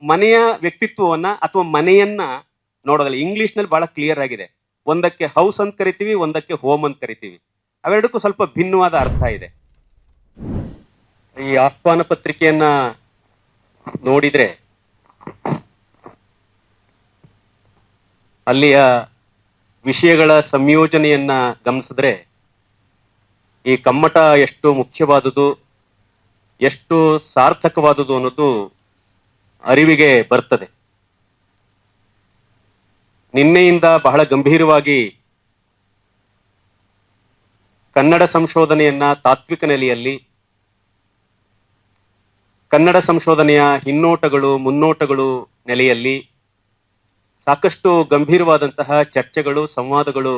ಮನೆಯ ವ್ಯಕ್ತಿತ್ವವನ್ನ ಅಥವಾ ಮನೆಯನ್ನ ನೋಡೋದಲ್ಲ. ಇಂಗ್ಲಿಷ್ನಲ್ಲಿ ಬಹಳ ಕ್ಲಿಯರ್ ಆಗಿದೆ. ಒಂದಕ್ಕೆ ಹೌಸ್ ಅಂತ ಕರಿತೀವಿ, ಒಂದಕ್ಕೆ ಹೋಮ್ ಅಂತ ಕರಿತೀವಿ. ಅವೆರಡಕ್ಕೂ ಸ್ವಲ್ಪ ಭಿನ್ನವಾದ ಅರ್ಥ ಇದೆ. ಈ ಆಹ್ವಾನ ಪತ್ರಿಕೆಯನ್ನ ನೋಡಿದ್ರೆ ಅಲ್ಲಿಯ ವಿಷಯಗಳ ಸಂಯೋಜನೆಯನ್ನ ಗಮನಿಸಿದ್ರೆ ಈ ಕಮ್ಮಟ ಎಷ್ಟು ಮುಖ್ಯವಾದುದು, ಎಷ್ಟು ಸಾರ್ಥಕವಾದುದು ಅನ್ನೋದು ಅರಿವಿಗೆ ಬರ್ತದೆ. ನಿನ್ನೆಯಿಂದ ಬಹಳ ಗಂಭೀರವಾಗಿ ಕನ್ನಡ ಸಂಶೋಧನೆಯನ್ನ ತಾತ್ವಿಕ ನೆಲೆಯಲ್ಲಿ, ಕನ್ನಡ ಸಂಶೋಧನೆಯ ಹಿನ್ನೋಟಗಳು ಮುನ್ನೋಟಗಳು ನೆಲೆಯಲ್ಲಿ ಸಾಕಷ್ಟು ಗಂಭೀರವಾದಂತಹ ಚರ್ಚೆಗಳು, ಸಂವಾದಗಳು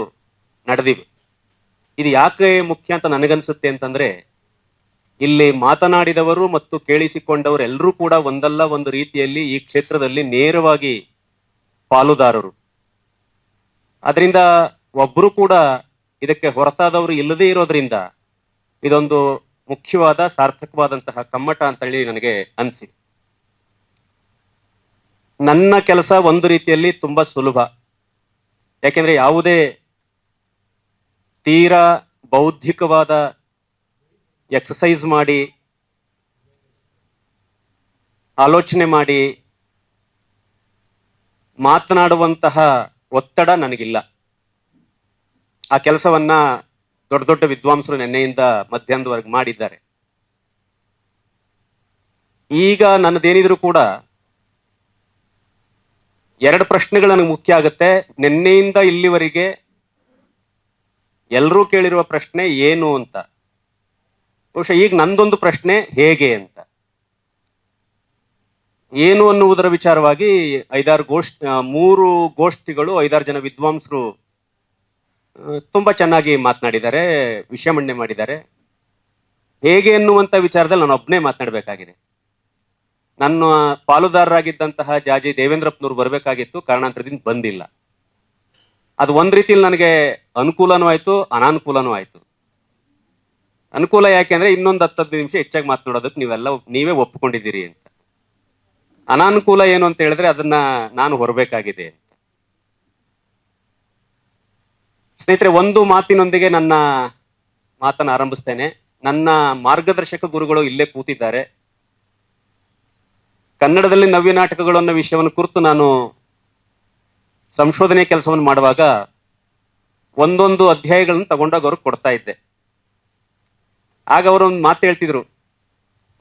ನಡೆದಿವೆ. ಇದು ಯಾಕೆ ಮುಖ್ಯ ಅಂತ ನನಗನ್ಸುತ್ತೆ ಅಂತಂದ್ರೆ, ಇಲ್ಲಿ ಮಾತನಾಡಿದವರು ಮತ್ತು ಕೇಳಿಸಿಕೊಂಡವರು ಎಲ್ಲರೂ ಕೂಡ ಒಂದಲ್ಲ ಒಂದು ರೀತಿಯಲ್ಲಿ ಈ ಕ್ಷೇತ್ರದಲ್ಲಿ ನೇರವಾಗಿ ಪಾಲುದಾರರು. ಅದರಿಂದ ಒಬ್ರು ಕೂಡ ಇದಕ್ಕೆ ಹೊರತಾದವರು ಇಲ್ಲದೇ ಇರೋದ್ರಿಂದ ಇದೊಂದು ಮುಖ್ಯವಾದ ಸಾರ್ಥಕವಾದಂತಹ ಕಮ್ಮಟ ಅಂತ ಹೇಳಿ ನನಗೆ ಅನಿಸಿದೆ. ನನ್ನ ಕೆಲಸ ಒಂದು ರೀತಿಯಲ್ಲಿ ತುಂಬಾ ಸುಲಭ. ಯಾಕೆಂದ್ರೆ ಯಾವುದೇ ತೀರಾ ಬೌದ್ಧಿಕವಾದ ಎಕ್ಸಸೈಸ್ ಮಾಡಿ, ಆಲೋಚನೆ ಮಾಡಿ ಮಾತನಾಡುವಂತಹ ಒತ್ತಡ ನನಗಿಲ್ಲ. ಆ ಕೆಲಸವನ್ನ ದೊಡ್ಡ ದೊಡ್ಡ ವಿದ್ವಾಂಸರು ನಿನ್ನೆಯಿಂದ ಮಧ್ಯಾಹ್ನದವರೆಗೆ ಮಾಡಿದ್ದಾರೆ. ಈಗ ನನ್ನದೇನಿದ್ರು ಕೂಡ ಎರಡು ಪ್ರಶ್ನೆಗಳು ನನಗೆ ಮುಖ್ಯ ಆಗುತ್ತೆ. ನಿನ್ನೆಯಿಂದ ಇಲ್ಲಿವರೆಗೆ ಎಲ್ಲರೂ ಕೇಳಿರುವ ಪ್ರಶ್ನೆ ಏನು ಅಂತ. ಬಹುಶಃ ಈಗ ನಂದೊಂದು ಪ್ರಶ್ನೆ ಹೇಗೆ ಅಂತ. ಏನು ಅನ್ನುವುದರ ವಿಚಾರವಾಗಿ ಮೂರು ಗೋಷ್ಠಿಗಳು, 5-6 ಜನ ವಿದ್ವಾಂಸರು ತುಂಬಾ ಚೆನ್ನಾಗಿ ಮಾತನಾಡಿದ್ದಾರೆ, ವಿಷಯ ಮಂಡನೆ ಮಾಡಿದ್ದಾರೆ. ಹೇಗೆ ಎನ್ನುವಂತ ವಿಚಾರದಲ್ಲಿ ನಾನು ಒಬ್ಬನೇ ಮಾತನಾಡಬೇಕಾಗಿದೆ. ನನ್ನ ಪಾಲುದಾರರಾಗಿದ್ದಂತಹ ಜಾಜಿ ದೇವೇಂದ್ರಪ್ಪನವ್ರು ಬರಬೇಕಾಗಿತ್ತು, ಕಾರಣಾಂತರದಿಂದ ಬಂದಿಲ್ಲ. ಅದು ಒಂದ್ ರೀತಿಯಲ್ಲಿ ನನಗೆ ಅನುಕೂಲನೂ ಆಯ್ತು, ಅನಾನುಕೂಲನೂ ಆಯ್ತು. ಅನುಕೂಲ ಯಾಕೆಂದ್ರೆ ಇನ್ನೊಂದು 10-15 ನಿಮಿಷ ಹೆಚ್ಚಾಗಿ ಮಾತನಾಡೋದಕ್ಕೆ ನೀವೇ ಒಪ್ಪಿಕೊಂಡಿದ್ದೀರಿ ಅಂತ. ಅನಾನುಕೂಲ ಏನು ಅಂತ ಹೇಳಿದ್ರೆ ಅದನ್ನ ನಾನು ಹೊರಬೇಕಾಗಿದೆ ಅಂತ. ಸ್ನೇಹಿತರೆ, ಒಂದು ಮಾತಿನೊಂದಿಗೆ ನನ್ನ ಮಾತನ್ನು ಆರಂಭಿಸ್ತೇನೆ. ನನ್ನ ಮಾರ್ಗದರ್ಶಕ ಗುರುಗಳು ಇಲ್ಲೇ ಕೂತಿದ್ದಾರೆ. ಕನ್ನಡದಲ್ಲಿ ನವ್ಯ ನಾಟಕಗಳು ಅನ್ನೋ ವಿಷಯವನ್ನು ಕುರಿತು ನಾನು ಸಂಶೋಧನೆ ಕೆಲಸವನ್ನು ಮಾಡುವಾಗ ಒಂದೊಂದು ಅಧ್ಯಾಯಗಳನ್ನು ತಗೊಂಡೋಗಿ ಅವ್ರಿಗೆ ಕೊಡ್ತಾ ಇದ್ದೆ. ಆಗ ಅವರು ಒಂದು ಮಾತು ಹೇಳ್ತಿದ್ರು,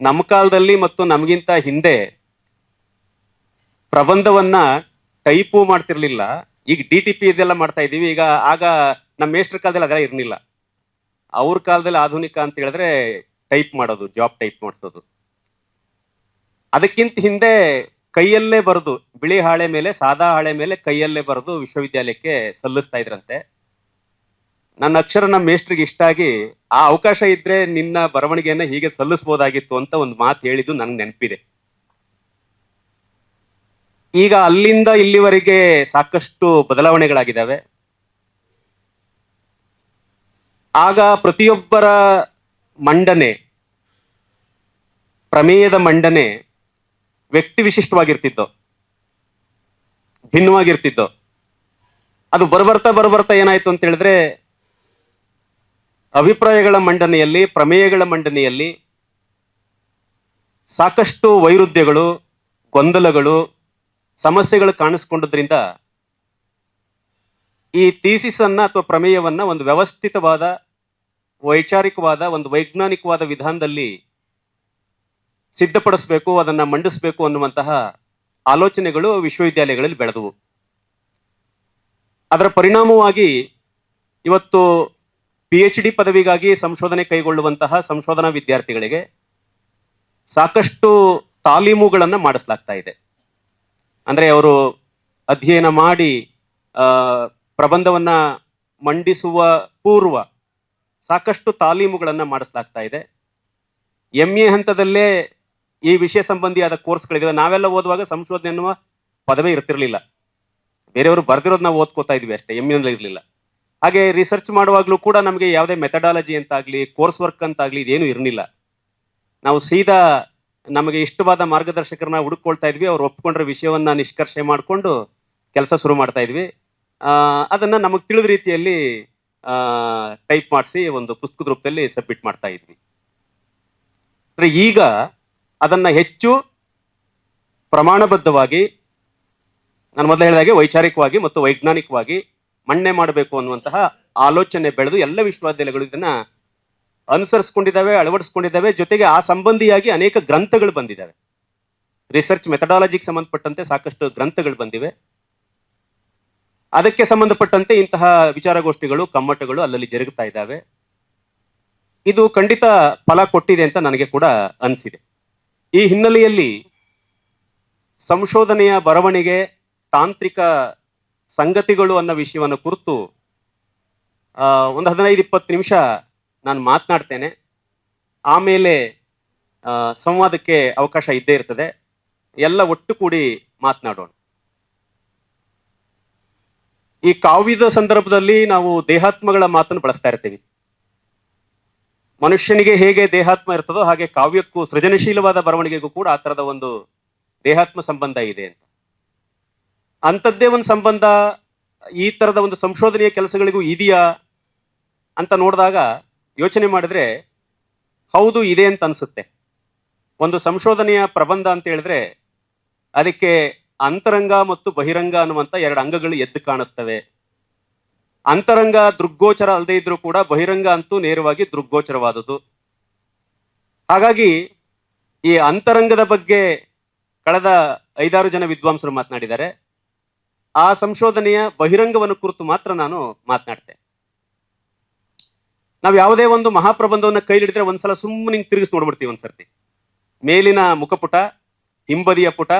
ನಮ್ಮ ಕಾಲದಲ್ಲಿ ಮತ್ತು ನಮಗಿಂತ ಹಿಂದೆ ಪ್ರಬಂಧವನ್ನ ಟೈಪು ಮಾಡ್ತಿರ್ಲಿಲ್ಲ. ಈಗ DTP ಇದೆಲ್ಲ ಮಾಡ್ತಾ ಇದೀವಿ. ಆಗ ನಮ್ಮ ಮೇಷ್ಟ್ರ ಕಾಲದಲ್ಲಿ ಅದೆಲ್ಲ ಇರ್ಲಿಲ್ಲ. ಅವ್ರ ಕಾಲದಲ್ಲಿ ಆಧುನಿಕ ಅಂತ ಹೇಳಿದ್ರೆ ಟೈಪ್ ಮಾಡೋದು, ಜಾಬ್ ಟೈಪ್ ಮಾಡಿಸೋದು. ಅದಕ್ಕಿಂತ ಹಿಂದೆ ಕೈಯಲ್ಲೇ ಬರೆದು, ಬಿಳಿ ಹಾಳೆ ಮೇಲೆ, ಸಾದಾ ಹಾಳೆ ಮೇಲೆ ಕೈಯಲ್ಲೇ ಬರೆದು ವಿಶ್ವವಿದ್ಯಾಲಯಕ್ಕೆ ಸಲ್ಲಿಸ್ತಾ ಇದ್ರಂತೆ. ನನ್ನ ಅಕ್ಷರ ನಮ್ಮ ಮೇಷ್ಟ್ರಿಗೆ ಇಷ್ಟ ಆಗಿ, ಆ ಅವಕಾಶ ಇದ್ರೆ ನಿನ್ನ ಬರವಣಿಗೆಯನ್ನ ಹೀಗೆ ಸಲ್ಲಿಸಬಹುದಾಗಿತ್ತು ಅಂತ ಒಂದು ಮಾತು ಹೇಳಿದ್ದು ನನ್ಗೆ ನೆನಪಿದೆ. ಈಗ ಅಲ್ಲಿಂದ ಇಲ್ಲಿವರೆಗೆ ಸಾಕಷ್ಟು ಬದಲಾವಣೆಗಳಾಗಿದ್ದಾವೆ. ಆಗ ಪ್ರತಿಯೊಬ್ಬರ ಮಂಡನೆ, ಪ್ರಮೇಯದ ಮಂಡನೆ ವ್ಯಕ್ತಿ ವಿಶಿಷ್ಟವಾಗಿರ್ತಿದ್ದೋ, ಭಿನ್ನವಾಗಿರ್ತಿದ್ದೋ. ಅದು ಬರಬರ್ತಾ ಏನಾಯ್ತು ಅಂತ ಹೇಳಿದ್ರೆ, ಅಭಿಪ್ರಾಯಗಳ ಮಂಡನೆಯಲ್ಲಿ, ಪ್ರಮೇಯಗಳ ಮಂಡನೆಯಲ್ಲಿ ಸಾಕಷ್ಟು ವೈರುಧ್ಯಗಳು, ಗೊಂದಲಗಳು, ಸಮಸ್ಯೆಗಳು ಕಾಣಿಸ್ಕೊಂಡದ್ರಿಂದ ಈ ಥೀಸಿಸ್ ಅನ್ನ ಅಥವಾ ಪ್ರಮೇಯವನ್ನ ಒಂದು ವ್ಯವಸ್ಥಿತವಾದ, ವೈಚಾರಿಕವಾದ, ಒಂದು ವೈಜ್ಞಾನಿಕವಾದ ವಿಧಾನದಲ್ಲಿ ಸಿದ್ಧಪಡಿಸಬೇಕು, ಅದನ್ನ ಮಂಡಿಸಬೇಕು ಅನ್ನುವಂತಹ ಆಲೋಚನೆಗಳು ವಿಶ್ವವಿದ್ಯಾಲಯಗಳಲ್ಲಿ ಬೆಳೆದವು. ಅದರ ಪರಿಣಾಮವಾಗಿ ಇವತ್ತು PhD ಪದವಿಗಾಗಿ ಸಂಶೋಧನೆ ಕೈಗೊಳ್ಳುವಂತಹ ಸಂಶೋಧನಾ ವಿದ್ಯಾರ್ಥಿಗಳಿಗೆ ಸಾಕಷ್ಟು ತಾಲೀಮುಗಳನ್ನ ಮಾಡಿಸಲಾಗ್ತಾ ಇದೆ. ಅಂದ್ರೆ ಅವರು ಅಧ್ಯಯನ ಮಾಡಿ ಪ್ರಬಂಧವನ್ನ ಮಂಡಿಸುವ ಪೂರ್ವ ಸಾಕಷ್ಟು ತಾಲೀಮುಗಳನ್ನ ಮಾಡಿಸಲಾಗ್ತಾ ಇದೆ. MA ಹಂತದಲ್ಲೇ ಈ ವಿಷಯ ಸಂಬಂಧಿಯಾದ ಕೋರ್ಸ್ಗಳಿದಾವೆ. ನಾವೆಲ್ಲ ಓದುವಾಗ ಸಂಶೋಧನೆ ಎನ್ನುವ ಪದವೇ ಇರ್ತಿರ್ಲಿಲ್ಲ. ಬೇರೆಯವರು ಬರ್ದಿರೋದು ನಾವು ಓದ್ಕೋತಾ ಇದ್ವಿ ಅಷ್ಟೇ, MA ಇರಲಿಲ್ಲ. ಹಾಗೆ ರಿಸರ್ಚ್ ಮಾಡುವಾಗ್ಲೂ ಕೂಡ ನಮಗೆ ಯಾವುದೇ ಮೆಥಡಾಲಜಿ ಅಂತಾಗ್ಲಿ, ಕೋರ್ಸ್ ವರ್ಕ್ ಅಂತಾಗ್ಲಿ ಇದೇನು ಇರಲಿಲ್ಲ. ನಾವು ಸೀದಾ ನಮಗೆ ಇಷ್ಟವಾದ ಮಾರ್ಗದರ್ಶಕರನ್ನ ಹುಡುಕೊಳ್ತಾ ಇದ್ವಿ. ಅವ್ರು ಒಪ್ಕೊಂಡ್ರೆ ವಿಷಯವನ್ನ ನಿಷ್ಕರ್ಷೆ ಮಾಡಿಕೊಂಡು ಕೆಲಸ ಶುರು ಮಾಡ್ತಾ ಇದ್ವಿ. ಅದನ್ನ ನಮಗೆ ತಿಳಿದ ರೀತಿಯಲ್ಲಿ ಟೈಪ್ ಮಾಡಿಸಿ ಒಂದು ಪುಸ್ತಕದ ರೂಪದಲ್ಲಿ ಸಬ್ಮಿಟ್ ಮಾಡ್ತಾ ಇದ್ವಿ. ಅಂದ್ರೆ ಈಗ ಅದನ್ನ ಹೆಚ್ಚು ಪ್ರಮಾಣಬದ್ಧವಾಗಿ, ನಾನು ಮೊದಲು ಹೇಳಿದಾಗೆ ವೈಚಾರಿಕವಾಗಿ ಮತ್ತು ವೈಜ್ಞಾನಿಕವಾಗಿ ಮಣ್ಣೆ ಮಾಡಬೇಕು ಅನ್ನುವಂತಹ ಆಲೋಚನೆ ಬೆಳೆದು ಎಲ್ಲ ವಿಶ್ವವಿದ್ಯಾಲಯಗಳು ಇದನ್ನ ಅನುಸರಿಸ್ಕೊಂಡಿದ್ದಾವೆ, ಅಳವಡಿಸ್ಕೊಂಡಿದ್ದಾವೆ. ಜೊತೆಗೆ ಆ ಸಂಬಂಧಿಯಾಗಿ ಅನೇಕ ಗ್ರಂಥಗಳು ಬಂದಿದ್ದಾವೆ. ರಿಸರ್ಚ್ ಮೆಥಡಾಲಜಿಗೆ ಸಂಬಂಧಪಟ್ಟಂತೆ ಸಾಕಷ್ಟು ಗ್ರಂಥಗಳು ಬಂದಿವೆ. ಅದಕ್ಕೆ ಸಂಬಂಧಪಟ್ಟಂತೆ ಇಂತಹ ವಿಚಾರಗೋಷ್ಠಿಗಳು, ಕಮ್ಮಟಗಳು ಅಲ್ಲಲ್ಲಿ ಜರುಗುತ್ತಾ ಇದ್ದಾವೆ. ಇದು ಖಂಡಿತ ಫಲ ಕೊಟ್ಟಿದೆ ಅಂತ ನನಗೆ ಕೂಡ ಅನಿಸಿದೆ. ಈ ಹಿನ್ನೆಲೆಯಲ್ಲಿ ಸಂಶೋಧನೆಯ ಬರವಣಿಗೆ, ತಾಂತ್ರಿಕ ಸಂಗತಿಗಳು ಅನ್ನೋ ವಿಷಯವನ್ನು ಕುರಿತು ಒಂದು 15-20 ನಿಮಿಷ ನಾನು ಮಾತನಾಡ್ತೇನೆ. ಆಮೇಲೆ ಸಂವಾದಕ್ಕೆ ಅವಕಾಶ ಇದ್ದೇ ಇರ್ತದೆ. ಎಲ್ಲ ಒಟ್ಟು ಕೂಡಿ ಮಾತನಾಡೋಣ. ಈ ಕಾವ್ಯದ ಸಂದರ್ಭದಲ್ಲಿ ನಾವು ದೇಹಾತ್ಮಗಳ ಮಾತನ್ನು ಬಳಸ್ತಾ ಇರ್ತೀವಿ. ಮನುಷ್ಯನಿಗೆ ಹೇಗೆ ದೇಹಾತ್ಮ ಇರ್ತದೋ ಹಾಗೆ ಕಾವ್ಯಕ್ಕೂ, ಸೃಜನಶೀಲವಾದ ಬರವಣಿಗೆಗೂ ಕೂಡ ಆ ತರದ ಒಂದು ದೇಹಾತ್ಮ ಸಂಬಂಧ ಇದೆ ಅಂತ. ಅಂಥದ್ದೇ ಒಂದು ಸಂಬಂಧ ಈ ತರದ ಒಂದು ಸಂಶೋಧನೆಯ ಕೆಲಸಗಳಿಗೂ ಇದೆಯಾ ಅಂತ ನೋಡಿದಾಗ ಯೋಚನೆ ಮಾಡಿದ್ರೆ ಹೌದು, ಇದೆ ಅಂತ ಅನ್ಸುತ್ತೆ. ಒಂದು ಸಂಶೋಧನೆಯ ಪ್ರಬಂಧ ಅಂತ ಹೇಳಿದ್ರೆ ಅದಕ್ಕೆ ಅಂತರಂಗ ಮತ್ತು ಬಹಿರಂಗ ಅನ್ನುವಂತ 2 ಅಂಗಗಳು ಎದ್ದು ಕಾಣಿಸ್ತವೆ. ಅಂತರಂಗ ದೃಗ್ಗೋಚರ ಅಲ್ಲದೆ ಇದ್ರೂ ಕೂಡ ಬಹಿರಂಗ ಅಂತೂ ನೇರವಾಗಿ ದೃಗ್ಗೋಚರವಾದದ್ದು. ಹಾಗಾಗಿ ಈ ಅಂತರಂಗದ ಬಗ್ಗೆ ಕಳೆದ 5-6 ಜನ ವಿದ್ವಾಂಸರು ಮಾತನಾಡಿದ್ದಾರೆ. ಆ ಸಂಶೋಧನೆಯ ಬಹಿರಂಗವನ್ನು ಕುರಿತು ಮಾತ್ರ ನಾನು ಮಾತನಾಡ್ತೇನೆ. ನಾವು ಯಾವುದೇ ಒಂದು ಮಹಾಪ್ರಬಂಧವನ್ನ ಕೈಲಿಡಿದ್ರೆ ಒಂದ್ಸಲ ಸುಮ್ಮನೆ ತಿರುಗಿಸಿ ನೋಡ್ಬಿಡ್ತೀವಿ. ಒಂದ್ಸರ್ತಿ ಮೇಲಿನ ಮುಖಪುಟ, ಹಿಂಬದಿಯ ಪುಟ,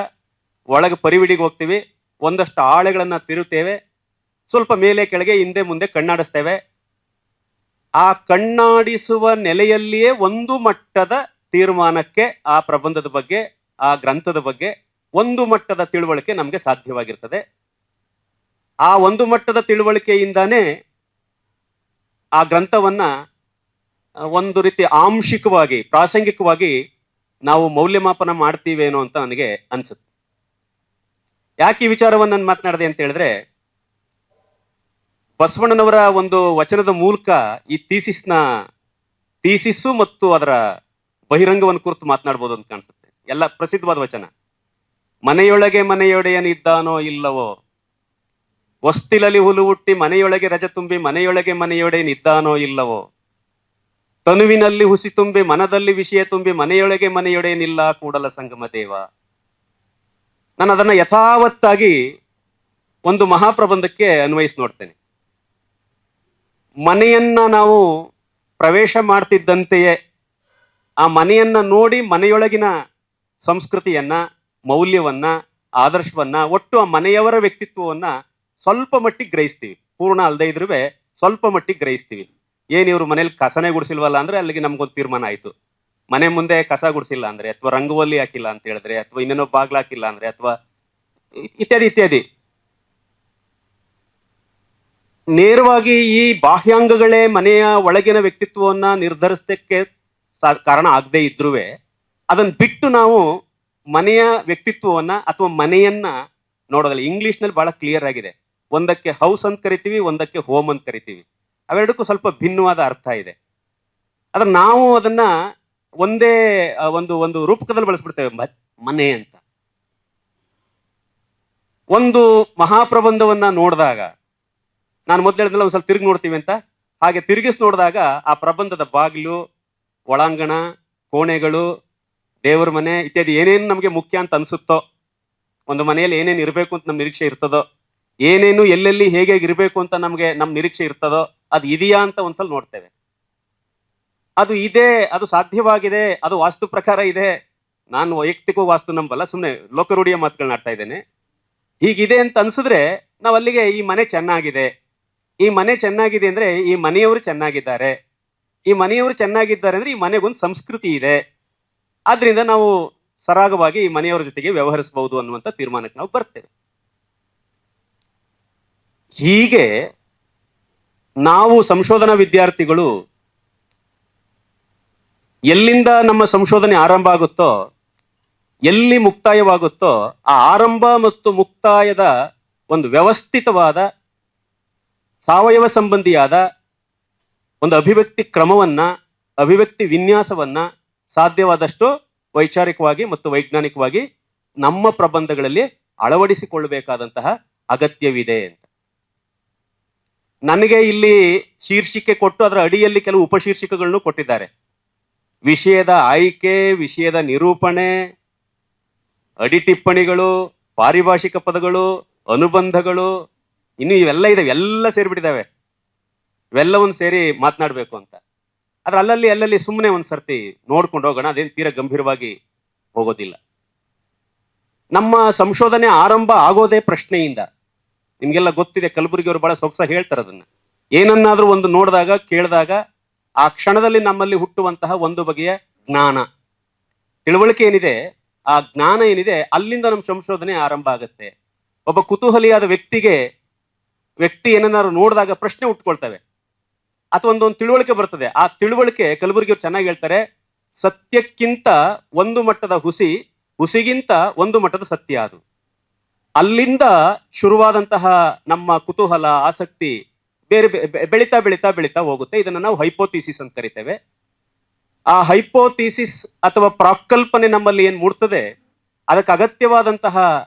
ಒಳಗೆ ಪರಿವಿಡಿಗೆ ಹೋಗ್ತೀವಿ, ಒಂದಷ್ಟು ಆಳೆಗಳನ್ನ ತಿರುತ್ತೇವೆ, ಸ್ವಲ್ಪ ಮೇಲೆ ಕೆಳಗೆ ಹಿಂದೆ ಮುಂದೆ ಕಣ್ಣಾಡಿಸ್ತೇವೆ. ಆ ಕಣ್ಣಾಡಿಸುವ ನೆಲೆಯಲ್ಲಿಯೇ ಒಂದು ಮಟ್ಟದ ತೀರ್ಮಾನಕ್ಕೆ ಆ ಪ್ರಬಂಧದ ಬಗ್ಗೆ, ಆ ಗ್ರಂಥದ ಬಗ್ಗೆ ಒಂದು ಮಟ್ಟದ ತಿಳುವಳಿಕೆ ನಮಗೆ ಸಾಧ್ಯವಾಗಿರ್ತದೆ. ಆ ಒಂದು ಮಟ್ಟದ ತಿಳುವಳಿಕೆಯಿಂದಾನೇ ಆ ಗ್ರಂಥವನ್ನ ಒಂದು ರೀತಿ ಆಂಶಿಕವಾಗಿ, ಪ್ರಾಸಂಗಿಕವಾಗಿ ನಾವು ಮೌಲ್ಯಮಾಪನ ಮಾಡ್ತೀವೇನೋ ಅಂತ ನನಗೆ ಅನ್ಸುತ್ತೆ. ಯಾಕೆ ಈ ವಿಚಾರವನ್ನು ನಾನು ಮಾತನಾಡಿದೆ ಅಂತ ಹೇಳಿದ್ರೆ, ಬಸವಣ್ಣನವರ ಒಂದು ವಚನದ ಮೂಲಕ ಈ ಥೀಸಿಸ್ಸು ಮತ್ತು ಅದರ ಬಹಿರಂಗವನ್ನು ಕುರಿತು ಮಾತನಾಡ್ಬೋದು ಅಂತ ಕಾಣಿಸುತ್ತೆ. ಎಲ್ಲ ಪ್ರಸಿದ್ಧವಾದ ವಚನ. ಮನೆಯೊಳಗೆ ಮನೆಯೊಡೆಯನಿದ್ದಾನೋ ಇಲ್ಲವೋ, ಹೊಸ್ತಿಲಲ್ಲಿ ಹುಲು ಹುಟ್ಟಿ ಮನೆಯೊಳಗೆ ರಜ ತುಂಬಿ ಮನೆಯೊಳಗೆ ಮನೆಯೊಡೆಯನಿದ್ದಾನೋ ಇಲ್ಲವೋ, ತನುವಿನಲ್ಲಿ ಹುಸಿ ತುಂಬಿ ಮನದಲ್ಲಿ ವಿಷಯ ತುಂಬಿ ಮನೆಯೊಳಗೆ ಮನೆಯೊಡೆಯನಿಲ್ಲ ಕೂಡಲ ಸಂಗಮ ದೇವ. ನಾನು ಅದನ್ನ ಯಥಾವತ್ತಾಗಿ ಒಂದು ಮಹಾಪ್ರಬಂಧಕ್ಕೆ ಅನ್ವಯಿಸಿ ನೋಡ್ತೇನೆ. ಮನೆಯನ್ನ ನಾವು ಪ್ರವೇಶ ಮಾಡ್ತಿದ್ದಂತೆಯೇ ಆ ಮನೆಯನ್ನ ನೋಡಿ ಮನೆಯೊಳಗಿನ ಸಂಸ್ಕೃತಿಯನ್ನ, ಮೌಲ್ಯವನ್ನ, ಆದರ್ಶವನ್ನ, ಒಟ್ಟು ಆ ಮನೆಯವರ ವ್ಯಕ್ತಿತ್ವವನ್ನ ಸ್ವಲ್ಪ ಮಟ್ಟಿಗೆ ಗ್ರಹಿಸ್ತೀವಿ. ಪೂರ್ಣ ಅಲ್ಲದೆ ಇದ್ರೂ ಸ್ವಲ್ಪ ಮಟ್ಟಿಗೆ ಗ್ರಹಿಸ್ತೀವಿ. ಏನ್ ಇವ್ರು ಮನೇಲಿ ಕಸನೇ ಗುಡಿಸಿಲ್ವಲ್ಲ ಅಂದ್ರೆ ಅಲ್ಲಿಗೆ ನಮ್ಗೊಂದು ತೀರ್ಮಾನ ಆಯ್ತು. ಮನೆ ಮುಂದೆ ಕಸ ಗುಡಿಸಿಲ್ಲ ಅಂದ್ರೆ, ಅಥವಾ ರಂಗೋಲಿ ಹಾಕಿಲ್ಲ ಅಂತ ಹೇಳಿದ್ರೆ, ಅಥವಾ ಇನ್ನೇನೋ ಬಾಗ್ಲ ಹಾಕಿಲ್ಲ ಅಂದ್ರೆ, ಅಥವಾ ಇತ್ಯಾದಿ ಇತ್ಯಾದಿ. ನೇರವಾಗಿ ಈ ಬಾಹ್ಯಾಂಗಗಳೇ ಮನೆಯ ಒಳಗಿನ ವ್ಯಕ್ತಿತ್ವವನ್ನ ನಿರ್ಧರಿಸಕ್ಕೆ ಕಾರಣ ಆಗದೆ ಇದ್ರೂ ಅದನ್ನ ಬಿಟ್ಟು ನಾವು ಮನೆಯ ವ್ಯಕ್ತಿತ್ವವನ್ನ ಅಥವಾ ಮನೆಯನ್ನ ನೋಡೋದಿಲ್ಲ. ಇಂಗ್ಲಿಷ್ ನಲ್ಲಿ ಬಹಳ ಕ್ಲಿಯರ್ ಆಗಿದೆ. ಒಂದಕ್ಕೆ ಹೌಸ್ ಅಂತ ಕರಿತೀವಿ, ಒಂದಕ್ಕೆ ಹೋಮ್ ಅಂತ ಕರಿತೀವಿ. ಅವೆರಡಕ್ಕೂ ಸ್ವಲ್ಪ ಭಿನ್ನವಾದ ಅರ್ಥ ಇದೆ. ಆದ್ರೆ ನಾವು ಅದನ್ನ ಒಂದೇ ಒಂದು ರೂಪಕದಲ್ಲಿ ಬಳಸ್ಬಿಡ್ತೇವೆ, ಮನೆ ಅಂತ. ಒಂದು ಮಹಾಪ್ರಬಂಧವನ್ನ ನೋಡಿದಾಗ, ನಾನು ಮೊದಲು ಹೇಳಿದ್ನಲ್ಲ ಒಂದ್ಸಲ ತಿರುಗಿ ನೋಡ್ತೀವಿ ಅಂತ, ಹಾಗೆ ತಿರುಗಿಸಿ ನೋಡಿದಾಗ ಆ ಪ್ರಬಂಧದ ಬಾಗಿಲು, ಒಳಾಂಗಣ, ಕೋಣೆಗಳು, ದೇವರ ಮನೆ ಇತ್ಯಾದಿ ಏನೇನು ನಮಗೆ ಮುಖ್ಯ ಅಂತ ಅನ್ಸುತ್ತೋ, ಒಂದು ಮನೆಯಲ್ಲಿ ಏನೇನು ಇರಬೇಕು ಅಂತ ನಮ್ ನಿರೀಕ್ಷೆ ಇರ್ತದೋ, ಏನೇನು ಎಲ್ಲೆಲ್ಲಿ ಹೇಗೆ ಇರಬೇಕು ಅಂತ ನಮ್ ನಿರೀಕ್ಷೆ ಇರ್ತದೋ, ಅದು ಇದೆಯಾ ಅಂತ ಒಂದ್ಸಲ ನೋಡ್ತೇವೆ. ಅದು ಇದೆ, ಅದು ಸಾಧ್ಯವಾಗಿದೆ, ಅದು ವಾಸ್ತು ಪ್ರಕಾರ ಇದೆ. ನಾನು ವೈಯಕ್ತಿಕ ವಾಸ್ತು ನಂಬಲ್ಲ, ಸುಮ್ಮನೆ ಲೋಕರೂಢಿಯ ಮಾತುಗಳನ್ನ ಆಡ್ತಾ ಇದ್ದೇನೆ. ಹೀಗಿದೆ ಅಂತ ಅನ್ಸಿದ್ರೆ ನಾವು ಅಲ್ಲಿಗೆ ಈ ಮನೆ ಚೆನ್ನಾಗಿದೆ, ಈ ಮನೆ ಚೆನ್ನಾಗಿದೆ ಅಂದ್ರೆ ಈ ಮನೆಯವರು ಚೆನ್ನಾಗಿದ್ದಾರೆ, ಈ ಮನೆಯವರು ಚೆನ್ನಾಗಿದ್ದಾರೆ ಅಂದ್ರೆ ಈ ಮನೆಗೊಂದು ಸಂಸ್ಕೃತಿ ಇದೆ, ಆದ್ರಿಂದ ನಾವು ಸರಾಗವಾಗಿ ಈ ಮನೆಯವರ ಜೊತೆಗೆ ವ್ಯವಹರಿಸಬಹುದು ಅನ್ನುವಂಥ ತೀರ್ಮಾನಕ್ಕೆ ನಾವು ಬರ್ತೇವೆ. ಹೀಗೆ ನಾವು ಸಂಶೋಧನಾ ವಿದ್ಯಾರ್ಥಿಗಳು ಎಲ್ಲಿಂದ ನಮ್ಮ ಸಂಶೋಧನೆ ಆರಂಭ ಆಗುತ್ತೋ ಎಲ್ಲಿ ಮುಕ್ತಾಯವಾಗುತ್ತೋ ಆ ಆರಂಭ ಮತ್ತು ಮುಕ್ತಾಯದ ಒಂದು ವ್ಯವಸ್ಥಿತವಾದ ಸಾವಯವ ಸಂಬಂಧಿಯಾದ ಒಂದು ಅಭಿವ್ಯಕ್ತಿ ಕ್ರಮವನ್ನ, ಅಭಿವ್ಯಕ್ತಿ ವಿನ್ಯಾಸವನ್ನ ಸಾಧ್ಯವಾದಷ್ಟು ವೈಚಾರಿಕವಾಗಿ ಮತ್ತು ವೈಜ್ಞಾನಿಕವಾಗಿ ನಮ್ಮ ಪ್ರಬಂಧಗಳಲ್ಲಿ ಅಳವಡಿಸಿಕೊಳ್ಳಬೇಕಾದಂತಹ ಅಗತ್ಯವಿದೆ ಅಂತ. ನನಗೆ ಇಲ್ಲಿ ಶೀರ್ಷಿಕೆ ಕೊಟ್ಟು ಅದರ ಅಡಿಯಲ್ಲಿ ಕೆಲವು ಉಪಶೀರ್ಷಿಕೆಗಳನ್ನು ಕೊಟ್ಟಿದ್ದಾರೆ. ವಿಷಯದ ಆಯ್ಕೆ, ವಿಷಯದ ನಿರೂಪಣೆ, ಅಡಿ ಟಿಪ್ಪಣಿಗಳು, ಪಾರಿಭಾಷಿಕ ಪದಗಳು, ಅನುಬಂಧಗಳು, ಇನ್ನು ಇವೆಲ್ಲ ಇದಾವೆ, ಎಲ್ಲ ಸೇರಿಬಿಟ್ಟಿದ್ದಾವೆ. ಇವೆಲ್ಲವನ್ನು ಸೇರಿ ಮಾತನಾಡಬೇಕು ಅಂತ. ಆದ್ರೆ ಅಲ್ಲಲ್ಲಿ ಸುಮ್ಮನೆ ಒಂದ್ ಸರ್ತಿ ನೋಡ್ಕೊಂಡು ಹೋಗೋಣ, ಅದೇನು ತೀರಾ ಗಂಭೀರವಾಗಿ ಹೋಗೋದಿಲ್ಲ. ನಮ್ಮ ಸಂಶೋಧನೆ ಆರಂಭ ಆಗೋದೇ ಪ್ರಶ್ನೆಯಿಂದ. ನಿಮ್ಗೆಲ್ಲ ಗೊತ್ತಿದೆ, ಕಲಬುರಗಿಯವರು ಬಹಳ ಸೊಗಸಾಗಿ ಹೇಳ್ತಾರೆ ಅದನ್ನ. ಏನನ್ನಾದ್ರೂ ಒಂದು ನೋಡಿದಾಗ, ಕೇಳಿದಾಗ ಆ ಕ್ಷಣದಲ್ಲಿ ನಮ್ಮಲ್ಲಿ ಹುಟ್ಟುವಂತಹ ಒಂದು ಬಗೆಯ ಜ್ಞಾನ, ತಿಳುವಳಿಕೆ ಏನಿದೆ, ಆ ಜ್ಞಾನ ಏನಿದೆ, ಅಲ್ಲಿಂದ ನಮ್ಮ ಸಂಶೋಧನೆ ಆರಂಭ ಆಗುತ್ತೆ. ಒಬ್ಬ ಕುತೂಹಲಿಯಾದ ವ್ಯಕ್ತಿ ಏನನ್ನಾದ್ರು ನೋಡಿದಾಗ ಪ್ರಶ್ನೆ ಉಟ್ಕೊಳ್ತವೆ, ಅಥವಾ ಒಂದೊಂದು ತಿಳುವಳಿಕೆ ಬರ್ತದೆ. ಆ ತಿಳುವಳಿಕೆ, ಕಲಬುರಗಿಯವರು ಚೆನ್ನಾಗಿ ಹೇಳ್ತಾರೆ, ಸತ್ಯಕ್ಕಿಂತ ಒಂದು ಮಟ್ಟದ ಹುಸಿಗಿಂತ ಒಂದು ಮಟ್ಟದ ಸತ್ಯ. ಅದು ಅಲ್ಲಿಂದ ಶುರುವಾದಂತಹ ನಮ್ಮ ಕುತೂಹಲ, ಆಸಕ್ತಿ ಬೇರೆ ಬೆಳೀತಾ ಬೆಳೀತಾ ಬೆಳೀತಾ ಹೋಗುತ್ತೆ. ಇದನ್ನ ನಾವು ಹೈಪೋಥಿಸಿಸ್ ಅಂತ ಕರಿತೇವೆ. ಆ ಹೈಪೋಥಿಸಿಸ್ ಅಥವಾ ಪ್ರಾಕಲ್ಪನೆ ನಮ್ಮಲ್ಲಿ ಏನ್ ಮೂಡ್ತದೆ, ಅದಕ್ಕೆ ಅಗತ್ಯವಾದಂತಹ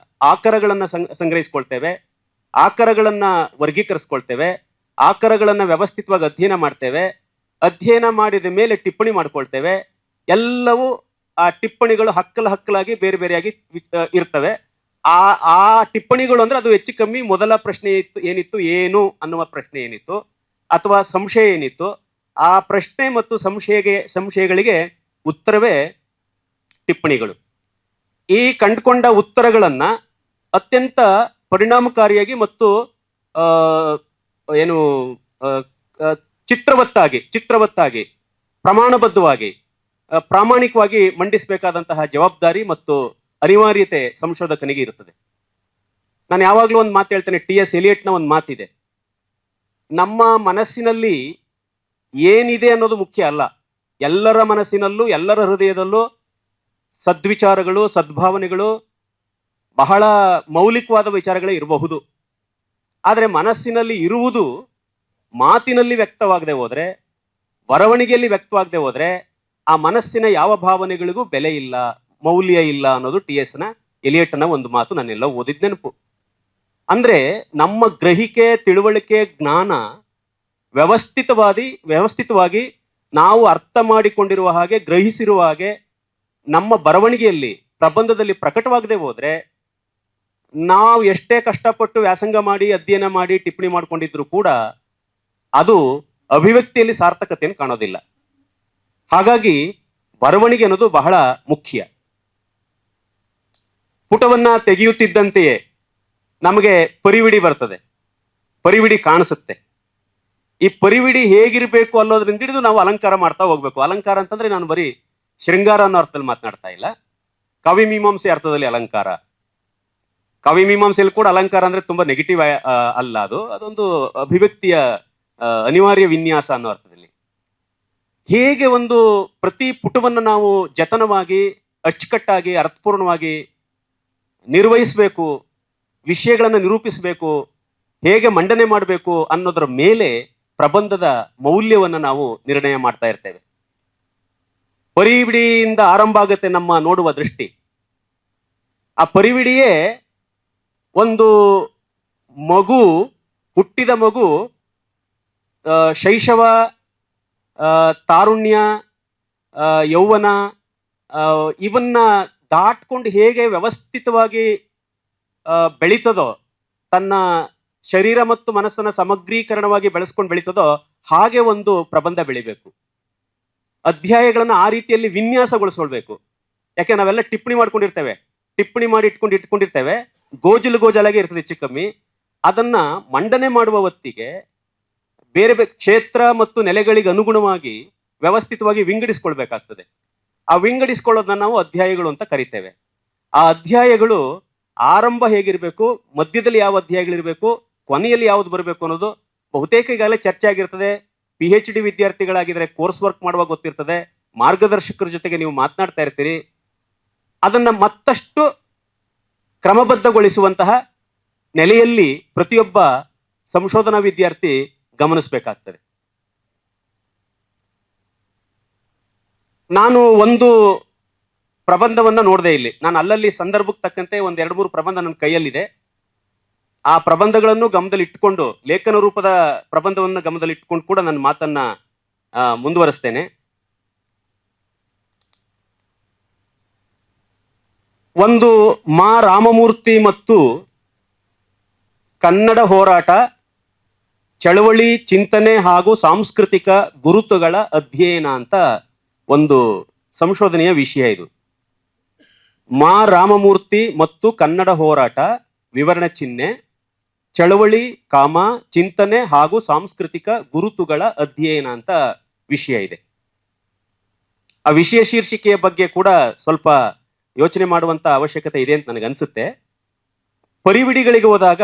ಆಕರಗಳನ್ನ ಸಂಗ್ರಹಿಸ್ಕೊಳ್ತೇವೆ, ಆಕರಗಳನ್ನ ವರ್ಗೀಕರಿಸ್ಕೊಳ್ತೇವೆ, ಆಕರಗಳನ್ನ ವ್ಯವಸ್ಥಿತವಾಗಿ ಅಧ್ಯಯನ ಮಾಡ್ತೇವೆ. ಅಧ್ಯಯನ ಮಾಡಿದ ಮೇಲೆ ಟಿಪ್ಪಣಿ ಮಾಡ್ಕೊಳ್ತೇವೆ. ಎಲ್ಲವೂ ಆ ಟಿಪ್ಪಣಿಗಳು ಹಕ್ಕಲಾಗಿ ಬೇರೆ ಬೇರೆಯಾಗಿ ಇರ್ತವೆ. ಆ ಟಿಪ್ಪಣಿಗಳು ಅಂದ್ರೆ ಅದು ಹೆಚ್ಚು ಕಮ್ಮಿ ಮೊದಲ ಪ್ರಶ್ನೆ ಏನಿತ್ತು, ಏನು ಅನ್ನುವ ಪ್ರಶ್ನೆ ಏನಿತ್ತು, ಅಥವಾ ಸಂಶಯ ಏನಿತ್ತು, ಆ ಪ್ರಶ್ನೆ ಮತ್ತು ಸಂಶಯಗಳಿಗೆ ಉತ್ತರವೇ ಟಿಪ್ಪಣಿಗಳು. ಈ ಕಂಡುಕೊಂಡ ಉತ್ತರಗಳನ್ನ ಅತ್ಯಂತ ಪರಿಣಾಮಕಾರಿಯಾಗಿ ಮತ್ತು ಚಿತ್ರವತ್ತಾಗಿ ಪ್ರಮಾಣಬದ್ಧವಾಗಿ ಪ್ರಾಮಾಣಿಕವಾಗಿ ಮಂಡಿಸಬೇಕಾದಂತಹ ಜವಾಬ್ದಾರಿ ಮತ್ತು ಅನಿವಾರ್ಯತೆ ಸಂಶೋಧಕನಿಗೆ ಇರುತ್ತದೆ. ನಾನು ಯಾವಾಗ್ಲೂ ಒಂದು ಮಾತು ಹೇಳ್ತೇನೆ, ಟಿ.ಎಸ್. ಎಲಿಯಟ್ನ ಒಂದು ಮಾತಿದೆ, ನಮ್ಮ ಮನಸ್ಸಿನಲ್ಲಿ ಏನಿದೆ ಅನ್ನೋದು ಮುಖ್ಯ ಅಲ್ಲ, ಎಲ್ಲರ ಮನಸ್ಸಿನಲ್ಲೂ ಎಲ್ಲರ ಹೃದಯದಲ್ಲೂ ಸದ್ವಿಚಾರಗಳು, ಸದ್ಭಾವನೆಗಳು, ಬಹಳ ಮೌಲಿಕವಾದ ವಿಚಾರಗಳೇ ಇರಬಹುದು. ಆದರೆ ಮನಸ್ಸಿನಲ್ಲಿ ಇರುವುದು ಮಾತಿನಲ್ಲಿ ವ್ಯಕ್ತವಾಗದೆ ಹೋದ್ರೆ, ಬರವಣಿಗೆಯಲ್ಲಿ ವ್ಯಕ್ತವಾಗದೆ ಹೋದ್ರೆ, ಆ ಮನಸ್ಸಿನ ಯಾವ ಭಾವನೆಗಳಿಗೂ ಬೆಲೆ ಇಲ್ಲ, ಮೌಲ್ಯ ಇಲ್ಲ ಅನ್ನೋದು ಟಿ.ಎಸ್. ಎಲಿಯಟ್ನ ಒಂದು ಮಾತು ನಾನೆಲ್ಲ ಓದಿದ ನೆನಪು. ಅಂದ್ರೆ ನಮ್ಮ ಗ್ರಹಿಕೆ, ತಿಳುವಳಿಕೆ, ಜ್ಞಾನ ವ್ಯವಸ್ಥಿತವಾಗಿ ನಾವು ಅರ್ಥ ಮಾಡಿಕೊಂಡಿರುವ ಹಾಗೆ, ಗ್ರಹಿಸಿರುವ ಹಾಗೆ ನಮ್ಮ ಬರವಣಿಗೆಯಲ್ಲಿ, ಪ್ರಬಂಧದಲ್ಲಿ ಪ್ರಕಟವಾಗದೆ ಹೋದ್ರೆ, ನಾವು ಎಷ್ಟೇ ಕಷ್ಟಪಟ್ಟು ವ್ಯಾಸಂಗ ಮಾಡಿ, ಅಧ್ಯಯನ ಮಾಡಿ, ಟಿಪ್ಪಣಿ ಮಾಡ್ಕೊಂಡಿದ್ರು ಕೂಡ ಅದು ಅಭಿವ್ಯಕ್ತಿಯಲ್ಲಿ ಸಾರ್ಥಕತೆಯನ್ನು ಕಾಣೋದಿಲ್ಲ. ಹಾಗಾಗಿ ಬರವಣಿಗೆ ಅನ್ನೋದು ಬಹಳ ಮುಖ್ಯ. ಪುಟವನ್ನ ತೆಗೆಯುತ್ತಿದ್ದಂತೆಯೇ ನಮಗೆ ಪರಿವಿಡಿ ಬರ್ತದೆ, ಪರಿವಿಡಿ ಕಾಣಿಸುತ್ತೆ. ಈ ಪರಿವಿಡಿ ಹೇಗಿರ್ಬೇಕು ಅನ್ನೋದ್ರಿಂದ ಹಿಡಿದು ನಾವು ಅಲಂಕಾರ ಮಾಡ್ತಾ ಹೋಗ್ಬೇಕು. ಅಲಂಕಾರ ಅಂತಂದ್ರೆ ನಾನು ಬರೀ ಶೃಂಗಾರ ಅನ್ನೋ ಅರ್ಥದಲ್ಲಿ ಮಾತನಾಡ್ತಾ ಇಲ್ಲ, ಕವಿಮೀಮಾಂಸೆ ಅರ್ಥದಲ್ಲಿ ಅಲಂಕಾರ. ಕವಿಮೀಮಾಂಸೆಯಲ್ಲಿ ಕೂಡ ಅಲಂಕಾರ ಅಂದ್ರೆ ತುಂಬಾ ನೆಗೆಟಿವ್ ಅಲ್ಲ, ಅದೊಂದು ಅಭಿವ್ಯಕ್ತಿಯ ಅನಿವಾರ್ಯ ವಿನ್ಯಾಸ ಅನ್ನೋ ಅರ್ಥದಲ್ಲಿ. ಹೇಗೆ ಒಂದು ಪ್ರತಿ ಪುಟವನ್ನು ನಾವು ಜತನವಾಗಿ, ಅಚ್ಚುಕಟ್ಟಾಗಿ, ಅರ್ಥಪೂರ್ಣವಾಗಿ ನಿರ್ವಹಿಸಬೇಕು, ವಿಷಯಗಳನ್ನು ನಿರೂಪಿಸಬೇಕು, ಹೇಗೆ ಮಂಡನೆ ಮಾಡಬೇಕು ಅನ್ನೋದರ ಮೇಲೆ ಪ್ರಬಂಧದ ಮೌಲ್ಯವನ್ನು ನಾವು ನಿರ್ಣಯ ಮಾಡ್ತಾ ಇರ್ತೇವೆ. ಪರಿವಿಡಿಯಿಂದ ಆರಂಭ ಆಗುತ್ತೆ ನಮ್ಮ ನೋಡುವ ದೃಷ್ಟಿ. ಆ ಪರಿವಿಡಿಯೇ ಒಂದು ಹುಟ್ಟಿದ ಮಗು ಶೈಶವ, ತಾರುಣ್ಯ, ಯೌವನ ಇವನ್ನ ದಾಟ್ಕೊಂಡು ಹೇಗೆ ವ್ಯವಸ್ಥಿತವಾಗಿ ಬೆಳೀತದೋ, ತನ್ನ ಶರೀರ ಮತ್ತು ಮನಸ್ಸನ್ನ ಸಮಗ್ರೀಕರಣವಾಗಿ ಬೆಳೆಸ್ಕೊಂಡು ಬೆಳೀತದೋ, ಹಾಗೆ ಒಂದು ಪ್ರಬಂಧ ಬೆಳಿಬೇಕು. ಅಧ್ಯಾಯಗಳನ್ನ ಆ ರೀತಿಯಲ್ಲಿ ವಿನ್ಯಾಸಗೊಳಿಸ್ಕೊಳ್ಬೇಕು. ಯಾಕೆ ನಾವೆಲ್ಲ ಟಿಪ್ಪಣಿ ಮಾಡ್ಕೊಂಡಿರ್ತೇವೆ, ಟಿಪ್ಪಣಿ ಮಾಡಿ ಇಟ್ಕೊಂಡಿರ್ತೇವೆ, ಗೋಜಲಾಗಿ ಇರ್ತದೆ ಹೆಚ್ಚು ಕಮ್ಮಿ. ಅದನ್ನ ಮಂಡನೆ ಮಾಡುವ ಹೊತ್ತಿಗೆ ಬೇರೆ ಕ್ಷೇತ್ರ ಮತ್ತು ನೆಲೆಗಳಿಗೆ ಅನುಗುಣವಾಗಿ ವ್ಯವಸ್ಥಿತವಾಗಿ ವಿಂಗಡಿಸ್ಕೊಳ್ಬೇಕಾಗ್ತದೆ. ಆ ವಿಂಗಡಿಸ್ಕೊಳ್ಳೋದನ್ನ ನಾವು ಅಧ್ಯಾಯಗಳು ಅಂತ ಕರಿತೇವೆ. ಆ ಅಧ್ಯಾಯಗಳು ಆರಂಭ ಹೇಗಿರ್ಬೇಕು, ಮಧ್ಯದಲ್ಲಿ ಯಾವ ಅಧ್ಯಾಯಗಳಿರ್ಬೇಕು, ಕೊನೆಯಲ್ಲಿ ಯಾವ್ದು ಬರಬೇಕು ಅನ್ನೋದು ಬಹುತೇಕ ಈಗಾಗಲೇ ಚರ್ಚೆ ಆಗಿರ್ತದೆ. PhD ವಿದ್ಯಾರ್ಥಿಗಳಾಗಿದ್ರೆ ಕೋರ್ಸ್ ವರ್ಕ್ ಮಾಡುವಾಗ ಗೊತ್ತಿರ್ತದೆ, ಮಾರ್ಗದರ್ಶಕರ ಜೊತೆಗೆ ನೀವು ಮಾತನಾಡ್ತಾ ಇರ್ತೀರಿ. ಅದನ್ನ ಮತ್ತಷ್ಟು ಕ್ರಮಬದ್ಧಗೊಳಿಸುವಂತಹ ನೆಲೆಯಲ್ಲಿ ಪ್ರತಿಯೊಬ್ಬ ಸಂಶೋಧನಾ ವಿದ್ಯಾರ್ಥಿ ಗಮನಿಸಬೇಕಾಗ್ತದೆ. ನಾನು ಒಂದು ಪ್ರಬಂಧವನ್ನ ನೋಡಿದೆ ಇಲ್ಲಿ. ನಾನು ಅಲ್ಲಲ್ಲಿ ಸಂದರ್ಭಕ್ಕೆ ತಕ್ಕಂತೆ ಒಂದ್ 2-3 ಪ್ರಬಂಧ ನನ್ನ ಕೈಯಲ್ಲಿದೆ. ಆ ಪ್ರಬಂಧಗಳನ್ನು ಗಮನದಲ್ಲಿ ಇಟ್ಕೊಂಡು, ಲೇಖನ ರೂಪದ ಪ್ರಬಂಧವನ್ನು ಗಮನದಲ್ಲಿ ಇಟ್ಕೊಂಡು ಕೂಡ ನನ್ನ ಮಾತನ್ನ ಮುಂದುವರಿಸ್ತೇನೆ. ಒಂದು ಮಾ ರಾಮಮೂರ್ತಿ ಮತ್ತು ಕನ್ನಡ ಹೋರಾಟ, ಚಳವಳಿ, ಚಿಂತನೆ ಹಾಗೂ ಸಾಂಸ್ಕೃತಿಕ ಗುರುತುಗಳ ಅಧ್ಯಯನ ಅಂತ ಒಂದು ಸಂಶೋಧನೆಯ ವಿಷಯ ಇದು. ಮಾ ರಾಮಮೂರ್ತಿ ಮತ್ತು ಕನ್ನಡ ಹೋರಾಟ, ವಿವರಣೆ ಚಿಹ್ನೆ, ಚಳವಳಿ, ಚಿಂತನೆ ಹಾಗೂ ಸಾಂಸ್ಕೃತಿಕ ಗುರುತುಗಳ ಅಧ್ಯಯನ ಅಂತ ವಿಷಯ ಇದೆ. ಆ ವಿಷಯ ಶೀರ್ಷಿಕೆಯ ಬಗ್ಗೆ ಕೂಡ ಸ್ವಲ್ಪ ಯೋಚನೆ ಮಾಡುವಂತ ಅವಶ್ಯಕತೆ ಇದೆ ಅಂತ ನನಗನ್ಸುತ್ತೆ. ಪರಿವಿಡಿಗಳಿಗೆ ಹೋದಾಗ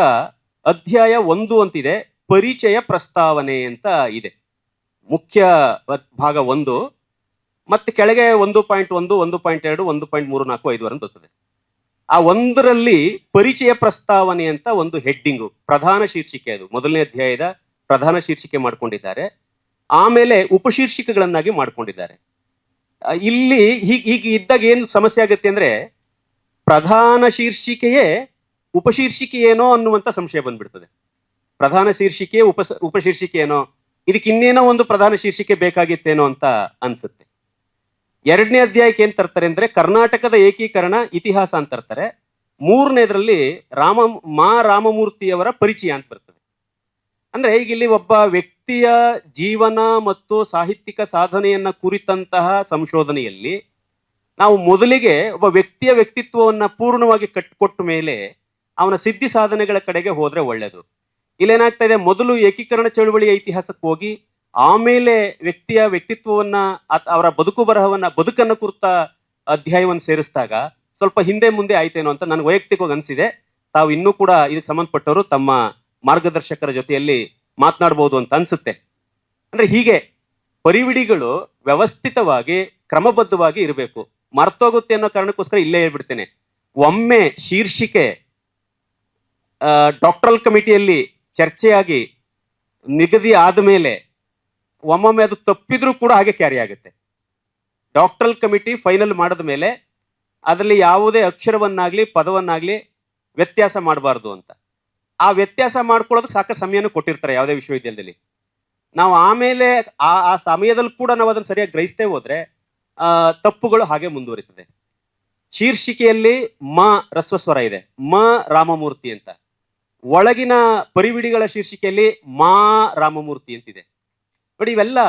ಅಧ್ಯಾಯ 1 ಅಂತಿದೆ, ಪರಿಚಯ ಪ್ರಸ್ತಾವನೆ ಅಂತ ಇದೆ. ಮುಖ್ಯ ಭಾಗ 1 ಮತ್ತೆ ಕೆಳಗೆ 1.1, 1.2, 1.345 ಬರ್ತದೆ. ಆ 1ರಲ್ಲಿ ಪರಿಚಯ ಪ್ರಸ್ತಾವನೆ ಅಂತ ಒಂದು ಹೆಡ್ಡಿಂಗು, ಪ್ರಧಾನ ಶೀರ್ಷಿಕೆ, ಅದು ಮೊದಲನೇ ಅಧ್ಯಾಯದ ಪ್ರಧಾನ ಶೀರ್ಷಿಕೆ ಮಾಡ್ಕೊಂಡಿದ್ದಾರೆ. ಆಮೇಲೆ ಉಪಶೀರ್ಷಿಕೆಗಳನ್ನಾಗಿ ಮಾಡ್ಕೊಂಡಿದ್ದಾರೆ. ಇಲ್ಲಿ ಹೀಗೆ ಇದ್ದಾಗ ಏನು ಸಮಸ್ಯೆ ಆಗುತ್ತೆ ಅಂದ್ರೆ, ಪ್ರಧಾನ ಶೀರ್ಷಿಕೆಯೇ ಉಪಶೀರ್ಷಿಕೆ ಏನೋ ಅನ್ನುವಂತ ಸಂಶಯ ಬಂದ್ಬಿಡ್ತದೆ. ಪ್ರಧಾನ ಶೀರ್ಷಿಕೆ ಉಪಶೀರ್ಷಿಕೆ ಏನೋ, ಇದಕ್ಕೆ ಇನ್ನೇನೋ ಒಂದು ಪ್ರಧಾನ ಶೀರ್ಷಿಕೆ ಬೇಕಾಗಿತ್ತೇನೋ ಅಂತ ಅನ್ಸುತ್ತೆ. 2ನೇ ಅಧ್ಯಾಯಕ್ಕೆ ಏನ್ ತರ್ತಾರೆ ಅಂದ್ರೆ, ಕರ್ನಾಟಕದ ಏಕೀಕರಣ ಇತಿಹಾಸ ಅಂತ ತರ್ತಾರೆ. 3ನೇದ್ರಲ್ಲಿ ಮಾ ರಾಮಮೂರ್ತಿಯವರ ಪರಿಚಯ ಅಂತ ಬರ್ತದೆ. ಅಂದ್ರೆ ಈಗ ಇಲ್ಲಿ ಒಬ್ಬ ವ್ಯಕ್ತಿಯ ಜೀವನ ಮತ್ತು ಸಾಹಿತ್ಯಿಕ ಸಾಧನೆಯನ್ನ ಕುರಿತಂತಹ ಸಂಶೋಧನೆಯಲ್ಲಿ ನಾವು ಮೊದಲಿಗೆ ಒಬ್ಬ ವ್ಯಕ್ತಿಯ ವ್ಯಕ್ತಿತ್ವವನ್ನ ಪೂರ್ಣವಾಗಿ ಕಟ್ಟಿಕೊಟ್ಟ ಮೇಲೆ ಅವನ ಸಿದ್ಧಿ ಸಾಧನೆಗಳ ಕಡೆಗೆ ಹೋದ್ರೆ ಒಳ್ಳೇದು. ಇಲ್ಲೇನಾಗ್ತಾ ಇದೆ, ಮೊದಲು ಏಕೀಕರಣ ಚಳುವಳಿಯ ಇತಿಹಾಸಕ್ಕೆ ಹೋಗಿ ಆಮೇಲೆ ವ್ಯಕ್ತಿಯ ವ್ಯಕ್ತಿತ್ವವನ್ನ, ಅವರ ಬದುಕನ್ನ ಕುರಿತ ಅಧ್ಯಾಯವನ್ನು ಸೇರಿಸಿದಾಗ ಸ್ವಲ್ಪ ಹಿಂದೆ ಮುಂದೆ ಆಯ್ತೇನೋ ಅಂತ ನನ್ಗೆ ವೈಯಕ್ತಿಕವಾಗಿ ಅನ್ಸಿದೆ. ತಾವು ಇನ್ನೂ ಕೂಡ ಇದಕ್ಕೆ ಸಂಬಂಧಪಟ್ಟವರು ತಮ್ಮ ಮಾರ್ಗದರ್ಶಕರ ಜೊತೆಯಲ್ಲಿ ಮಾತನಾಡಬಹುದು ಅಂತ ಅನ್ಸುತ್ತೆ. ಅಂದ್ರೆ ಹೀಗೆ ಪರಿವಿಡಿಗಳು ವ್ಯವಸ್ಥಿತವಾಗಿ ಕ್ರಮಬದ್ಧವಾಗಿ ಇರಬೇಕು. ಮರ್ತೋಗುತ್ತೆ ಅನ್ನೋ ಕಾರಣಕ್ಕೋಸ್ಕರ ಇಲ್ಲೇ ಹೇಳ್ಬಿಡ್ತೇನೆ, ಒಮ್ಮೆ ಶೀರ್ಷಿಕೆ ಡಾಕ್ಟರಲ್ ಕಮಿಟಿಯಲ್ಲಿ ಚರ್ಚೆಯಾಗಿ ನಿಗದಿ ಆದ್ಮೇಲೆ ಒಮ್ಮೊಮ್ಮೆ ಅದು ತಪ್ಪಿದ್ರೂ ಕೂಡ ಹಾಗೆ ಕ್ಯಾರಿ ಆಗುತ್ತೆ. ಡಾಕ್ಟರಲ್ ಕಮಿಟಿ ಫೈನಲ್ ಮಾಡಿದ ಮೇಲೆ ಅದರಲ್ಲಿ ಯಾವುದೇ ಅಕ್ಷರವನ್ನಾಗ್ಲಿ ಪದವನ್ನಾಗ್ಲಿ ವ್ಯತ್ಯಾಸ ಮಾಡಬಾರ್ದು ಅಂತ. ಆ ವ್ಯತ್ಯಾಸ ಮಾಡ್ಕೊಳ್ಳೋದಕ್ಕೆ ಸಾಕಷ್ಟು ಸಮಯನೂ ಕೊಟ್ಟಿರ್ತಾರೆ ಯಾವುದೇ ವಿಶ್ವವಿದ್ಯಾಲಯದಲ್ಲಿ. ನಾವು ಆಮೇಲೆ ಆ ಸಮಯದಲ್ಲಿ ಕೂಡ ನಾವು ಅದನ್ನು ಸರಿಯಾಗಿ ಗ್ರಹಿಸ್ತೇ ಹೋದ್ರೆ ತಪ್ಪುಗಳು ಹಾಗೆ ಮುಂದುವರಿತದೆ. ಶೀರ್ಷಿಕೆಯಲ್ಲಿ ರಸ್ವಸ್ವರ ಇದೆ, ರಾಮಮೂರ್ತಿ ಅಂತ. ಒಳಗಿನ ಪರಿವಿಡಿಗಳ ಶೀರ್ಷಿಕೆಯಲ್ಲಿ ರಾಮಮೂರ್ತಿ ಅಂತಿದೆ. ನೋಡಿ, ಇವೆಲ್ಲ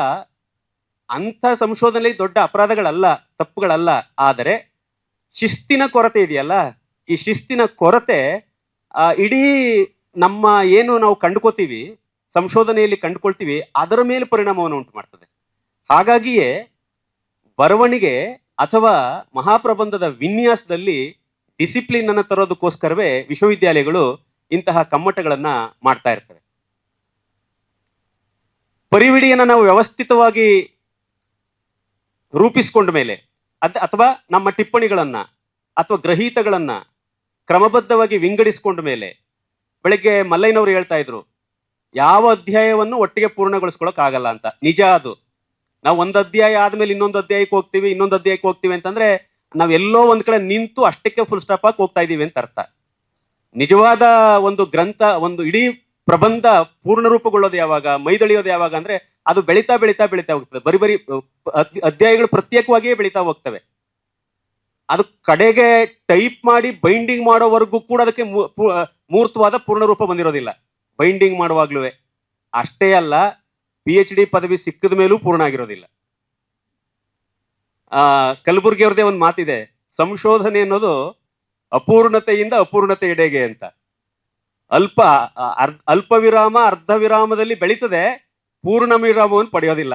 ಅಂಥ ಸಂಶೋಧನೆಯಲ್ಲಿ ದೊಡ್ಡ ಅಪರಾಧಗಳಲ್ಲ, ತಪ್ಪುಗಳಲ್ಲ. ಆದರೆ ಶಿಸ್ತಿನ ಕೊರತೆ ಇದೆಯಲ್ಲ, ಈ ಶಿಸ್ತಿನ ಕೊರತೆ ಇಡೀ ನಮ್ಮ ಏನು ನಾವು ಕಂಡುಕೋತೀವಿ, ಸಂಶೋಧನೆಯಲ್ಲಿ ಕಂಡುಕೊಳ್ತೀವಿ, ಅದರ ಮೇಲೆ ಪರಿಣಾಮವನ್ನು ಉಂಟು ಮಾಡ್ತದೆ. ಹಾಗಾಗಿಯೇ ಬರವಣಿಗೆ ಅಥವಾ ಮಹಾಪ್ರಬಂಧದ ವಿನ್ಯಾಸದಲ್ಲಿ ಡಿಸಿಪ್ಲಿನ್ ಅನ್ನು ತರೋದಕ್ಕೋಸ್ಕರವೇ ವಿಶ್ವವಿದ್ಯಾಲಯಗಳು ಇಂತಹ ಕಮ್ಮಟಗಳನ್ನ ಮಾಡ್ತಾ ಇರ್ತವೆ. ಪರಿವಿಡಿಯನ್ನ ನಾವು ವ್ಯವಸ್ಥಿತವಾಗಿ ರೂಪಿಸಿಕೊಂಡ ಮೇಲೆ ಅಥವಾ ನಮ್ಮ ಟಿಪ್ಪಣಿಗಳನ್ನ ಅಥವಾ ಗ್ರಹೀತಗಳನ್ನ ಕ್ರಮಬದ್ಧವಾಗಿ ವಿಂಗಡಿಸಿಕೊಂಡ ಮೇಲೆ, ಬೆಳಗ್ಗೆ ಮಲ್ಲಯ್ಯನವರು ಹೇಳ್ತಾ ಇದ್ರು, ಯಾವ ಅಧ್ಯಾಯವನ್ನು ಒಟ್ಟಿಗೆ ಪೂರ್ಣಗೊಳಿಸ್ಕೊಳಕ್ ಆಗಲ್ಲ ಅಂತ. ನಿಜ ಅದು. ನಾವು ಒಂದು ಅಧ್ಯಾಯ ಆದ್ಮೇಲೆ ಇನ್ನೊಂದು ಅಧ್ಯಾಯಕ್ಕೆ ಹೋಗ್ತೀವಿ ಅಂತಂದ್ರೆ ನಾವೆಲ್ಲೋ ಒಂದ್ ಕಡೆ ನಿಂತು ಅಷ್ಟಕ್ಕೆ ಫುಲ್ ಸ್ಟಾಪ್ ಆಗಿ ಹೋಗ್ತಾ ಇದೀವಿ ಅಂತ ಅರ್ಥ. ನಿಜವಾದ ಒಂದು ಗ್ರಂಥ, ಒಂದು ಇಡೀ ಪ್ರಬಂಧ ಪೂರ್ಣ ರೂಪುಗೊಳ್ಳೋದು ಯಾವಾಗ, ಮೈದಳಿಯೋದು ಯಾವಾಗ ಅಂದ್ರೆ ಅದು ಬೆಳೀತಾ ಹೋಗ್ತದೆ. ಬರೀ ಅಧ್ಯಾಯಗಳು ಪ್ರತ್ಯೇಕವಾಗಿಯೇ ಬೆಳೀತಾ ಹೋಗ್ತವೆ. ಅದು ಕಡೆಗೆ ಟೈಪ್ ಮಾಡಿ ಬೈಂಡಿಂಗ್ ಮಾಡೋವರೆಗೂ ಕೂಡ ಅದಕ್ಕೆ ಮೂರ್ತವಾದ ಪೂರ್ಣ ರೂಪ ಬಂದಿರೋದಿಲ್ಲ, ಬೈಂಡಿಂಗ್ ಮಾಡುವಾಗ್ಲೂ. ಅಷ್ಟೇ ಅಲ್ಲ, PhD ಪದವಿ ಸಿಕ್ಕಿದ ಮೇಲೂ ಪೂರ್ಣ ಆಗಿರೋದಿಲ್ಲ. ಕಲಬುರ್ಗಿ ಅವ್ರದೇ ಒಂದು ಮಾತಿದೆ, ಸಂಶೋಧನೆ ಅನ್ನೋದು ಅಪೂರ್ಣತೆಯಿಂದ ಅಪೂರ್ಣತೆಯೆಡೆಗೆ ಅಂತ. ಅಲ್ಪ ವಿರಾಮ, ಅರ್ಧ ವಿರಾಮದಲ್ಲಿ ಬೆಳೀತದೆ, ಪೂರ್ಣ ವಿರಾಮವನ್ನು ಪಡೆಯೋದಿಲ್ಲ.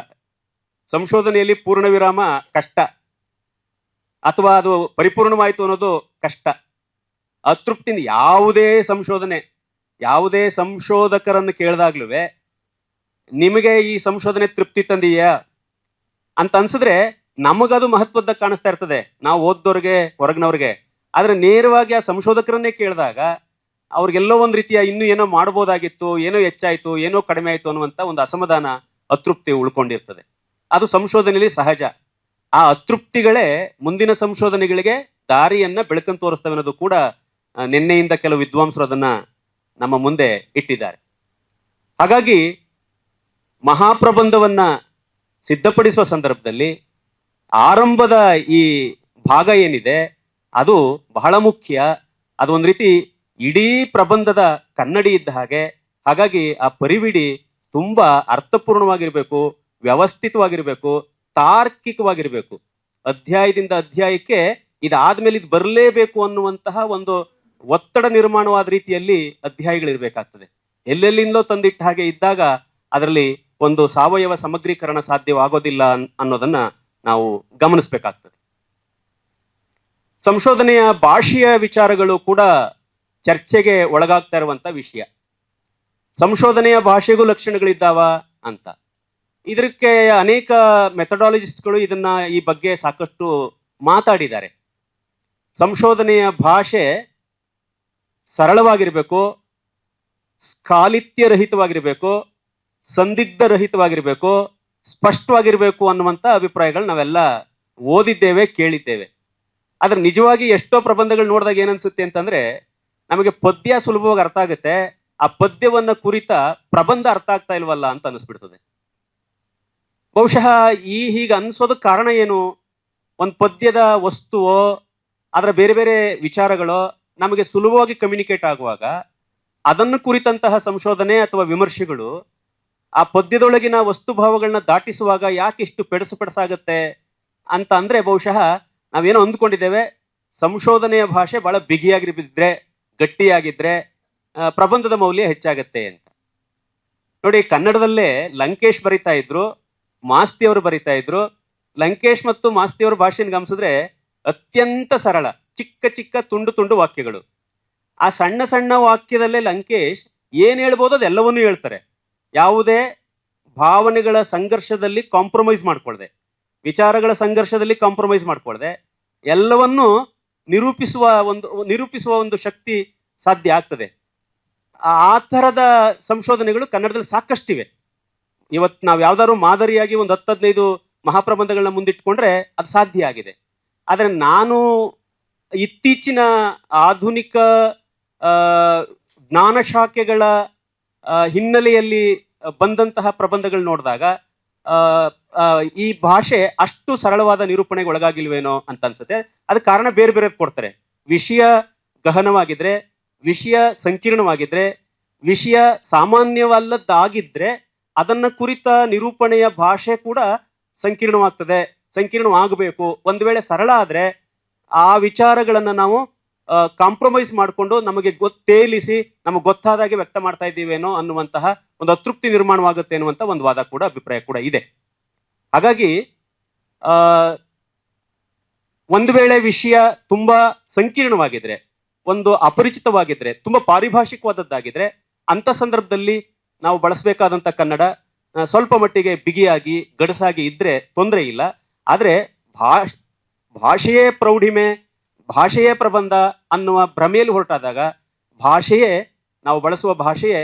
ಸಂಶೋಧನೆಯಲ್ಲಿ ಪೂರ್ಣ ವಿರಾಮ ಕಷ್ಟ, ಅಥವಾ ಅದು ಪರಿಪೂರ್ಣವಾಯಿತು ಅನ್ನೋದು ಕಷ್ಟ. ಅತೃಪ್ತಿಯಿಂದ ಯಾವುದೇ ಸಂಶೋಧಕರನ್ನು ಕೇಳಿದಾಗ್ಲೂ ನಿಮಗೆ ಈ ಸಂಶೋಧನೆ ತೃಪ್ತಿ ತಂದೀಯಾ ಅಂತ ಅನ್ಸಿದ್ರೆ ನಮಗದು ಮಹತ್ವದ ಕಾಣಿಸ್ತಾ ಇರ್ತದೆ, ನಾವು ಓದ್ದವ್ರಿಗೆ ಹೊರಗಿನವ್ರಿಗೆ. ಆದ್ರೆ ನೇರವಾಗಿ ಆ ಸಂಶೋಧಕರನ್ನೇ ಕೇಳಿದಾಗ ಅವ್ರಿಗೆಲ್ಲೋ ಒಂದ್ ರೀತಿಯ ಇನ್ನೂ ಏನೋ ಮಾಡ್ಬೋದಾಗಿತ್ತು, ಏನೋ ಹೆಚ್ಚಾಯ್ತು, ಏನೋ ಕಡಿಮೆ ಆಯ್ತು ಅನ್ನುವಂತ ಒಂದು ಅಸಮಾಧಾನ, ಅತೃಪ್ತಿ ಉಳ್ಕೊಂಡಿರ್ತದೆ. ಅದು ಸಂಶೋಧನೆಯಲ್ಲಿ ಸಹಜ. ಆ ಅತೃಪ್ತಿಗಳೇ ಮುಂದಿನ ಸಂಶೋಧನೆಗಳಿಗೆ ದಾರಿಯನ್ನ ಬೆಳಕನ್ನು ತೋರಿಸ್ತವೆ ಅನ್ನೋದು ಕೂಡ ನಿನ್ನೆಯಿಂದ ಕೆಲವು ವಿದ್ವಾಂಸರು ಅದನ್ನ ನಮ್ಮ ಮುಂದೆ ಇಟ್ಟಿದ್ದಾರೆ. ಹಾಗಾಗಿ ಮಹಾಪ್ರಬಂಧವನ್ನ ಸಿದ್ಧಪಡಿಸುವ ಸಂದರ್ಭದಲ್ಲಿ ಆರಂಭದ ಈ ಭಾಗ ಏನಿದೆ ಅದು ಬಹಳ ಮುಖ್ಯ. ಅದು ಒಂದ್ ರೀತಿ ಇಡೀ ಪ್ರಬಂಧದ ಕನ್ನಡಿ ಇದ್ದ ಹಾಗೆ. ಹಾಗಾಗಿ ಆ ಪರಿವಿಡಿ ತುಂಬಾ ಅರ್ಥಪೂರ್ಣವಾಗಿರ್ಬೇಕು, ವ್ಯವಸ್ಥಿತವಾಗಿರ್ಬೇಕು, ತಾರ್ಕಿಕವಾಗಿರ್ಬೇಕು. ಅಧ್ಯಾಯದಿಂದ ಅಧ್ಯಾಯಕ್ಕೆ ಇದಾದ್ಮೇಲೆ ಇದು ಬರಲೇಬೇಕು ಅನ್ನುವಂತಹ ಒಂದು ಒತ್ತಡ ನಿರ್ಮಾಣವಾದ ರೀತಿಯಲ್ಲಿ ಅಧ್ಯಾಯಗಳಿರ್ಬೇಕಾಗ್ತದೆ. ಎಲ್ಲೆಲ್ಲಿಂದಲೋ ತಂದಿಟ್ಟ ಹಾಗೆ ಇದ್ದಾಗ ಅದರಲ್ಲಿ ಒಂದು ಸಾವಯವ ಸಮಗ್ರೀಕರಣ ಸಾಧ್ಯವಾಗೋದಿಲ್ಲ ಅನ್ನೋದನ್ನ ನಾವು ಗಮನಿಸ್ಬೇಕಾಗ್ತದೆ. ಸಂಶೋಧನೆಯ ಭಾಷೆಯ ವಿಚಾರಗಳು ಕೂಡ ಚರ್ಚೆಗೆ ಒಳಗಾಗ್ತಾ ಇರುವಂತ ವಿಷಯ. ಸಂಶೋಧನೆಯ ಭಾಷೆಗೂ ಲಕ್ಷಣಗಳಿದ್ದಾವ ಅಂತ. ಇದಕ್ಕೆ ಅನೇಕ ಮೆಥಡಾಲಜಿಸ್ಟ್ಗಳು ಇದನ್ನ ಈ ಬಗ್ಗೆ ಸಾಕಷ್ಟು ಮಾತಾಡಿದ್ದಾರೆ. ಸಂಶೋಧನೆಯ ಭಾಷೆ ಸರಳವಾಗಿರ್ಬೇಕು, ಸ್ಖಾಲಿತ್ಯರಹಿತವಾಗಿರ್ಬೇಕು, ಸಂದಿಗ್ಧ ರಹಿತವಾಗಿರ್ಬೇಕು, ಸ್ಪಷ್ಟವಾಗಿರ್ಬೇಕು ಅನ್ನುವಂತ ಅಭಿಪ್ರಾಯಗಳು ನಾವೆಲ್ಲ ಓದಿದ್ದೇವೆ, ಕೇಳಿದ್ದೇವೆ. ಆದ್ರೆ ನಿಜವಾಗಿ ಎಷ್ಟೋ ಪ್ರಬಂಧಗಳು ನೋಡಿದಾಗ ಏನನ್ಸುತ್ತೆ ಅಂತಂದ್ರೆ, ನಮಗೆ ಪದ್ಯ ಸುಲಭವಾಗಿ ಅರ್ಥ ಆಗುತ್ತೆ, ಆ ಪದ್ಯವನ್ನ ಕುರಿತ ಪ್ರಬಂಧ ಅರ್ಥ ಆಗ್ತಾ ಇಲ್ವಲ್ಲ ಅಂತ ಅನಿಸ್ಬಿಡ್ತದೆ. ಬಹುಶಃ ಹೀಗೆ ಅನ್ಸೋದಕ್ಕೆ ಕಾರಣ ಏನು? ಒಂದು ಪದ್ಯದ ವಸ್ತುವೋ ಅದರ ಬೇರೆ ಬೇರೆ ವಿಚಾರಗಳೋ ನಮಗೆ ಸುಲಭವಾಗಿ ಕಮ್ಯುನಿಕೇಟ್ ಆಗುವಾಗ ಅದನ್ನು ಕುರಿತಂತಹ ಸಂಶೋಧನೆ ಅಥವಾ ವಿಮರ್ಶೆಗಳು ಆ ಪದ್ಯದೊಳಗಿನ ವಸ್ತುಭಾವಗಳನ್ನ ದಾಟಿಸುವಾಗ ಯಾಕೆ ಇಷ್ಟು ಪೆಡಸಾಗತ್ತೆ ಅಂತ ಅಂದ್ರೆ, ಬಹುಶಃ ನಾವೇನೋ ಅಂದ್ಕೊಂಡಿದ್ದೇವೆ, ಸಂಶೋಧನೆಯ ಭಾಷೆ ಬಹಳ ಬಿಗಿಯಾಗಿರ್ಬಿದ್ರೆ, ಗಟ್ಟಿಯಾಗಿದ್ರೆ ಪ್ರಬಂಧದ ಮೌಲ್ಯ ಹೆಚ್ಚಾಗತ್ತೆ ಅಂತ. ನೋಡಿ, ಕನ್ನಡದಲ್ಲೇ ಲಂಕೇಶ್ ಬರಿತಾ ಇದ್ರು, ಮಾಸ್ತಿ ಅವರು ಬರಿತಾ ಇದ್ರು. ಲಂಕೇಶ್ ಮತ್ತು ಮಾಸ್ತಿ ಅವರ ಭಾಷೆಯನ್ನು ಗಮನಿಸಿದ್ರೆ ಅತ್ಯಂತ ಸರಳ, ಚಿಕ್ಕ ಚಿಕ್ಕ ತುಂಡು ತುಂಡು ವಾಕ್ಯಗಳು. ಆ ಸಣ್ಣ ಸಣ್ಣ ವಾಕ್ಯದಲ್ಲೇ ಲಂಕೇಶ್ ಏನ್ ಹೇಳ್ಬೋದು ಅದೆಲ್ಲವನ್ನೂ ಹೇಳ್ತಾರೆ. ಯಾವುದೇ ಭಾವನೆಗಳ ಸಂಘರ್ಷದಲ್ಲಿ ಕಾಂಪ್ರಮೈಸ್ ಮಾಡ್ಕೊಳ್ದೆ, ವಿಚಾರಗಳ ಸಂಘರ್ಷದಲ್ಲಿ ಕಾಂಪ್ರಮೈಸ್ ಮಾಡ್ಕೊಳ್ದೆ, ಎಲ್ಲವನ್ನೂ ನಿರೂಪಿಸುವ ಒಂದು ಶಕ್ತಿ ಸಾಧ್ಯ ಆಗ್ತದೆ. ಆ ಥರದ ಸಂಶೋಧನೆಗಳು ಕನ್ನಡದಲ್ಲಿ ಸಾಕಷ್ಟಿವೆ. ಇವತ್ತು ನಾವು ಯಾವ್ದಾದ್ರು ಮಾದರಿಯಾಗಿ ಒಂದು 10-15 ಮಹಾಪ್ರಬಂಧಗಳನ್ನ ಮುಂದಿಟ್ಕೊಂಡ್ರೆ ಅದು ಸಾಧ್ಯ ಆಗಿದೆ. ಆದ್ರೆ ನಾನು ಇತ್ತೀಚಿನ ಆಧುನಿಕ ಜ್ಞಾನ ಶಾಖೆಗಳ ಹಿನ್ನೆಲೆಯಲ್ಲಿ ಬಂದಂತಹ ಪ್ರಬಂಧಗಳು ನೋಡಿದಾಗ ಈ ಭಾಷೆ ಅಷ್ಟು ಸರಳವಾದ ನಿರೂಪಣೆಗೆ ಒಳಗಾಗಿಲ್ವೇನೋ ಅಂತ ಅನ್ಸುತ್ತೆ. ಅದಕ್ಕೆ ಕಾರಣ ಬೇರೆ ಬೇರೆ ಕೊಡ್ತಾರೆ. ವಿಷಯ ಗಹನವಾಗಿದ್ರೆ, ವಿಷಯ ಸಂಕೀರ್ಣವಾಗಿದ್ರೆ, ವಿಷಯ ಸಾಮಾನ್ಯವಲ್ಲದ್ದಾಗಿದ್ರೆ ಅದನ್ನ ಕುರಿತ ನಿರೂಪಣೆಯ ಭಾಷೆ ಕೂಡ ಸಂಕೀರ್ಣವಾಗಬೇಕು. ಒಂದು ವೇಳೆ ಸರಳ ಆದ್ರೆ ಆ ವಿಚಾರಗಳನ್ನ ನಾವು ಕಾಂಪ್ರಮೈಸ್ ಮಾಡಿಕೊಂಡು ನಮಗೆ ತೇಲಿಸಿ ನಮಗೆ ಗೊತ್ತಾದಾಗೆ ವ್ಯಕ್ತ ಮಾಡ್ತಾ ಇದ್ದೀವೇನೋ ಅನ್ನುವಂತಹ ಒಂದು ಅತೃಪ್ತಿ ನಿರ್ಮಾಣವಾಗುತ್ತೆ ಅನ್ನುವಂತ ಒಂದು ವಾದ ಕೂಡ, ಅಭಿಪ್ರಾಯ ಕೂಡ ಇದೆ. ಹಾಗಾಗಿ ಒಂದು ವೇಳೆ ವಿಷಯ ತುಂಬಾ ಸಂಕೀರ್ಣವಾಗಿದ್ರೆ, ಒಂದು ಅಪರಿಚಿತವಾಗಿದ್ರೆ, ತುಂಬಾ ಪಾರಿಭಾಷಿಕವಾದದ್ದಾಗಿದ್ರೆ, ಅಂತ ಸಂದರ್ಭದಲ್ಲಿ ನಾವು ಬಳಸಬೇಕಾದಂತ ಕನ್ನಡ ಸ್ವಲ್ಪ ಮಟ್ಟಿಗೆ ಬಿಗಿಯಾಗಿ ಗಡಸಾಗಿ ಇದ್ರೆ ತೊಂದರೆ ಇಲ್ಲ. ಆದ್ರೆ ಭಾಷೆಯೇ ಪ್ರೌಢಿಮೆ, ಭಾಷೆಯೇ ಪ್ರಬಂಧ ಅನ್ನುವ ಭ್ರಮೆಯಲ್ಲಿ ಹೊರಟಾದಾಗ ನಾವು ಬಳಸುವ ಭಾಷೆಯೇ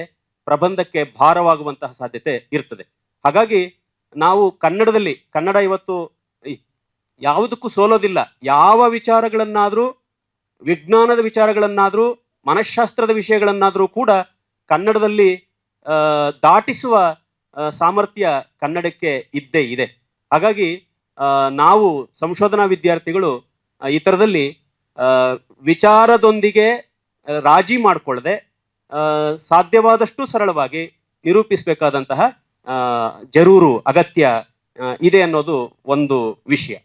ಪ್ರಬಂಧಕ್ಕೆ ಭಾರವಾಗುವಂತಹ ಸಾಧ್ಯತೆ ಇರ್ತದೆ. ಹಾಗಾಗಿ ನಾವು ಕನ್ನಡ ಇವತ್ತು ಯಾವುದಕ್ಕೂ ಸೋಲೋದಿಲ್ಲ. ಯಾವ ವಿಚಾರಗಳನ್ನಾದ್ರೂ, ವಿಜ್ಞಾನದ ವಿಚಾರಗಳನ್ನಾದ್ರೂ, ಮನಃಶಾಸ್ತ್ರದ ವಿಷಯಗಳನ್ನಾದ್ರೂ ಕೂಡ ಕನ್ನಡದಲ್ಲಿ ದಾಟಿಸುವ ಸಾಮರ್ಥ್ಯ ಕನ್ನಡಕ್ಕೆ ಇದ್ದೇ ಇದೆ. ಹಾಗಾಗಿ ನಾವು ಸಂಶೋಧನಾ ವಿದ್ಯಾರ್ಥಿಗಳು ಈ ಥರದಲ್ಲಿ ವಿಚಾರದೊಂದಿಗೆ ರಾಜಿ ಮಾಡಿಕೊಳ್ಳದೆ ಸಾಧ್ಯವಾದಷ್ಟು ಸರಳವಾಗಿ ನಿರೂಪಿಸಬೇಕಾದಂತಹ ಜರೂರು, ಅಗತ್ಯ ಇದೆ ಅನ್ನೋದು ಒಂದು ವಿಷಯ.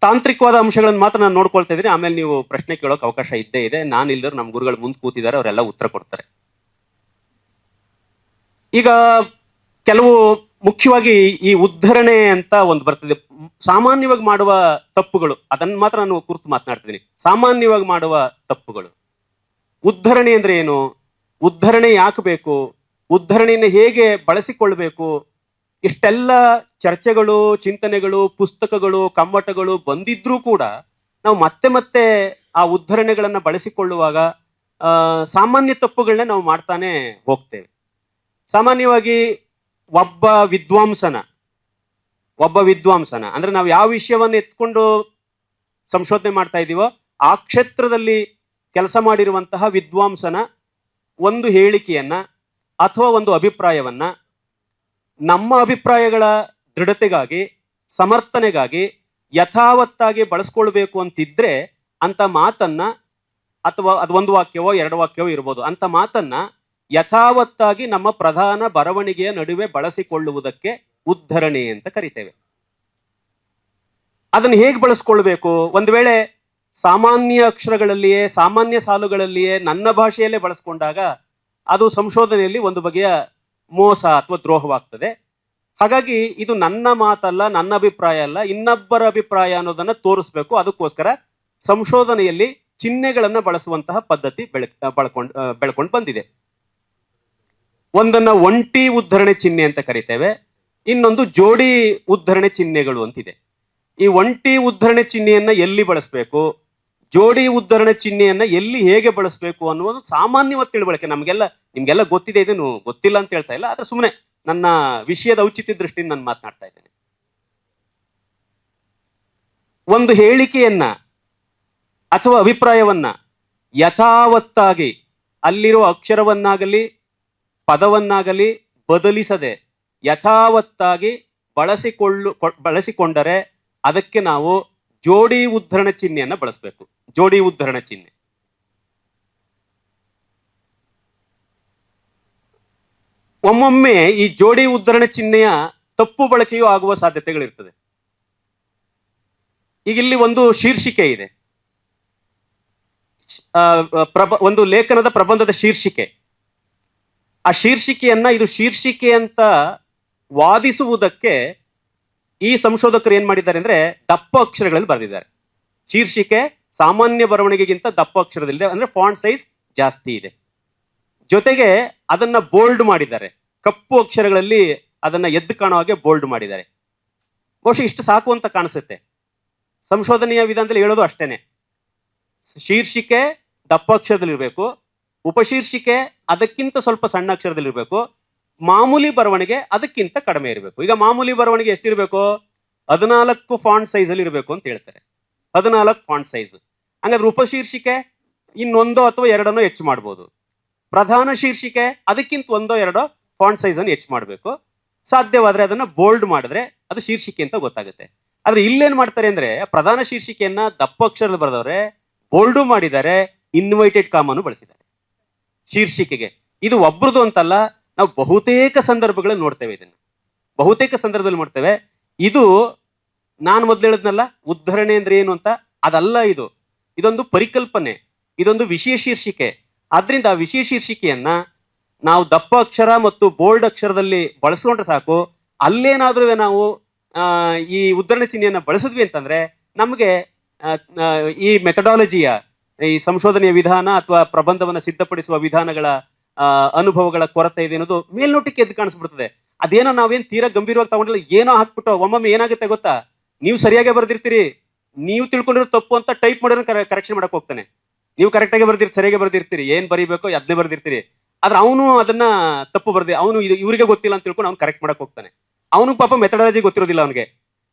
ತಾಂತ್ರಿಕವಾದ ಅಂಶಗಳನ್ನು ಮಾತ್ರ ನಾನು ನೋಡ್ಕೊಳ್ತಾ ಇದ್ದೀನಿ. ಆಮೇಲೆ ನೀವು ಪ್ರಶ್ನೆ ಕೇಳೋಕೆ ಅವಕಾಶ ಇದ್ದೇ ಇದೆ. ನಾನು ಇಲ್ದರು ನಮ್ಮ ಗುರುಗಳು ಮುಂದೆ ಕೂತಿದ್ದಾರೆ, ಅವರೆಲ್ಲ ಉತ್ತರ ಕೊಡ್ತಾರೆ. ಈಗ ಕೆಲವು ಮುಖ್ಯವಾಗಿ ಈ ಉದ್ಧರಣೆ ಅಂತ ಒಂದು ಬರ್ತದೆ. ಸಾಮಾನ್ಯವಾಗಿ ಮಾಡುವ ತಪ್ಪುಗಳು, ಅದನ್ನ ಮಾತ್ರ ನಾನು ಕುರಿತು ಮಾತನಾಡ್ತಿದ್ದೀನಿ. ಸಾಮಾನ್ಯವಾಗಿ ಮಾಡುವ ತಪ್ಪುಗಳು. ಉದ್ಧರಣೆ ಅಂದ್ರೆ ಏನು? ಉದ್ಧರಣೆ ಯಾಕೆ ಬೇಕು? ಉದ್ಧರಣೆಯನ್ನು ಹೇಗೆ ಬಳಸಿಕೊಳ್ಬೇಕು? ಇಷ್ಟೆಲ್ಲ ಚರ್ಚೆಗಳು, ಚಿಂತನೆಗಳು, ಪುಸ್ತಕಗಳು, ಕಮ್ಮಟಗಳು ಬಂದಿದ್ರೂ ಕೂಡ ನಾವು ಮತ್ತೆ ಮತ್ತೆ ಆ ಉದ್ಧರಣೆಗಳನ್ನ ಬಳಸಿಕೊಳ್ಳುವಾಗ ಸಾಮಾನ್ಯ ತಪ್ಪುಗಳನ್ನ ನಾವು ಮಾಡ್ತಾನೆ ಹೋಗ್ತೇವೆ. ಸಾಮಾನ್ಯವಾಗಿ ಒಬ್ಬ ವಿದ್ವಾಂಸನ ಅಂದ್ರೆ ನಾವು ಯಾವ ವಿಷಯವನ್ನು ಎತ್ಕೊಂಡು ಸಂಶೋಧನೆ ಮಾಡ್ತಾ ಇದ್ದೀವೋ ಆ ಕ್ಷೇತ್ರದಲ್ಲಿ ಕೆಲಸ ಮಾಡಿರುವಂತಹ ವಿದ್ವಾಂಸನ ಒಂದು ಹೇಳಿಕೆಯನ್ನ ಅಥವಾ ಒಂದು ಅಭಿಪ್ರಾಯವನ್ನ ನಮ್ಮ ಅಭಿಪ್ರಾಯಗಳ ದೃಢತೆಗಾಗಿ, ಸಮರ್ಥನೆಗಾಗಿ ಯಥಾವತ್ತಾಗಿ ಬಳಸ್ಕೊಳ್ಬೇಕು ಅಂತಿದ್ರೆ ಅಂತ ಮಾತನ್ನ, ಅಥವಾ ಅದು ಒಂದು ವಾಕ್ಯವೋ ಎರಡು ವಾಕ್ಯವೋ ಇರ್ಬೋದು, ಅಂತ ಮಾತನ್ನ ಯಥಾವತ್ತಾಗಿ ನಮ್ಮ ಪ್ರಧಾನ ಬರವಣಿಗೆಯ ನಡುವೆ ಬಳಸಿಕೊಳ್ಳುವುದಕ್ಕೆ ಉದ್ಧರಣೆ ಅಂತ ಕರಿತೇವೆ. ಅದನ್ನು ಹೇಗೆ ಬಳಸ್ಕೊಳ್ಬೇಕು? ಒಂದು ವೇಳೆ ಸಾಮಾನ್ಯ ಅಕ್ಷರಗಳಲ್ಲಿಯೇ, ಸಾಮಾನ್ಯ ಸಾಲುಗಳಲ್ಲಿಯೇ ನನ್ನ ಭಾಷೆಯಲ್ಲೇ ಬಳಸ್ಕೊಂಡಾಗ ಅದು ಸಂಶೋಧನೆಯಲ್ಲಿ ಒಂದು ಬಗೆಯ ಮೋಸ ಅಥವಾ ದ್ರೋಹವಾಗ್ತದೆ. ಹಾಗಾಗಿ ಇದು ನನ್ನ ಮಾತಲ್ಲ, ನನ್ನ ಅಭಿಪ್ರಾಯ ಅಲ್ಲ, ಇನ್ನೊಬ್ಬರ ಅಭಿಪ್ರಾಯ ಅನ್ನೋದನ್ನ ತೋರಿಸ್ಬೇಕು. ಅದಕ್ಕೋಸ್ಕರ ಸಂಶೋಧನೆಯಲ್ಲಿ ಚಿಹ್ನೆಗಳನ್ನ ಬಳಸುವಂತಹ ಪದ್ಧತಿ ಬೆಳ್ಕೊಂಡು ಬಂದಿದೆ. ಒಂದನ್ನ ಒಂಟಿ ಉದ್ಧರಣೆ ಚಿಹ್ನೆ ಅಂತ ಕರಿತೇವೆ, ಇನ್ನೊಂದು ಜೋಡಿ ಉದ್ಧರಣೆ ಚಿಹ್ನೆಗಳು ಅಂತಿದೆ. ಈ ಒಂಟಿ ಉದ್ಧರಣೆ ಚಿಹ್ನೆಯನ್ನ ಎಲ್ಲಿ ಬಳಸಬೇಕು, ಜೋಡಿ ಉದ್ಧರಣೆ ಚಿಹ್ನೆಯನ್ನ ಎಲ್ಲಿ ಹೇಗೆ ಬಳಸಬೇಕು ಅನ್ನುವುದು ಸಾಮಾನ್ಯವಾದ ತಿಳುವಳಿಕೆ ನಿಮ್ಗೆಲ್ಲ ಗೊತ್ತಿದೆ, ಇದನ್ನು ಗೊತ್ತಿಲ್ಲ ಅಂತ ಹೇಳ್ತಾ ಇಲ್ಲ, ಆದ್ರೆ ಸುಮ್ಮನೆ ನನ್ನ ವಿಷಯದ ಔಚಿತ್ಯ ದೃಷ್ಟಿಯಿಂದ ನಾನು ಮಾತನಾಡ್ತಾ ಇದ್ದೇನೆ. ಒಂದು ಹೇಳಿಕೆಯನ್ನ ಅಥವಾ ಅಭಿಪ್ರಾಯವನ್ನ ಯಥಾವತ್ತಾಗಿ ಅಲ್ಲಿರುವ ಅಕ್ಷರವನ್ನಾಗಲಿ ಪದವನ್ನಾಗಲಿ ಬದಲಿಸದೆ ಯಥಾವತ್ತಾಗಿ ಬಳಸಿಕೊಂಡರೆ ಅದಕ್ಕೆ ನಾವು ಜೋಡಿ ಉದ್ಧರಣ ಚಿಹ್ನೆಯನ್ನ ಬಳಸಬೇಕು. ಜೋಡಿ ಉದ್ಧರಣ ಚಿಹ್ನೆ. ಒಮ್ಮೊಮ್ಮೆ ಈ ಜೋಡಿ ಉದ್ಧರಣ ಚಿಹ್ನೆಯ ತಪ್ಪು ಬಳಕೆಯೂ ಆಗುವ ಸಾಧ್ಯತೆಗಳಿರ್ತದೆ. ಈಗ ಇಲ್ಲಿ ಒಂದು ಶೀರ್ಷಿಕೆ ಇದೆ, ಒಂದು ಲೇಖನದ ಪ್ರಬಂಧದ ಶೀರ್ಷಿಕೆ. ಆ ಶೀರ್ಷಿಕೆಯನ್ನ ಇದು ಶೀರ್ಷಿಕೆ ಅಂತ ವಾದಿಸುವುದಕ್ಕೆ ಈ ಸಂಶೋಧಕರು ಏನ್ ಮಾಡಿದ್ದಾರೆ ಅಂದ್ರೆ ದಪ್ಪ ಅಕ್ಷರಗಳಲ್ಲಿ ಬರೆದಿದ್ದಾರೆ. ಶೀರ್ಷಿಕೆ ಸಾಮಾನ್ಯ ಬರವಣಿಗೆಗಿಂತ ದಪ್ಪ ಅಕ್ಷರದಲ್ಲಿದೆ, ಅಂದ್ರೆ ಫಾಂಟ್ ಸೈಜ್ ಜಾಸ್ತಿ ಇದೆ. ಜೊತೆಗೆ ಅದನ್ನ ಬೋಲ್ಡ್ ಮಾಡಿದ್ದಾರೆ, ಕಪ್ಪು ಅಕ್ಷರಗಳಲ್ಲಿ ಅದನ್ನ ಎದ್ದು ಕಾಣೋ ಹಾಗೆ ಬೋಲ್ಡ್ ಮಾಡಿದ್ದಾರೆ. ಬಹುಶಃ ಇಷ್ಟು ಸಾಕು ಅಂತ ಕಾಣಿಸುತ್ತೆ. ಸಂಶೋಧನೆಯ ವಿಧಾನದಲ್ಲಿ ಹೇಳೋದು ಅಷ್ಟೇನೆ. ಶೀರ್ಷಿಕೆ ದಪ್ಪ ಅಕ್ಷರದಲ್ಲಿರ್ಬೇಕು, ಉಪಶೀರ್ಷಿಕೆ ಅದಕ್ಕಿಂತ ಸ್ವಲ್ಪ ಸಣ್ಣ ಅಕ್ಷರದಲ್ಲಿರ್ಬೇಕು, ಮಾಮೂಲಿ ಬರವಣಿಗೆ ಅದಕ್ಕಿಂತ ಕಡಿಮೆ ಇರಬೇಕು. ಈಗ ಮಾಮೂಲಿ ಬರವಣಿಗೆ ಎಷ್ಟಿರ್ಬೇಕು? 14 ಫಾಂಟ್ ಸೈಜ್ ಅಲ್ಲಿ ಇರಬೇಕು ಅಂತ ಹೇಳ್ತಾರೆ. 14 ಫಾಂಟ್ ಸೈಜ್. ಹಂಗಾದ್ರೆ ಉಪಶೀರ್ಷಿಕೆ ಇನ್ನೊಂದೋ ಅಥವಾ ಎರಡನ್ನೋ ಹೆಚ್ಚು ಮಾಡ್ಬೋದು. ಪ್ರಧಾನ ಶೀರ್ಷಿಕೆ ಅದಕ್ಕಿಂತ ಒಂದೋ ಎರಡೋ ಫಾಂಟ್ ಸೈಜ್ ಅನ್ನು ಹೆಚ್ಚು ಮಾಡಬೇಕು. ಸಾಧ್ಯವಾದ್ರೆ ಅದನ್ನ ಬೋಲ್ಡ್ ಮಾಡಿದ್ರೆ ಅದು ಶೀರ್ಷಿಕೆ ಅಂತ ಗೊತ್ತಾಗುತ್ತೆ. ಆದ್ರೆ ಇಲ್ಲೇನ್ ಮಾಡ್ತಾರೆ ಅಂದ್ರೆ ಪ್ರಧಾನ ಶೀರ್ಷಿಕೆಯನ್ನ ದಪ್ಪ ಅಕ್ಷರದಲ್ಲಿ ಬರೆದವ್ರೆ ಬೋಲ್ಡು ಮಾಡಿದ್ದಾರೆ, ಇನ್ವೈಟೆಡ್ ಕಾಮನು ಬಳಸಿದ್ದಾರೆ ಶೀರ್ಷಿಕೆಗೆ. ಇದು ಒಬ್ರದು ಅಂತಲ್ಲ, ನಾವು ಬಹುತೇಕ ಸಂದರ್ಭಗಳಲ್ಲಿ ನೋಡ್ತೇವೆ. ಇದನ್ನ ಬಹುತೇಕ ಸಂದರ್ಭದಲ್ಲಿ ನೋಡ್ತೇವೆ. ಇದು ನಾನು ಮೊದಲು ಹೇಳಿದ್ನಲ್ಲ ಉದ್ಧರಣೆ ಅಂದ್ರೆ ಏನು ಅಂತ, ಅದಲ್ಲ ಇದು. ಇದೊಂದು ಪರಿಕಲ್ಪನೆ, ಇದೊಂದು ವಿಷಯ ಶೀರ್ಷಿಕೆ. ಆದ್ರಿಂದ ಆ ವಿಷಯ ಶೀರ್ಷಿಕೆಯನ್ನ ನಾವು ದಪ್ಪ ಅಕ್ಷರ ಮತ್ತು ಬೋಲ್ಡ್ ಅಕ್ಷರದಲ್ಲಿ ಬಳಸ್ಕೊಂಡ್ರೆ ಸಾಕು. ಅಲ್ಲೇನಾದ್ರೂ ನಾವು ಈ ಉದ್ಧರಣೆ ಚಿಹ್ನೆಯನ್ನ ಬಳಸಿದ್ವಿ ಅಂತಂದ್ರೆ ನಮಗೆ ಈ ಮೆಥಡಾಲಜಿಯ, ಈ ಸಂಶೋಧನೆಯ ವಿಧಾನ ಅಥವಾ ಪ್ರಬಂಧವನ್ನ ಸಿದ್ಧಪಡಿಸುವ ವಿಧಾನಗಳ ಅನುಭವಗಳ ಕೊರತೆ ಇದೆ ಅನ್ನೋದು ಮೇಲ್ನೋಟಕ್ಕೆ ಎದ್ದು ಕಾಣಿಸ್ಬಿಡ್ತದೆ. ಅದೇನೋ ನಾವೇನ್ ತೀರಾ ಗಂಭೀರವಾಗಿ ತಗೊಂಡಿಲ್ಲ, ಏನೋ ಹಾಕ್ಬಿಟ್ಟು ಒಮ್ಮೊಮ್ಮೆ ಏನಾಗುತ್ತೆ ಗೊತ್ತಾ, ನೀವು ಸರಿಯಾಗಿ ಬರ್ದಿರ್ತೀರಿ, ನೀವು ತಿಳ್ಕೊಂಡಿರೋ ತಪ್ಪು ಅಂತ ಟೈಪ್ ಮಾಡಿರೋ ಕರೆಕ್ಷನ್ ಮಾಡಕ್ ಹೋಗ್ತಾನೆ. ನೀವು ಕರೆಕ್ಟಾಗಿ ಸರಿಯಾಗಿ ಬರ್ದಿರ್ತೀರಿ, ಏನ್ ಬರೀಬೇಕು ಅದನ್ನೇ ಬರ್ದಿರ್ತೀರಿ. ಆದ್ರೆ ಅವನು ಅದನ್ನ ತಪ್ಪು ಅವನು ಇವರಿಗೆ ಗೊತ್ತಿಲ್ಲ ಅಂತ ತಿಳ್ಕೊಂಡು ಅವ್ನು ಕರೆಕ್ಟ್ ಮಾಡಕ್ ಹೋಗ್ತಾನೆ. ಅವನು ಪಾಪ ಮೆಥಡಾಲಜಿ ಗೊತ್ತಿರೋದಿಲ್ಲ ಅವನಿಗೆ.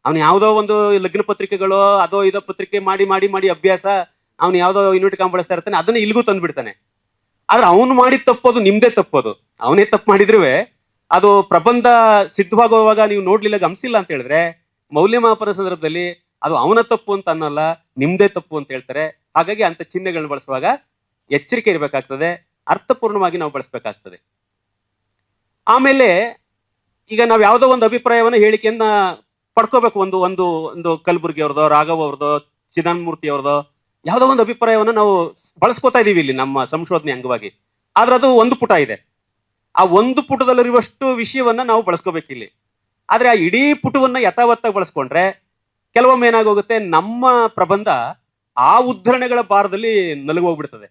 ಅವ್ನು ಯಾವ್ದೋ ಒಂದು ಲಗ್ನ ಪತ್ರಿಕೆಗಳು ಅದೋ ಇದೋ ಪತ್ರಿಕೆ ಮಾಡಿ ಮಾಡಿ ಮಾಡಿ ಅಭ್ಯಾಸ, ಅವ್ನು ಯಾವ್ದೋ ಯೂನಿಟ್ ಕಾಮ್ ಬಳಸ್ತಾ ಇರ್ತಾನೆ, ಅದನ್ನ ಇಲ್ಲಿಗೂ ತಂದ್ಬಿಡ್ತಾನೆ. ಆದ್ರೆ ಅವನು ಮಾಡಿದ ತಪ್ಪೋದು ನಿಮ್ದೇ ತಪ್ಪೋದು. ಅವನೇ ತಪ್ಪು ಮಾಡಿದ್ರು ಅದು ಪ್ರಬಂಧ ಸಿದ್ಧವಾಗುವಾಗ ನೀವು ನೋಡ್ಲಿಲ್ಲ, ಗಮನಿಸಿಲ್ಲ ಅಂತ ಹೇಳಿದ್ರೆ ಮೌಲ್ಯಮಾಪನ ಸಂದರ್ಭದಲ್ಲಿ ಅದು ಅವನ ತಪ್ಪು ಅಂತ ಅನ್ನಲ್ಲ, ನಿಮ್ದೇ ತಪ್ಪು ಅಂತ ಹೇಳ್ತಾರೆ. ಹಾಗಾಗಿ ಅಂತ ಚಿಹ್ನೆಗಳನ್ನ ಬಳಸುವಾಗ ಎಚ್ಚರಿಕೆ ಇರಬೇಕಾಗ್ತದೆ, ಅರ್ಥಪೂರ್ಣವಾಗಿ ನಾವು ಬಳಸಬೇಕಾಗ್ತದೆ. ಆಮೇಲೆ ಈಗ ನಾವು ಯಾವುದೋ ಒಂದು ಅಭಿಪ್ರಾಯವನ್ನ ಹೇಳಿಕೆಯನ್ನ ಪಡ್ಕೋಬೇಕು. ಒಂದು ಒಂದು ಒಂದು ಕಲಬುರ್ಗಿ ಅವ್ರದೋ, ರಾಘವ್ ಅವ್ರದೋ, ಚಿದಾನಮೂರ್ತಿ ಅವ್ರದೋ ಯಾವುದೋ ಒಂದು ಅಭಿಪ್ರಾಯವನ್ನ ನಾವು ಬಳಸ್ಕೋತಾ ಇದೀವಿ ಇಲ್ಲಿ ನಮ್ಮ ಸಂಶೋಧನೆ ಅಂಗವಾಗಿ. ಆದ್ರೆ ಅದು ಒಂದು ಪುಟ ಇದೆ, ಆ ಒಂದು ಪುಟದಲ್ಲಿರುವಷ್ಟು ವಿಷಯವನ್ನ ನಾವು ಬಳಸ್ಕೋಬೇಕು ಇಲ್ಲಿ. ಆದ್ರೆ ಆ ಇಡೀ ಪುಟವನ್ನ ಯಥಾವತ್ತಾಗಿ ಬಳಸ್ಕೊಂಡ್ರೆ ಕೆಲವೊಮ್ಮೆ ಏನಾಗೋಗುತ್ತೆ, ನಮ್ಮ ಪ್ರಬಂಧ ಆ ಉದ್ಧರಣೆಗಳ ಭಾರದಲ್ಲಿ ನಲುಗೋಗ್ಬಿಡ್ತದೆ.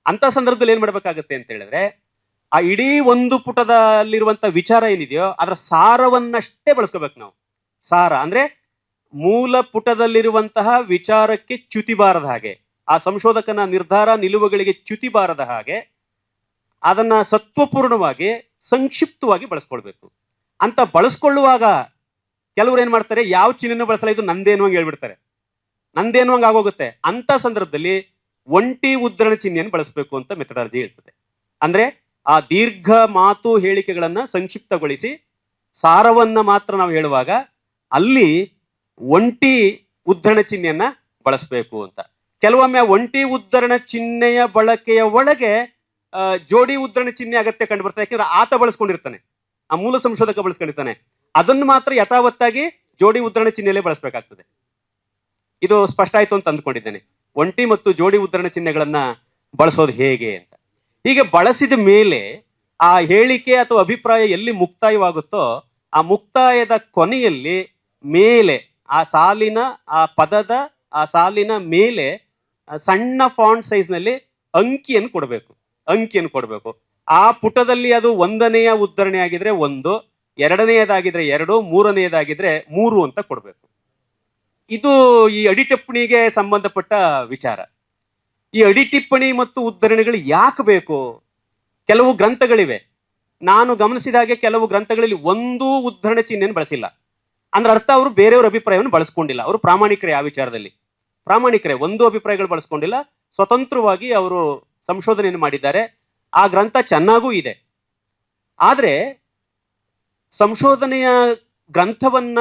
ಅಂತ ಸಂದರ್ಭದಲ್ಲಿ ಏನ್ ಮಾಡ್ಬೇಕಾಗತ್ತೆ ಅಂತ ಹೇಳಿದ್ರೆ ಆ ಇಡೀ ಒಂದು ಪುಟದಲ್ಲಿರುವಂತ ವಿಚಾರ ಏನಿದೆಯೋ ಅದರ ಸಾರವನ್ನಷ್ಟೇ ಬಳಸ್ಕೋಬೇಕು ನಾವು. ಸಾರ ಅಂದ್ರೆ ಮೂಲ ಪುಟದಲ್ಲಿರುವಂತಹ ವಿಚಾರಕ್ಕೆ ಚ್ಯುತಿ ಬಾರದ ಹಾಗೆ, ಆ ಸಂಶೋಧಕನ ನಿರ್ಧಾರ ನಿಲುವುಗಳಿಗೆ ಚ್ಯುತಿ ಬಾರದ ಹಾಗೆ ಅದನ್ನ ಸತ್ವಪೂರ್ಣವಾಗಿ ಸಂಕ್ಷಿಪ್ತವಾಗಿ ಬಳಸ್ಕೊಳ್ಬೇಕು. ಅಂತ ಬಳಸ್ಕೊಳ್ಳುವಾಗ ಕೆಲವ್ರು ಏನ್ ಮಾಡ್ತಾರೆ, ಯಾವ ಚಿಹ್ನೆನೂ ಬಳಸಲ್ಲ, ಇದು ನಂದೇನು ಹಂಗೆ ಹೇಳ್ಬಿಡ್ತಾರೆ, ನಂದೇನು ಹಂಗ ಆಗೋಗುತ್ತೆ. ಅಂತ ಸಂದರ್ಭದಲ್ಲಿ ಒಂಟಿ ಉದ್ಧರಣ ಚಿಹ್ನೆಯನ್ನು ಬಳಸಬೇಕು ಅಂತ ಮೆಥಡಾಲಜಿ ಹೇಳ್ತದೆ. ಅಂದ್ರೆ ಆ ದೀರ್ಘ ಮಾತು ಹೇಳಿಕೆಗಳನ್ನ ಸಂಕ್ಷಿಪ್ತಗೊಳಿಸಿ ಸಾರವನ್ನ ಮಾತ್ರ ನಾವು ಹೇಳುವಾಗ ಅಲ್ಲಿ ಒಂಟಿ ಉದ್ಧರಣ ಚಿಹ್ನೆಯನ್ನ ಬಳಸಬೇಕು ಅಂತ. ಕೆಲವೊಮ್ಮೆ ಒಂಟಿ ಉದ್ಧರಣ ಚಿಹ್ನೆಯ ಬಳಕೆಯ ಒಳಗೆ ಜೋಡಿ ಉದ್ಧರಣ ಚಿಹ್ನೆ ಅಗತ್ಯ ಕಂಡು ಬರ್ತದೆ. ಯಾಕಂದ್ರೆ ಆತ ಬಳಸ್ಕೊಂಡಿರ್ತಾನೆ, ಆ ಮೂಲ ಸಂಶೋಧಕ ಬಳಸ್ಕೊಂಡಿರ್ತಾನೆ, ಅದನ್ನು ಮಾತ್ರ ಯಥಾವತ್ತಾಗಿ ಜೋಡಿ ಉದ್ಧರಣ ಚಿಹ್ನೆಯಲ್ಲೇ ಬಳಸಬೇಕಾಗ್ತದೆ. ಇದು ಸ್ಪಷ್ಟ ಆಯ್ತು ಅಂತ ಅಂದ್ಕೊಂಡಿದ್ದೇನೆ, ಒಂಟಿ ಮತ್ತು ಜೋಡಿ ಉದ್ಧರಣ ಚಿಹ್ನೆಗಳನ್ನ ಬಳಸೋದು ಹೇಗೆ ಅಂತ. ಹೀಗೆ ಬಳಸಿದ ಮೇಲೆ ಆ ಹೇಳಿಕೆ ಅಥವಾ ಅಭಿಪ್ರಾಯ ಎಲ್ಲಿ ಮುಕ್ತಾಯವಾಗುತ್ತೋ ಆ ಮುಕ್ತಾಯದ ಕೊನೆಯಲ್ಲಿ ಮೇಲೆ ಆ ಸಾಲಿನ ಆ ಪದದ ಆ ಸಾಲಿನ ಮೇಲೆ ಸಣ್ಣ ಫಾಂಟ್ ಸೈಜ್ ನಲ್ಲಿ ಅಂಕಿಯನ್ನು ಕೊಡಬೇಕು. ಆ ಪುಟದಲ್ಲಿ ಅದು 1ನೆಯ ಉದ್ಧರಣೆ ಆಗಿದ್ರೆ 1, 2ನೇದಾಗಿದ್ರೆ 2, 3ನೇದಾಗಿದ್ರೆ 3 ಅಂತ ಕೊಡಬೇಕು. ಇದು ಈ ಅಡಿಟಿಪ್ಪಣಿಗೆ ಸಂಬಂಧಪಟ್ಟ ವಿಚಾರ. ಈ ಅಡಿಟಿಪ್ಪಣಿ ಮತ್ತು ಉದ್ಧರಣೆಗಳು ಯಾಕೆ ಬೇಕು? ಕೆಲವು ಗ್ರಂಥಗಳಿವೆ, ನಾನು ಗಮನಿಸಿದ ಹಾಗೆ ಕೆಲವು ಗ್ರಂಥಗಳಲ್ಲಿ ಒಂದು ಉದ್ಧರಣ ಚಿಹ್ನೆಯನ್ನು ಬಳಸಿಲ್ಲ. ಅಂದ್ರೆ ಅರ್ಥ ಅವರು ಬೇರೆಯವರ ಅಭಿಪ್ರಾಯವನ್ನು ಬಳಸ್ಕೊಂಡಿಲ್ಲ, ಅವರು ಪ್ರಾಮಾಣಿಕರೇ, ಆ ವಿಚಾರದಲ್ಲಿ ಪ್ರಾಮಾಣಿಕರೇ, ಒಂದು ಅಭಿಪ್ರಾಯಗಳು ಬಳಸ್ಕೊಂಡಿಲ್ಲ, ಸ್ವತಂತ್ರವಾಗಿ ಅವರು ಸಂಶೋಧನೆಯನ್ನು ಮಾಡಿದ್ದಾರೆ. ಆ ಗ್ರಂಥ ಚೆನ್ನಾಗೂ ಇದೆ. ಆದ್ರೆ ಸಂಶೋಧನೆಯ ಗ್ರಂಥವನ್ನ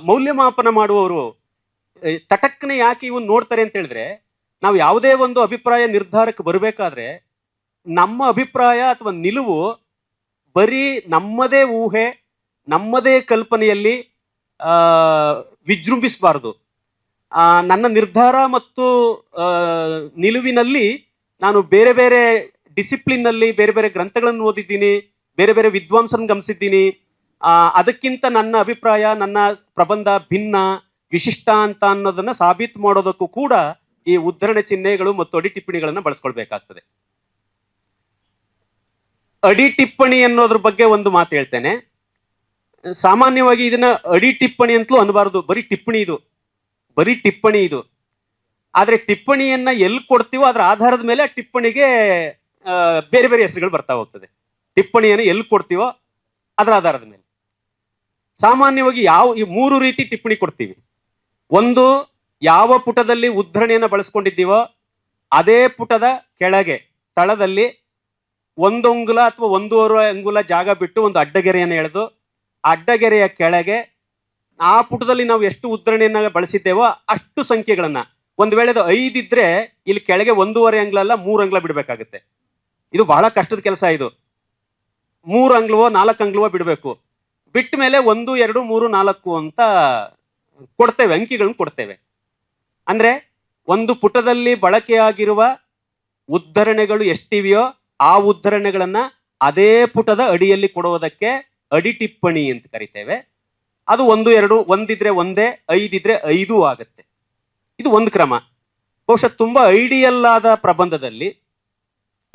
ಮೌಲ್ಯಮಾಪನ ಮಾಡುವವರು ತಟಕ್ಕನೆ ಯಾಕೆ ಇವನ್ ನೋಡ್ತಾರೆ ಅಂತ ಹೇಳಿದ್ರೆ, ನಾವು ಯಾವುದೇ ಒಂದು ಅಭಿಪ್ರಾಯ ನಿರ್ಧಾರಕ್ಕೆ ಬರಬೇಕಾದ್ರೆ ನಮ್ಮ ಅಭಿಪ್ರಾಯ ಅಥವಾ ನಿಲುವು ಬರೀ ನಮ್ಮದೇ ಊಹೆ, ನಮ್ಮದೇ ಕಲ್ಪನೆಯಲ್ಲಿ ವಿಜೃಂಭಿಸಬಾರದು. ನನ್ನ ನಿರ್ಧಾರ ಮತ್ತು ನಿಲುವಿನಲ್ಲಿ ನಾನು ಬೇರೆ ಬೇರೆ ಡಿಸಿಪ್ಲಿನ್ ನಲ್ಲಿ ಬೇರೆ ಬೇರೆ ಗ್ರಂಥಗಳನ್ನು ಓದಿದ್ದೀನಿ, ಬೇರೆ ಬೇರೆ ವಿದ್ವಾಂಸರನ್ನು ಗಮನಿಸಿದ್ದೀನಿ. ಅದಕ್ಕಿಂತ ನನ್ನ ಅಭಿಪ್ರಾಯ, ನನ್ನ ಪ್ರಬಂಧ ಭಿನ್ನ, ವಿಶಿಷ್ಟ ಅಂತ ಅನ್ನೋದನ್ನ ಸಾಬೀತು ಮಾಡೋದಕ್ಕೂ ಕೂಡ ಈ ಉದ್ಧರಣ ಚಿಹ್ನೆಗಳು ಮತ್ತು ಅಡಿ ಟಿಪ್ಪಣಿಗಳನ್ನ ಬಳಸ್ಕೊಳ್ಬೇಕಾಗ್ತದೆ. ಅಡಿ ಟಿಪ್ಪಣಿ ಅನ್ನೋದ್ರ ಬಗ್ಗೆ ಒಂದು ಮಾತು ಹೇಳ್ತೇನೆ. ಸಾಮಾನ್ಯವಾಗಿ ಇದನ್ನ ಅಡಿ ಟಿಪ್ಪಣಿ ಅಂತಲೂ ಅನ್ನಬಾರದು, ಬರೀ ಟಿಪ್ಪಣಿ ಇದು. ಆದ್ರೆ ಟಿಪ್ಪಣಿಯನ್ನ ಎಲ್ಲಿ ಕೊಡ್ತೀವೋ ಅದರ ಆಧಾರದ ಮೇಲೆ ಆ ಟಿಪ್ಪಣಿಗೆ ಬೇರೆ ಬೇರೆ ಹೆಸರುಗಳು ಬರ್ತಾ ಹೋಗ್ತದೆ. ಟಿಪ್ಪಣಿಯನ್ನು ಎಲ್ಲಿ ಕೊಡ್ತೀವೋ ಅದರ ಆಧಾರದ ಮೇಲೆ ಸಾಮಾನ್ಯವಾಗಿ ಈ 3 ರೀತಿ ಟಿಪ್ಪಣಿ ಕೊಡ್ತೀವಿ. ಒಂದು, ಯಾವ ಪುಟದಲ್ಲಿ ಉದ್ಧರಣೆಯನ್ನ ಬಳಸ್ಕೊಂಡಿದ್ದೀವೋ ಅದೇ ಪುಟದ ಕೆಳಗೆ ತಳದಲ್ಲಿ 1 ಅಂಗುಲ ಅಥವಾ 1.5 ಅಂಗುಲ ಜಾಗ ಬಿಟ್ಟು ಒಂದು ಅಡ್ಡಗೆರೆಯನ್ನು ಎಳೆದು ಅಡ್ಡಗೆರೆಯ ಕೆಳಗೆ ಆ ಪುಟದಲ್ಲಿ ನಾವು ಎಷ್ಟು ಉದ್ಧರಣೆಯನ್ನ ಬಳಸಿದ್ದೇವೋ ಅಷ್ಟು ಸಂಖ್ಯೆಗಳನ್ನ, ಒಂದು ವೇಳೆ 5 ಇದ್ರೆ ಇಲ್ಲಿ ಕೆಳಗೆ 1.5 ಅಂಗ್ಲ ಅಲ್ಲ 3 ಅಂಗ್ಲ ಬಿಡ್ಬೇಕಾಗುತ್ತೆ. ಇದು ಬಹಳ ಕಷ್ಟದ ಕೆಲಸ. ಇದು 3 ಅಂಗ್ಲವೋ 4 ಅಂಗ್ಲವೋ ಬಿಡಬೇಕು. ಬಿಟ್ಟ ಮೇಲೆ 1, 2, 3, 4 ಅಂತ ಕೊಡ್ತೇವೆ, ಅಂಕಿಗಳನ್ನು ಕೊಡ್ತೇವೆ. ಅಂದ್ರೆ ಒಂದು ಪುಟದಲ್ಲಿ ಬಳಕೆಯಾಗಿರುವ ಉದ್ಧರಣೆಗಳು ಎಷ್ಟಿವೆಯೋ ಆ ಉದ್ಧರಣೆಗಳನ್ನ ಅದೇ ಪುಟದ ಅಡಿಯಲ್ಲಿ ಕೊಡುವುದಕ್ಕೆ ಅಡಿ ಟಿಪ್ಪಣಿ ಅಂತ ಕರಿತೇವೆ. ಅದು 1, 2, 1 ಇದ್ರೆ 1, 5 ಇದ್ರೆ 5 ಆಗುತ್ತೆ. ಇದು ಒಂದು ಕ್ರಮ. ಬಹುಶಃ ತುಂಬಾ ಐಡಿಯಲ್ ಆದ ಪ್ರಬಂಧದಲ್ಲಿ,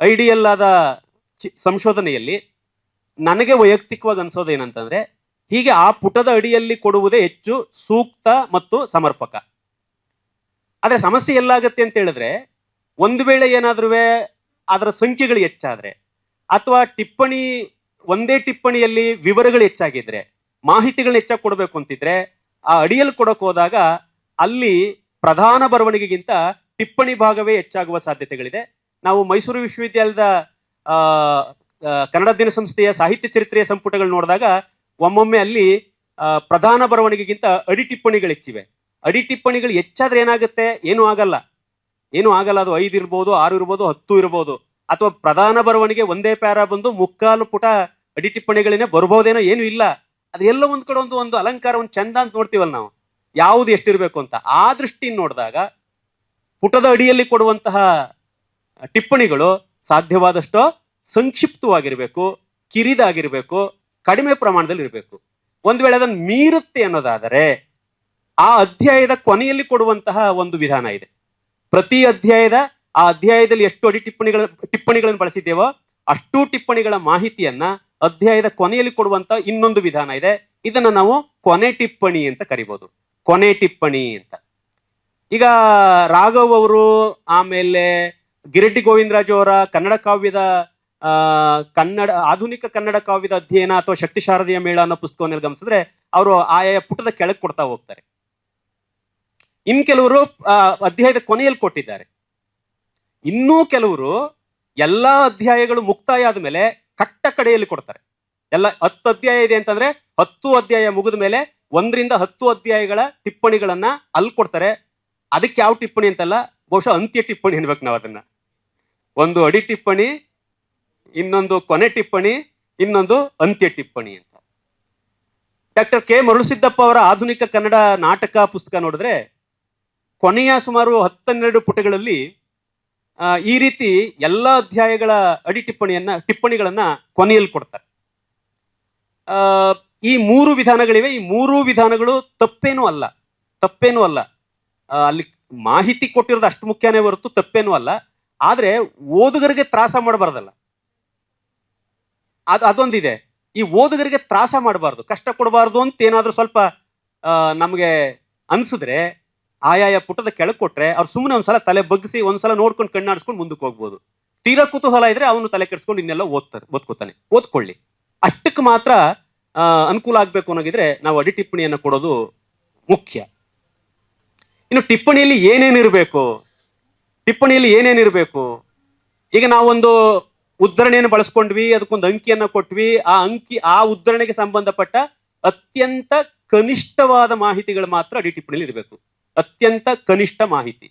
ಐಡಿಯಲ್ ಆದ ಸಂಶೋಧನೆಯಲ್ಲಿ ನನಗೆ ವೈಯಕ್ತಿಕವಾಗಿ ಅನ್ಸೋದು ಏನಂತಂದ್ರೆ, ಹೀಗೆ ಆ ಪುಟದ ಅಡಿಯಲ್ಲಿ ಕೊಡುವುದೇ ಹೆಚ್ಚು ಸೂಕ್ತ ಮತ್ತು ಸಮರ್ಪಕ. ಆದ್ರೆ ಸಮಸ್ಯೆ ಎಲ್ಲಾಗತ್ತೆ ಅಂತ ಹೇಳಿದ್ರೆ, ಒಂದು ವೇಳೆ ಏನಾದ್ರೂ ಅದರ ಸಂಖ್ಯೆಗಳು ಹೆಚ್ಚಾದ್ರೆ ಅಥವಾ ಟಿಪ್ಪಣಿ ಒಂದೇ ಟಿಪ್ಪಣಿಯಲ್ಲಿ ವಿವರಗಳು ಹೆಚ್ಚಾಗಿದ್ರೆ, ಮಾಹಿತಿಗಳನ್ನ ಹೆಚ್ಚಾಗಿ ಕೊಡಬೇಕು ಅಂತಿದ್ರೆ, ಆ ಅಡಿಯಲ್ಲಿ ಕೊಡಕ್ ಹೋದಾಗ ಅಲ್ಲಿ ಪ್ರಧಾನ ಬರವಣಿಗೆಗಿಂತ ಟಿಪ್ಪಣಿ ಭಾಗವೇ ಹೆಚ್ಚಾಗುವ ಸಾಧ್ಯತೆಗಳಿದೆ. ನಾವು ಮೈಸೂರು ವಿಶ್ವವಿದ್ಯಾಲಯದ ಕನ್ನಡ ಅಧ್ಯಯನ ಸಂಸ್ಥೆಯ ಸಾಹಿತ್ಯ ಚರಿತ್ರೆಯ ಸಂಪುಟಗಳು ನೋಡಿದಾಗ ಒಮ್ಮೊಮ್ಮೆ ಅಲ್ಲಿ ಪ್ರಧಾನ ಬರವಣಿಗೆಗಿಂತ ಅಡಿ ಟಿಪ್ಪಣಿಗಳು ಹೆಚ್ಚಿವೆ. ಅಡಿ ಟಿಪ್ಪಣಿಗಳು ಹೆಚ್ಚಾದ್ರೆ ಏನಾಗುತ್ತೆ? ಏನೂ ಆಗಲ್ಲ. ಅದು 5 ಇರ್ಬೋದು, 6 ಇರ್ಬೋದು, 10 ಇರ್ಬೋದು. ಅಥವಾ ಪ್ರಧಾನ ಬರವಣಿಗೆ ಒಂದೇ ಪ್ಯಾರ ಬಂದು 3/4 ಪುಟ ಅಡಿ ಟಿಪ್ಪಣಿಗಳೇನೆ ಬರ್ಬೋದೇನೋ, ಏನು ಇಲ್ಲ. ಅದೆಲ್ಲ ಒಂದ್ ಕಡೆ ಒಂದು ಅಲಂಕಾರ, ಒಂದು ಚಂದ ಅಂತ ನೋಡ್ತೀವಲ್ಲ ನಾವು, ಯಾವುದು ಎಷ್ಟಿರ್ಬೇಕು ಅಂತ. ಆ ದೃಷ್ಟಿಯಿಂದ ನೋಡಿದಾಗ ಪುಟದ ಅಡಿಯಲ್ಲಿ ಕೊಡುವಂತಹ ಟಿಪ್ಪಣಿಗಳು ಸಾಧ್ಯವಾದಷ್ಟು ಸಂಕ್ಷಿಪ್ತವಾಗಿರ್ಬೇಕು, ಕಿರಿದಾಗಿರ್ಬೇಕು, ಕಡಿಮೆ ಪ್ರಮಾಣದಲ್ಲಿ ಇರಬೇಕು. ಒಂದು ವೇಳೆ ಅದನ್ನು ಮೀರುತ್ತೆ ಅನ್ನೋದಾದರೆ ಆ ಅಧ್ಯಾಯದ ಕೊನೆಯಲ್ಲಿ ಕೊಡುವಂತಹ ಒಂದು ವಿಧಾನ ಇದೆ. ಪ್ರತಿ ಅಧ್ಯಾಯದಲ್ಲಿ ಎಷ್ಟು ಅಡಿ ಟಿಪ್ಪಣಿಗಳನ್ನು ಬಳಸಿದ್ದೇವೋ ಅಷ್ಟೂ ಟಿಪ್ಪಣಿಗಳ ಮಾಹಿತಿಯನ್ನ ಅಧ್ಯಾಯದ ಕೊನೆಯಲ್ಲಿ ಕೊಡುವಂತ ಇನ್ನೊಂದು ವಿಧಾನ ಇದೆ. ಇದನ್ನ ನಾವು ಕೊನೆ ಟಿಪ್ಪಣಿ ಅಂತ ಕರಿಬಹುದು. ಕೊನೆ ಟಿಪ್ಪಣಿ ಅಂತ. ಈಗ ರಾಘವ್ ಅವರು, ಆಮೇಲೆ ಗಿರಿಡ್ಡಿ ಗೋವಿಂದರಾಜು ಅವರ ಕನ್ನಡ ಕಾವ್ಯದ ಆಧುನಿಕ ಕನ್ನಡ ಕಾವ್ಯದ ಅಧ್ಯಯನ ಅಥವಾ ಶಕ್ತಿ ಶಾರದೀಯ ಮೇಳ ಅನ್ನೋ ಪುಸ್ತಕವನ್ನು ಗಮನಿಸಿದ್ರೆ ಅವರು ಆಯಾ ಪುಟದ ಕೆಳಗೆ ಕೊಡ್ತಾ ಹೋಗ್ತಾರೆ. ಇನ್ ಕೆಲವರು ಅಧ್ಯಾಯದ ಕೊನೆಯಲ್ಲಿ ಕೊಟ್ಟಿದ್ದಾರೆ. ಇನ್ನೂ ಕೆಲವರು ಎಲ್ಲಾ ಅಧ್ಯಾಯಗಳು ಮುಕ್ತಾಯ ಆದ್ಮೇಲೆ ಕಟ್ಟ ಕಡೆಯಲ್ಲಿ ಕೊಡ್ತಾರೆ. ಎಲ್ಲ 10 ಅಧ್ಯಾಯ ಇದೆ ಅಂತಂದ್ರೆ 10 ಅಧ್ಯಾಯ ಮುಗಿದ ಮೇಲೆ 1 ರಿಂದ 10 ಅಧ್ಯಾಯಗಳ ಟಿಪ್ಪಣಿಗಳನ್ನ ಅಲ್ಲಿ ಕೊಡ್ತಾರೆ. ಅದಕ್ಕೆ ಯಾವ ಟಿಪ್ಪಣಿ ಅಂತಲ್ಲ, ಬಹುಶಃ ಅಂತ್ಯ ಟಿಪ್ಪಣಿ ಅನ್ಬೇಕು ನಾವು ಅದನ್ನ. ಒಂದು ಅಡಿ ಟಿಪ್ಪಣಿ, ಇನ್ನೊಂದು ಕೊನೆ ಟಿಪ್ಪಣಿ, ಇನ್ನೊಂದು ಅಂತ್ಯ ಟಿಪ್ಪಣಿ ಅಂತ. ಡಾಕ್ಟರ್ ಕೆ ಮರುಳುಸಿದ್ದಪ್ಪ ಅವರ ಆಧುನಿಕ ಕನ್ನಡ ನಾಟಕ ಪುಸ್ತಕ ನೋಡಿದ್ರೆ ಕೊನೆಯ ಸುಮಾರು 10-12 ಪುಟಗಳಲ್ಲಿ ಈ ರೀತಿ ಎಲ್ಲ ಅಧ್ಯಾಯಗಳ ಅಡಿ ಟಿಪ್ಪಣಿಗಳನ್ನ ಕೊನೆಯಲ್ಲಿ ಕೊಡ್ತಾರೆ. ಈ 3 ವಿಧಾನಗಳಿವೆ. ಈ 3 ವಿಧಾನಗಳು ತಪ್ಪೇನೂ ಅಲ್ಲ. ಅಲ್ಲಿ ಮಾಹಿತಿ ಕೊಟ್ಟಿರೋದು ಅಷ್ಟು ಮುಖ್ಯನೇ ಹೊರತು ತಪ್ಪೇನೂ ಅಲ್ಲ. ಆದ್ರೆ ಓದುಗರಿಗೆ ತ್ರಾಸ ಮಾಡಬಾರ್ದಲ್ಲ, ಅದೊಂದಿದೆ. ಈ ಓದುಗರಿಗೆ ತ್ರಾಸ ಮಾಡಬಾರ್ದು, ಕಷ್ಟ ಕೊಡಬಾರ್ದು ಅಂತ ಏನಾದ್ರೂ ಸ್ವಲ್ಪ ನಮಗೆ ಅನ್ಸಿದ್ರೆ ಆಯಾಯ ಪುಟದ ಕೆಳಗೆ ಕೊಟ್ರೆ ಅವ್ರು ಸುಮ್ಮನೆ ಒಂದ್ಸಲ ತಲೆ ಬಗ್ಗಿಸಿ ಒಂದ್ಸಲ ನೋಡ್ಕೊಂಡು ಕಣ್ಣಾಡಿಸ್ಕೊಂಡು ಮುಂದಕ್ಕೆ ಹೋಗ್ಬೋದು. ತೀರಾ ಕುತೂಹಲ ಇದ್ರೆ ಅವನು ತಲೆ ಕೆಡಿಸ್ಕೊಂಡು ಇನ್ನೆಲ್ಲ ಓದ್ಕೊಳ್ಳಿ. ಅಷ್ಟಕ್ಕೆ ಮಾತ್ರ ಅನುಕೂಲ ಆಗ್ಬೇಕು ಅನ್ನೋಗಿದ್ರೆ ನಾವು ಅಡಿ ಟಿಪ್ಪಣಿಯನ್ನ ಕೊಡೋದು ಮುಖ್ಯ. ಇನ್ನು ಟಿಪ್ಪಣಿಯಲ್ಲಿ ಏನೇನಿರ್ಬೇಕು? ಈಗ ನಾವೊಂದು ಉದ್ಧರಣೆಯನ್ನು ಬಳಸ್ಕೊಂಡ್ವಿ, ಅದಕ್ಕೊಂದು ಅಂಕಿಯನ್ನ ಕೊಟ್ವಿ. ಆ ಉದ್ಧರಣೆಗೆ ಸಂಬಂಧಪಟ್ಟ ಅತ್ಯಂತ ಕನಿಷ್ಠವಾದ ಮಾಹಿತಿಗಳು ಮಾತ್ರ ಅಡಿ ಟಿಪ್ಪಣಿಯಲ್ಲಿ ಇರಬೇಕು. ಅತ್ಯಂತ ಕನಿಷ್ಠ ಮಾಹಿತಿ.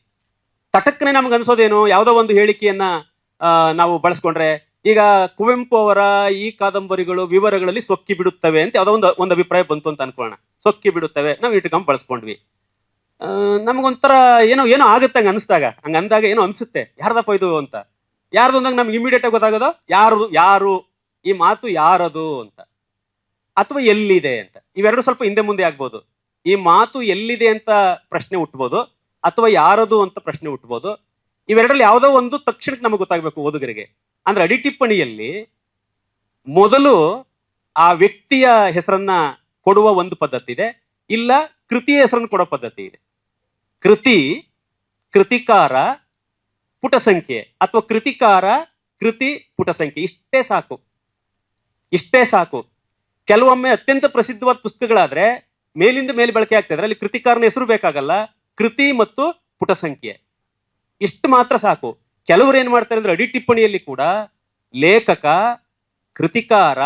ತಟಕ್ಕನೆ ನಮ್ಗೆ ಅನ್ಸೋದೇನು, ಯಾವುದೋ ಒಂದು ಹೇಳಿಕೆಯನ್ನ ನಾವು ಬಳಸ್ಕೊಂಡ್ರೆ, ಈಗ ಕುವೆಂಪು ಅವರ ಈ ಕಾದಂಬರಿಗಳು ವಿವರಗಳಲ್ಲಿ ಸೊಕ್ಕಿ ಬಿಡುತ್ತವೆ ಅಂತ ಯಾವುದೋ ಒಂದು ಅಭಿಪ್ರಾಯ ಬಂತು ಅಂತ ಅನ್ಕೊಳ್ಳೋಣ. ಸೊಕ್ಕಿ ಬಿಡುತ್ತವೆ ನಾವು ಇಟ್ಕೊಂಡ್ ಬಳಸ್ಕೊಂಡ್ವಿ. ನಮಗೊಂಥರ ಏನೋ ಆಗುತ್ತೆ ಹಂಗ ಅಂದಾಗ ಏನೋ ಅನ್ಸುತ್ತೆ, ಯಾರ್ದಪ್ಪ ಇದು ಅಂತ. ಯಾರ್ದು ಅಂದಾಗ ನಮ್ಗೆ ಇಮಿಡಿಯೇಟ್ ಆಗಿ ಗೊತ್ತಾಗೋದು ಯಾರು ಈ ಮಾತು ಯಾರದು ಅಂತ, ಅಥವಾ ಎಲ್ಲಿದೆ ಅಂತ. ಇವೆರಡು ಸ್ವಲ್ಪ ಹಿಂದೆ ಮುಂದೆ ಆಗ್ಬೋದು. ಈ ಮಾತು ಎಲ್ಲಿದೆ ಅಂತ ಪ್ರಶ್ನೆ ಹುಟ್ಟಬಹುದು, ಅಥವಾ ಯಾರದು ಅಂತ ಪ್ರಶ್ನೆ ಹುಟ್ಟಬಹುದು. ಇವೆರಡರಲ್ಲಿ ಯಾವುದೋ ಒಂದು ತಕ್ಷಣಕ್ಕೆ ನಮಗೆ ಗೊತ್ತಾಗಬೇಕು ಓದುಗರಿಗೆ. ಅಂದ್ರೆ ಅಡಿ ಟಿಪ್ಪಣಿಯಲ್ಲಿ ಮೊದಲು ಆ ವ್ಯಕ್ತಿಯ ಹೆಸರನ್ನ ಕೊಡುವ ಒಂದು ಪದ್ಧತಿ ಇದೆ, ಇಲ್ಲ ಕೃತಿಯ ಹೆಸರನ್ನು ಕೊಡೋ ಪದ್ಧತಿ ಇದೆ. ಕೃತಿಕಾರ, ಪುಟ ಸಂಖ್ಯೆ, ಅಥವಾ ಕೃತಿಕಾರ, ಕೃತಿ, ಪುಟ ಸಂಖ್ಯೆ, ಇಷ್ಟೇ ಸಾಕು. ಕೆಲವೊಮ್ಮೆ ಅತ್ಯಂತ ಪ್ರಸಿದ್ಧವಾದ ಪುಸ್ತಕಗಳಾದ್ರೆ ಮೇಲಿಂದ ಮೇಲೆ ಬಳಕೆ ಆಗ್ತದೆ, ಅಲ್ಲಿ ಕೃತಿಕಾರನ ಹೆಸರು ಬೇಕಾಗಲ್ಲ, ಕೃತಿ ಮತ್ತು ಪುಟ ಸಂಖ್ಯೆ ಇಷ್ಟು ಮಾತ್ರ ಸಾಕು. ಕೆಲವರು ಏನ್ ಮಾಡ್ತಾರೆ ಅಂದ್ರೆ ಅಡಿ ಟಿಪ್ಪಣಿಯಲ್ಲಿ ಕೂಡ ಲೇಖಕ, ಕೃತಿಕಾರ,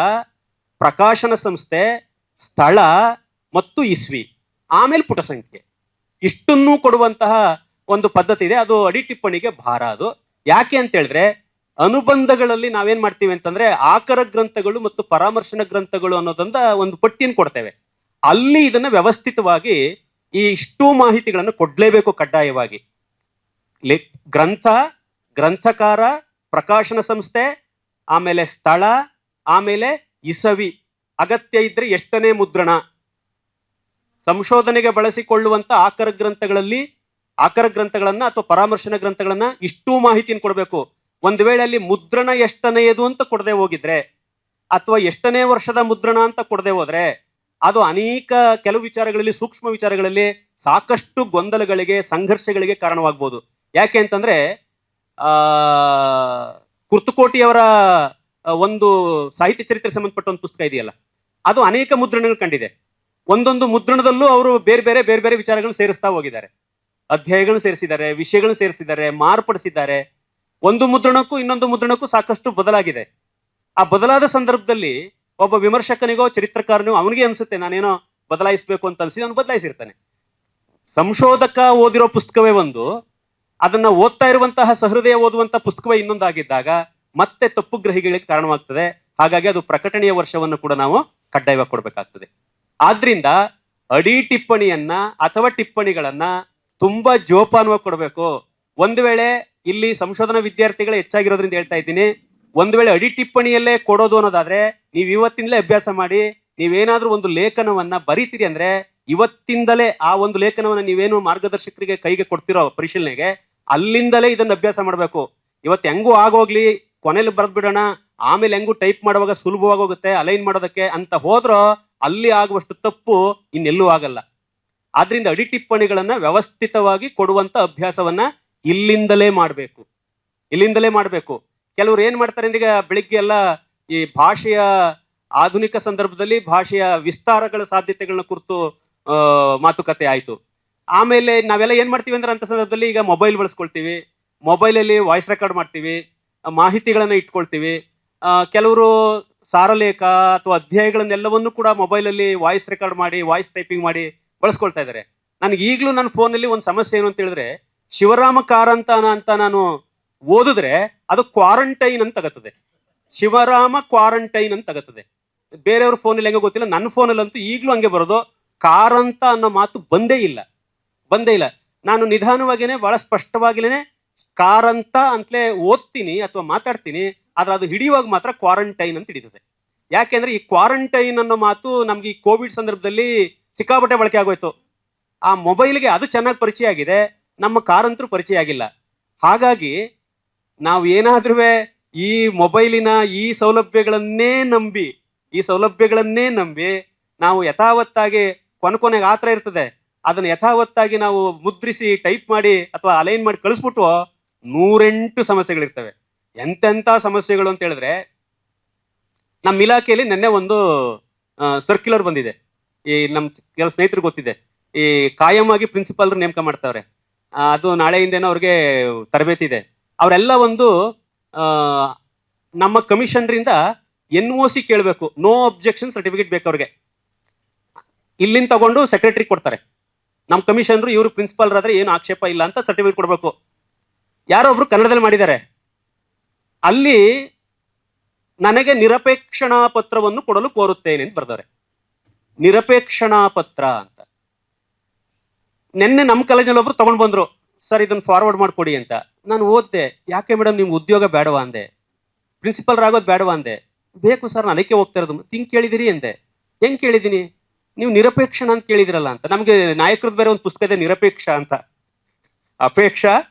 ಪ್ರಕಾಶನ ಸಂಸ್ಥೆ, ಸ್ಥಳ ಮತ್ತು ಇಸ್ವಿ, ಆಮೇಲೆ ಪುಟ ಸಂಖ್ಯೆ ಇಷ್ಟನ್ನೂ ಕೊಡುವಂತಹ ಒಂದು ಪದ್ಧತಿ ಇದೆ. ಅದು ಅಡಿ ಟಿಪ್ಪಣಿಗೆ ಭಾರ. ಅದು ಯಾಕೆ ಅಂತ ಹೇಳಿದ್ರೆ, ಅನುಬಂಧಗಳಲ್ಲಿ ನಾವೇನ್ ಮಾಡ್ತೀವಿ ಅಂತಂದ್ರೆ ಆಕರ ಗ್ರಂಥಗಳು ಮತ್ತು ಪರಾಮರ್ಶನ ಗ್ರಂಥಗಳು ಒಂದು ಪಟ್ಟಿಯನ್ನು ಕೊಡ್ತೇವೆ. ಅಲ್ಲಿ ಇದನ್ನ ವ್ಯವಸ್ಥಿತವಾಗಿ ಈ ಇಷ್ಟೂ ಮಾಹಿತಿಗಳನ್ನು ಕೊಡ್ಲೇಬೇಕು ಕಡ್ಡಾಯವಾಗಿ. ಗ್ರಂಥಕಾರ, ಪ್ರಕಾಶನ ಸಂಸ್ಥೆ, ಆಮೇಲೆ ಸ್ಥಳ, ಆಮೇಲೆ ಇಸವಿ, ಅಗತ್ಯ ಇದ್ರೆ ಎಷ್ಟನೇ ಮುದ್ರಣ. ಸಂಶೋಧನೆಗೆ ಬಳಸಿಕೊಳ್ಳುವಂತ ಆಕರ ಗ್ರಂಥಗಳನ್ನ ಅಥವಾ ಪರಾಮರ್ಶನ ಗ್ರಂಥಗಳನ್ನ ಇಷ್ಟೂ ಮಾಹಿತಿಯನ್ನು ಕೊಡಬೇಕು. ಒಂದು ವೇಳೆ ಅಲ್ಲಿ ಮುದ್ರಣ ಎಷ್ಟನೆಯದು ಅಂತ ಕೊಡದೆ ಹೋಗಿದ್ರೆ, ಅಥವಾ ಎಷ್ಟನೇ ವರ್ಷದ ಮುದ್ರಣ ಅಂತ ಕೊಡದೆ ಹೋದ್ರೆ, ಅದು ಕೆಲವು ವಿಚಾರಗಳಲ್ಲಿ, ಸೂಕ್ಷ್ಮ ವಿಚಾರಗಳಲ್ಲಿ ಸಾಕಷ್ಟು ಗೊಂದಲಗಳಿಗೆ, ಸಂಘರ್ಷಗಳಿಗೆ ಕಾರಣವಾಗಬಹುದು. ಯಾಕೆ ಅಂತಂದ್ರೆ ಕುರ್ತಕೋಟಿಯವರ ಒಂದು ಸಾಹಿತ್ಯ ಚರಿತ್ರೆ ಸಂಬಂಧಪಟ್ಟ ಒಂದು ಪುಸ್ತಕ ಇದೆಯಲ್ಲ, ಅದು ಅನೇಕ ಮುದ್ರಣಗಳು ಕಂಡಿದೆ. ಒಂದೊಂದು ಮುದ್ರಣದಲ್ಲೂ ಅವರು ಬೇರೆ ಬೇರೆ ವಿಚಾರಗಳನ್ನು ಸೇರಿಸ್ತಾ ಹೋಗಿದ್ದಾರೆ. ಅಧ್ಯಾಯಗಳನ್ನು ಸೇರಿಸಿದ್ದಾರೆ, ವಿಷಯಗಳನ್ನು ಸೇರಿಸಿದ್ದಾರೆ, ಮಾರ್ಪಡಿಸಿದ್ದಾರೆ. ಒಂದು ಮುದ್ರಣಕ್ಕೂ ಇನ್ನೊಂದು ಮುದ್ರಣಕ್ಕೂ ಸಾಕಷ್ಟು ಬದಲಾಗಿದೆ. ಆ ಬದಲಾದ ಸಂದರ್ಭದಲ್ಲಿ ಒಬ್ಬ ವಿಮರ್ಶಕನಿಗೋ ಚರಿತ್ರಕಾರನಿಗೋ ಅವನಿಗೆ ಅನ್ಸುತ್ತೆ ನಾನೇನೋ ಬದಲಾಯಿಸಬೇಕು ಅಂತ ಅನ್ಸಿ ಅವನು ಬದಲಾಯಿಸಿರ್ತಾನೆ. ಸಂಶೋಧಕ ಓದಿರೋ ಪುಸ್ತಕವೇ ಒಂದು, ಅದನ್ನ ಓದ್ತಾ ಇರುವಂತಹ ಸಹೃದಯ ಓದುವಂತಹ ಪುಸ್ತಕವೇ ಇನ್ನೊಂದಾಗಿದ್ದಾಗ ಮತ್ತೆ ತಪ್ಪು ಗ್ರಹಿಗಳಿಗೆ ಕಾರಣವಾಗ್ತದೆ. ಹಾಗಾಗಿ ಅದು ಪ್ರಕಟಣೆಯ ವರ್ಷವನ್ನು ಕೂಡ ನಾವು ಕಡ್ಡಾಯವಾಗಿ ಕೊಡ್ಬೇಕಾಗ್ತದೆ. ಆದ್ರಿಂದ ಅಡಿ ಟಿಪ್ಪಣಿಯನ್ನ ಅಥವಾ ಟಿಪ್ಪಣಿಗಳನ್ನ ತುಂಬಾ ಜೋಪಾನವಾಗಿ ಕೊಡಬೇಕು. ಒಂದು ವೇಳೆ ಇಲ್ಲಿ ಸಂಶೋಧನಾ ವಿದ್ಯಾರ್ಥಿಗಳು ಹೆಚ್ಚಾಗಿರೋದ್ರಿಂದ ಹೇಳ್ತಾ ಇದ್ದೀನಿ, ಒಂದು ವೇಳೆ ಅಡಿ ಟಿಪ್ಪಣಿಯಲ್ಲೇ ಕೊಡೋದು ಅನ್ನೋದಾದ್ರೆ ನೀವು ಇವತ್ತಿನಲೇ ಅಭ್ಯಾಸ ಮಾಡಿ. ನೀವೇನಾದ್ರೂ ಒಂದು ಲೇಖನವನ್ನ ಬರೀತೀರಿ ಅಂದ್ರೆ ಇವತ್ತಿಂದಲೇ ಆ ಒಂದು ಲೇಖನವನ್ನ ನೀವೇನು ಮಾರ್ಗದರ್ಶಕರಿಗೆ ಕೈಗೆ ಕೊಡ್ತಿರೋ ಪರಿಶೀಲನೆಗೆ, ಅಲ್ಲಿಂದಲೇ ಇದನ್ನ ಅಭ್ಯಾಸ ಮಾಡಬೇಕು. ಇವತ್ತು ಹೆಂಗೂ ಆಗೋಗ್ಲಿ, ಕೊನೆಯಲ್ಲಿ ಬರೆದ್ಬಿಡೋಣ, ಆಮೇಲೆ ಹೆಂಗು ಟೈಪ್ ಮಾಡುವಾಗ ಸುಲಭವಾಗಿ ಹೋಗುತ್ತೆ ಅಲೈನ್ ಮಾಡೋದಕ್ಕೆ ಅಂತ ಹೋದ್ರೋ ಅಲ್ಲಿ ಆಗುವಷ್ಟು ತಪ್ಪು ಇನ್ನೆಲ್ಲೂ ಆಗಲ್ಲ. ಆದ್ರಿಂದ ಅಡಿ ಟಿಪ್ಪಣಿಗಳನ್ನ ವ್ಯವಸ್ಥಿತವಾಗಿ ಕೊಡುವಂತ ಅಭ್ಯಾಸವನ್ನ ಇಲ್ಲಿಂದಲೇ ಮಾಡಬೇಕು. ಇಲ್ಲಿಂದಲೇ ಮಾಡಬೇಕು. ಕೆಲವ್ರು ಏನ್ ಮಾಡ್ತಾರೆ ಅಂದ್ರೆ, ಈಗ ಬೆಳಿಗ್ಗೆ ಎಲ್ಲ ಈ ಭಾಷೆಯ ಆಧುನಿಕ ಸಂದರ್ಭದಲ್ಲಿ ಭಾಷೆಯ ವಿಸ್ತಾರಗಳ ಸಾಧ್ಯತೆಗಳನ್ನ ಕುರಿತು ಮಾತುಕತೆ ಆಯ್ತು. ಆಮೇಲೆ ನಾವೆಲ್ಲ ಏನ್ ಮಾಡ್ತೀವಿ ಅಂದ್ರೆ ಅಂತ ಸಂದರ್ಭದಲ್ಲಿ ಈಗ ಮೊಬೈಲ್ ಬಳಸ್ಕೊಳ್ತೀವಿ, ಮೊಬೈಲಲ್ಲಿ ವಾಯ್ಸ್ ರೆಕಾರ್ಡ್ ಮಾಡ್ತೀವಿ, ಮಾಹಿತಿಗಳನ್ನ ಇಟ್ಕೊಳ್ತೀವಿ. ಕೆಲವರು ಸಾರಲೇಖ ಅಥವಾ ಅಧ್ಯಾಯಗಳನ್ನೆಲ್ಲವನ್ನು ಕೂಡ ಮೊಬೈಲಲ್ಲಿ ವಾಯ್ಸ್ ರೆಕಾರ್ಡ್ ಮಾಡಿ ವಾಯ್ಸ್ ಟೈಪಿಂಗ್ ಮಾಡಿ ಬಳಸ್ಕೊಳ್ತಾ ಇದ್ದಾರೆ. ನನಗೆ ಈಗಲೂ ನನ್ನ ಫೋನಲ್ಲಿ ಒಂದು ಸಮಸ್ಯೆ ಏನು ಅಂತ ಹೇಳಿದ್ರೆ, ಶಿವರಾಮ ಕಾರಂತನ ಅಂತ ನಾನು ಓದಿದ್ರೆ ಅದು ಕ್ವಾರಂಟೈನ್ ಅಂತ ತಗತ್ತದೆ. ಶಿವರಾಮ ಕ್ವಾರಂಟೈನ್ ಅಂತ ತಗತ್ತದೆ. ಬೇರೆಯವ್ರ ಫೋನಲ್ಲಿ ಹೆಂಗೆ ಗೊತ್ತಿಲ್ಲ, ನನ್ನ ಫೋನಲ್ಲಂತೂ ಈಗಲೂ ಹಂಗೆ ಬರೋದು. ಕಾರಂತ ಅನ್ನೋ ಮಾತು ಬಂದೇ ಇಲ್ಲ. ನಾನು ನಿಧಾನವಾಗಿನೇ ಬಹಳ ಸ್ಪಷ್ಟವಾಗಿನೇ ಕಾರಂತ ಅಂತಲೇ ಓದ್ತೀನಿ ಅಥವಾ ಮಾತಾಡ್ತೀನಿ, ಆದ್ರೆ ಅದು ಹಿಡಿಯುವಾಗ ಮಾತ್ರ ಕ್ವಾರಂಟೈನ್ ಅಂತ ಹಿಡಿತದೆ. ಯಾಕೆಂದ್ರೆ ಈ ಕ್ವಾರಂಟೈನ್ ಅನ್ನೋ ಮಾತು ನಮ್ಗೆ ಈ ಕೋವಿಡ್ ಸಂದರ್ಭದಲ್ಲಿ ಸಿಕ್ಕಾಪಟ್ಟೆ ಬಳಕೆ ಆಗೋಯ್ತು. ಆ ಮೊಬೈಲ್ಗೆ ಅದು ಚೆನ್ನಾಗಿ ಪರಿಚಯ ಆಗಿದೆ, ನಮ್ಮ ಕಾರಂತರು ಪರಿಚಯ ಆಗಿಲ್ಲ. ಹಾಗಾಗಿ ನಾವು ಏನಾದ್ರೂ ಈ ಮೊಬೈಲಿನ ಈ ಸೌಲಭ್ಯಗಳನ್ನೇ ನಂಬಿ ನಾವು ಯಥಾವತ್ತಾಗಿ ಕೊನೆಗೆ ಆತರ ಇರ್ತದೆ, ಅದನ್ನ ಯಥಾವತ್ತಾಗಿ ನಾವು ಮುದ್ರಿಸಿ ಟೈಪ್ ಮಾಡಿ ಅಥವಾ ಅಲೈನ್ ಮಾಡಿ ಕಳಿಸ್ಬಿಟ್ಟು 108 ಸಮಸ್ಯೆಗಳಿರ್ತವೆ. ಎಂತೆಂತ ಸಮಸ್ಯೆಗಳು ಅಂತ ಹೇಳಿದ್ರೆ, ನಮ್ಮ ಇಲಾಖೆಯಲ್ಲಿ ನಿನ್ನೆ ಒಂದು ಸರ್ಕ್ಯುಲರ್ ಬಂದಿದೆ. ಈ ನಮ್ಮ ಕೆಲವು ಸ್ನೇಹಿತರು ಗೊತ್ತಿದೆ, ಈ ಕಾಯಂ ಆಗಿ ಪ್ರಿನ್ಸಿಪಾಲ್ ನೇಮಕ ಮಾಡ್ತಾವ್ರೆ. ಅದು ನಾಳೆಯಿಂದೇನೋ ಅವ್ರಿಗೆ ತರಬೇತಿ ಇದೆ. ಅವರೆಲ್ಲ ಒಂದು ನಮ್ಮ ಕಮಿಷನರಿಂದ NOC ಕೇಳಬೇಕು, ನೋ ಅಬ್ಜೆಕ್ಷನ್ ಸರ್ಟಿಫಿಕೇಟ್ ಬೇಕು ಅವ್ರಿಗೆ. ಇಲ್ಲಿಂದ ತಗೊಂಡು ಸೆಕ್ರೆಟರಿ ಕೊಡ್ತಾರೆ. ನಮ್ಮ ಕಮಿಷನರು ಇವರು ಪ್ರಿನ್ಸಿಪಾಲ್ ಆದ್ರೆ ಏನು ಆಕ್ಷೇಪ ಇಲ್ಲ ಅಂತ ಸರ್ಟಿಫಿಕೇಟ್ ಕೊಡಬೇಕು. ಯಾರೋ ಒಬ್ರು ಕನ್ನಡದಲ್ಲಿ ಮಾಡಿದ್ದಾರೆ. ಅಲ್ಲಿ ನನಗೆ ನಿರಪೇಕ್ಷಣಾ ಪತ್ರವನ್ನು ಕೊಡಲು ಕೋರುತ್ತೇನೆ ಅಂತ ಬರ್ತಾರೆ. ನಿರಪೇಕ್ಷಣಾ ಪತ್ರ ಅಂತ ನಿನ್ನೆ ನಮ್ಮ ಕಾಲೇಜಲ್ಲಿ ಒಬ್ರು ತಗೊಂಡ್ ಬಂದ್ರು, ಸರ್ ಇದನ್ನ ಫಾರ್ವರ್ಡ್ ಮಾಡ್ಕೊಡಿ ಅಂತ. ನಾನು ಓದ್ದೆ, ಯಾಕೆ ಮೇಡಮ್ ನಿಮ್ಗೆ ಉದ್ಯೋಗ ಬೇಡವಾ ಅಂದೆ, ಪ್ರಿನ್ಸಿಪಲ್ ಆಗೋದು ಬೇಡವಾ ಅಂದೆ. ಬೇಕು ಸರ್, ನಾನು ಅದಕ್ಕೆ ಹೋಗ್ತಾ ಇರೋದು. ಹಿಂಗ್ ಕೇಳಿದಿರಿ ಅಂದೆ. ಹೆಂಗ್ ಕೇಳಿದೀನಿ, ನೀವು ನಿರಪೇಕ್ಷಣ ಅಂತ ಕೇಳಿದಿರಲ್ಲ ಅಂತ. ನಮ್ಗೆ ನಾಯಕರದ್ದು ಬೇರೆ ಒಂದು ಪುಸ್ತಕ ಇದೆ, ನಿರಪೇಕ್ಷ ಅಂತ, ಅಪೇಕ್ಷ